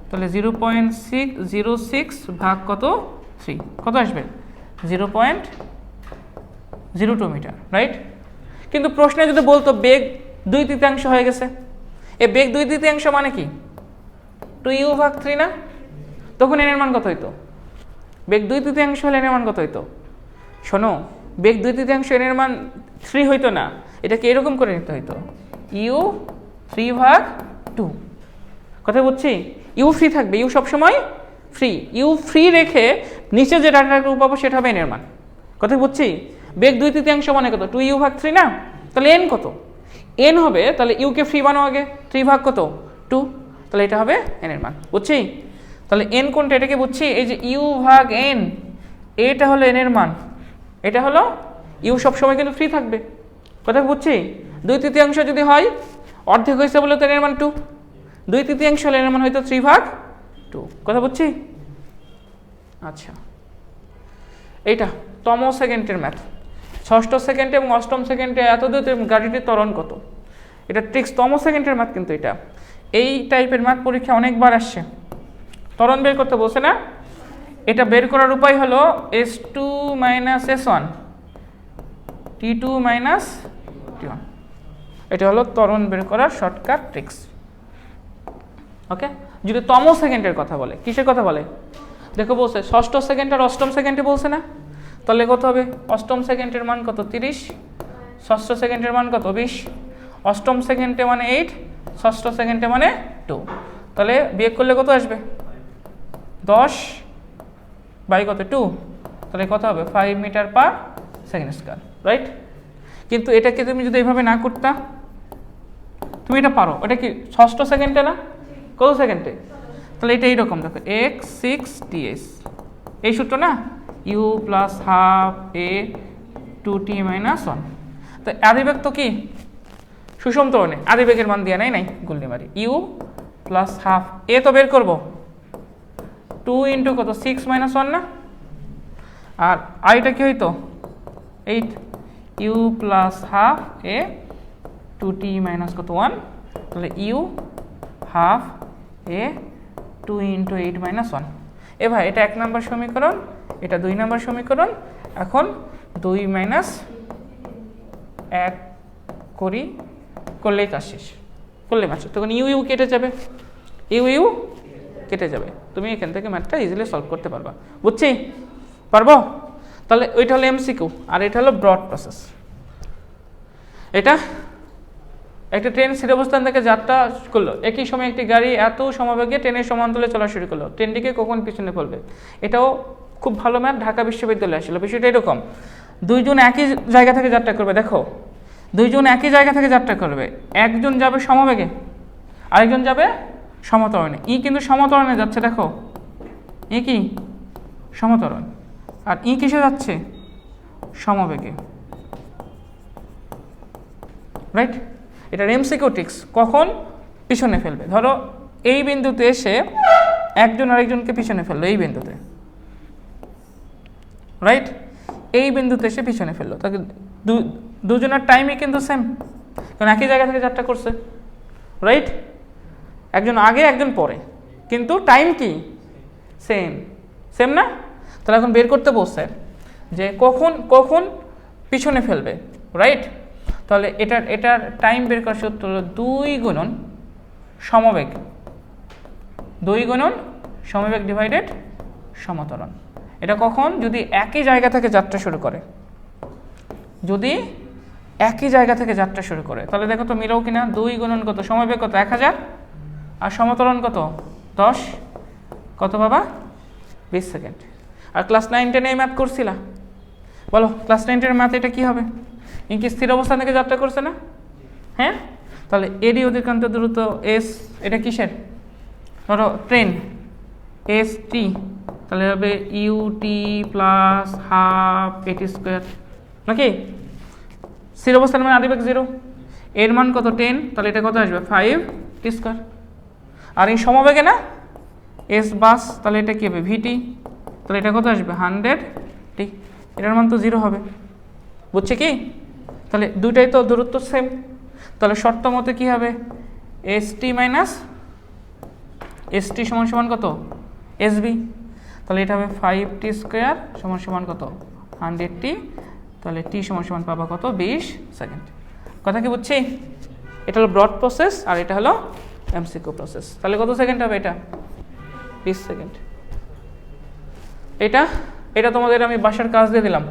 তাহলে 0.606 ভাগ কত 3, কত আসবে 0.02 মিটার, রাইট? কিন্তু প্রশ্নে যদি বলতো বেগ 2/3 হয়ে গেছে, এই বেগ 2/3 মানে কি 2u ভাগ 3 না, তখন n এর মান কত হইতো? বেগ 2/3 হলে n এর মান কত হইতো? শোনো, বেগ 2/3 n এর মান 3 হইতো না, এটাকে এরকম করে নিতে হইতো u 3 ভাগ 2, কথা বুঝছি? ইউ ফ্রি থাকবে, ইউ সবসময় ফ্রি, ইউ ফ্রি রেখে নিচে যে ডাটাটা পাবো সেটা হবে n এর মান, কথা বুঝছি? বেগ 2/3 মানে কত 2u ভাগ 3 না, তাহলে n কত? n হবে, তাহলে ইউ কে ফ্রি বানাও আগে, 3 ভাগ কত 2, তাহলে এটা হবে n এর মান, বুঝছি? তাহলে n কোনটা এটাকে বুঝছি, এই যে ইউ ভাগ n, এটা হলো n এর মান, এটা হলো ইউ সবসময় কিন্তু ফ্রি থাকবে, কথা বুঝছি? 2/3 যদি হয়, অর্ধেক হয়েছে বলে তো n এর মান 2, 2/3 হলে n এর মান হয়তো 3 ভাগ 2, কথা বুঝছি? আচ্ছা, এইটা তম সেকেন্ডের ম্যাথ, ষষ্ঠ সেকেন্ডে এবং অষ্টম সেকেন্ডে এত দূর গাড়িটির ত্বরণ কত, এটা ট্রিক্স, তম সেকেন্ডের ম্যাথ, কিন্তু এটা এই টাইপের ম্যাথ পরীক্ষা অনেকবার আসছে। ত্বরণ বের করতে বলছে না, এটা বের করার উপায় হলো s2 - s1 t2 - t1, এটা হলো ত্বরণ বের করার শর্টকাট ট্রিক্স। ওকে, যদি তম সেকেন্ডের কথা বলে, কিসের কথা বলে দেখো, বলছে ষষ্ঠ সেকেন্ড আর অষ্টম সেকেন্ডে বলছে না, তাহলে কত হবে? অষ্টম সেকেন্ডের মান কত 30, ষষ্ঠ সেকেন্ডের মান কত 20, অষ্টম সেকেন্ডে মানে 8, ষষ্ঠ সেকেন্ডে মানে 2, তাহলে বিয়োগ করলে কত আসবে 10 বাই কত 2, তাহলে কত হবে 5 metre per second square, right? কিন্তু এটাকে তুমি যদি এইভাবে না করতা, তুমি এটা পারো, ওটা কি ষষ্ঠ সেকেন্ডে না, কত সেকেন্ডে? তাহলে এটা এইরকম দেখো x6ds, এই সূত্র না, u plus half a 2t minus 1, তো আদিবেগ তো কি সুষম ত্বরণে আদিবেগের মান দিয়ে নাই গুল্লি মারি, u প্লাস হাফ a তো বের করবো 2 ইন্টু কত 6 মাইনাস 1 না, আর আইটা কি হইতো 8, u plus half a 2t minus কত 1, তাহলে u half a 2 into 8 minus 1। এ ভাই এটা 1 নম্বর সমীকরণ, এটা 2 নম্বর সমীকরণ, এখন 2 মাইনাস 1 করলেই কাজ শেষ, করলে মাত্র তখন ইউ কেটে যাবে, ইউ কেটে যাবে, তুমি এখান থেকে ম্যাথটা ইজিলি সলভ করতে পারবা, বুঝছি? পারবো? তাহলে ওইটা হলো এমসিকিউ, আর এটা হলো ব্রড প্রসেস। এটা একটা ট্রেন স্থির অবস্থান থেকে যাত্রা করলো, একই সময় একটি গাড়ি এত সমবেগে ট্রেনের সমান্তরালে চলা শুরু করলো, ট্রেনটিকে কখন পিছনে ফেলবে? এটাও খুব ভালো ম্যাথ, ঢাকা বিশ্ববিদ্যালয়ে আসলো। বিষয়টা এরকম, দুইজন একই জায়গা থেকে যাত্রা করবে, দেখো দুইজন একই জায়গা থেকে যাত্রা করবে, একজন যাবে সমবেগে, আরেকজন যাবে সমত্বরণে, ই কিন্তু সমত্বরণে যাচ্ছে, দেখো ই কি সমত্বরণ, আর ই কিসে যাচ্ছে সমবেগে, রাইট? এটা এমসিকিউ ট্রিক্স, কখন পিছনে ফেলবে। ধরো এই বিন্দুতে এসে একজন আরেকজনকে পিছনে ফেললো, এই বিন্দুতে, রাইট? এই বিন্দুতে এসে পিছনে ফেললো, তাকে দুজনের টাইমই কিন্তু সেম, কারণ একই জায়গা থেকে যাত্রা করছে, রাইট? একজন আগে একজন পরে, কিন্তু টাইম কি সেম না? তাহলে এখন বের করতে বলছে যে কখন পিছনে ফেলবে, রাইট? তাহলে এটার টাইম বের করার সূত্র হলো 2 গুণন সমবেগ ডিভাইডেড সমত্বরণ। এটা কখন? যদি একই জায়গা থেকে যাত্রা শুরু করে, তাহলে দেখো তো মিলাও কিনা, 2 গুণন কত সমবেগ কত 1000, আর সমত্বরণ কত 10, কত বাবা 20 সেকেন্ড। আর ক্লাস 9-10 এই ম্যাথ করছিলা, বলো ক্লাস 9-10 ম্যাথ এটা কি হবে? ইনকি স্থির অবস্থান থেকে যাত্রা করছে না, হ্যাঁ? তাহলে এডি অধিকান্ত দ্রুত এস, এটা কিসের? ধরো ট্রেন এস টি, তাহলে হবে ইউটি প্লাস হাফ এটি স্কোয়ার, নাকি? স্থির অবস্থান মানে আদিবেগ 0, এর মান কত 10, তাহলে এটা কত আসবে 5 টি স্কোয়ার। আর এই সমবেগে না এস বাস, তাহলে এটা কি হবে ভিটি, তাহলে এটা কত আসবে 100 টি, এটার মান তো 0 হবে, বুঝছে কি? তাহলে দুইটাই তো দূরত্ব সেম, তো তাহলে শর্ত মতে কী হবে, S T minus S T সমান সমান কত, এস বি। তাহলে এটা হবে 5t স্কোয়ার সমান সমান কত, 100t। তাহলে টি সমান সমান পাবা কত, 20 সেকেন্ড। কথা কি বুঝছি? এটা হলো ব্রড প্রসেস আর এটা হলো এমসিকিউ প্রসেস। তাহলে কত সেকেন্ড হবে এটা, 20 সেকেন্ড। এটা এটা তোমাদের আমি বাসার কাজ দিয়ে দিলাম।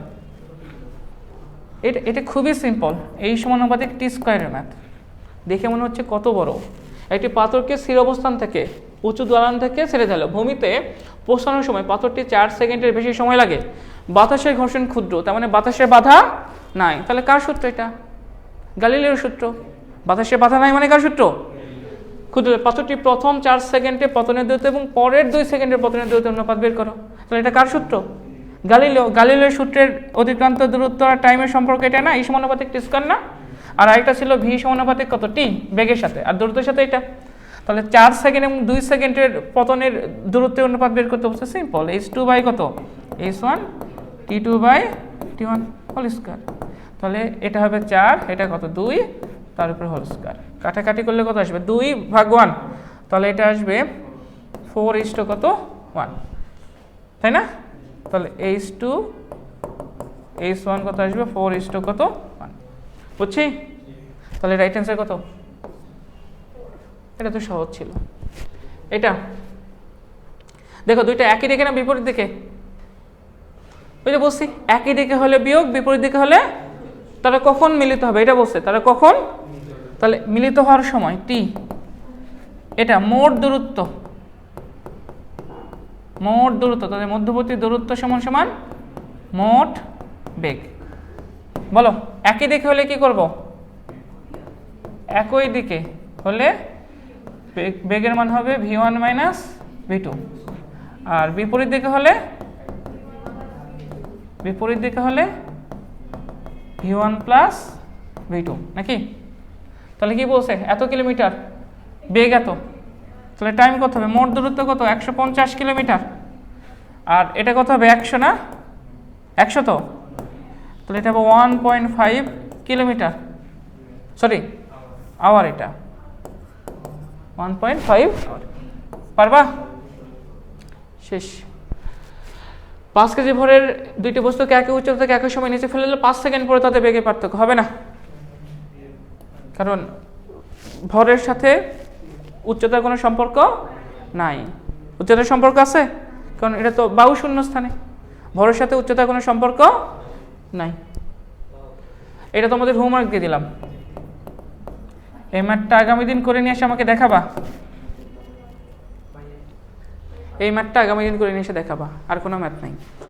এটা খুবই সিম্পল, এই সমানুপাতিক টি স্কোয়ারের ম্যাথ। দেখে মনে হচ্ছে কত বড়। একটি পাথরকে স্থির অবস্থান থেকে উঁচু ঢলান থেকে ছেড়ে দিল, ভূমিতে পৌঁছানোর সময় পাথরটি 4 সেকেন্ডের বেশি সময় লাগে। বাতাসের ঘর্ষণ ক্ষুদ্র, তার মানে বাতাসের বাধা নাই। তাহলে কার সূত্র এটা, গালিলিওর সূত্র। বাতাসের বাধা নাই মানে কার সূত্র, ক্ষুদ্র। পাথরটি প্রথম 4 সেকেন্ডে পতনের দূরত্ব এবং পরের 2 সেকেন্ডের পতনের দূরত্ব অনুপাত বের করো। তাহলে এটা কার সূত্র, গালিলিওর সূত্রের অতিক্রান্ত দূরত্ব আর টাইমের সম্পর্ক এটা না, এই সমানুপাতিক টি স্কয়ার না। আর আরেকটা ছিল ভি সমানুপাতিক কত, টি বেগের সাথে আর দূরত্বের সাথে এটা। তাহলে 4 সেকেন্ড এবং 2 সেকেন্ডের পতনের দূরত্বের অনুপাত বের করতে বলছে, সিম্পল, h2 বাই কত, h1 t2 by t1 whole square. তাহলে এটা হবে 4, এটা কত 2, তার উপরে হোল স্কয়ার। কাটাকাটি করলে কত আসবে, 2/1। তাহলে এটা আসবে 4 কত 1, তাই না? তাহলে h2 h1 কত আসবে, 4 কত 1। বুঝছি? তাহলে রাইট অ্যান্সার কত, এটা তো সহজ ছিল। এটা দেখো দুইটা একই দিকে না বিপরীত দিকে, ওই যে বলছি একই দিকে হলে বিয়োগ, বিপরীত দিকে হলে তারা কখন মিলিত হবে, এটা বলছে তারা কখন। তাহলে মিলিত হওয়ার সময় টি, এটা মোট দূরত্ব, তাদের মধ্যবর্তী দূরত্ব সমান সমান মোট বেগ। বলো একই দিকে হলে কি করব, একই দিকে হলে বেগের মান হবে v1 মাইনাস v2, আর বিপরীত দিকে হলে v1 প্লাস v2 নাকি? তাহলে কি বলছে, এত কিলোমিটার বেগ এত, তাহলে টাইম কত হবে, মোট দূরত্ব কত 150 কিলোমিটার, আর এটা কত হবে 100 না, 100 তো, তাহলে এটা হবে 1.5 কিলোমিটার, সরি আওয়ার, এটা 1.5 আওয়ার। পারবা? শেষ। 5 কেজি ভরের দুইটি বস্তুকে একই উচ্চতা থেকে একই সময় নিচে ফেলে দিলে 5 সেকেন্ড পরে তাদের বেগের পার্থক্য হবে না, কারণ ভরের সাথে উচ্চতার কোনো সম্পর্ক নাই। উচ্চতার সম্পর্ক আছে, কারণ এটা তো বায়ু শূন্য স্থানে, ভরের সাথে উচ্চতার কোনো সম্পর্ক নাই। এটা তোমাদের হোমওয়ার্ক দিয়ে দিলাম, এই ম্যাথটা আগামী দিন করে নিয়ে এসে আমাকে দেখাবা, এই ম্যাথটা আগামী দিন করে নিয়ে এসে দেখাবা, আর কোনো ম্যাথ নাই।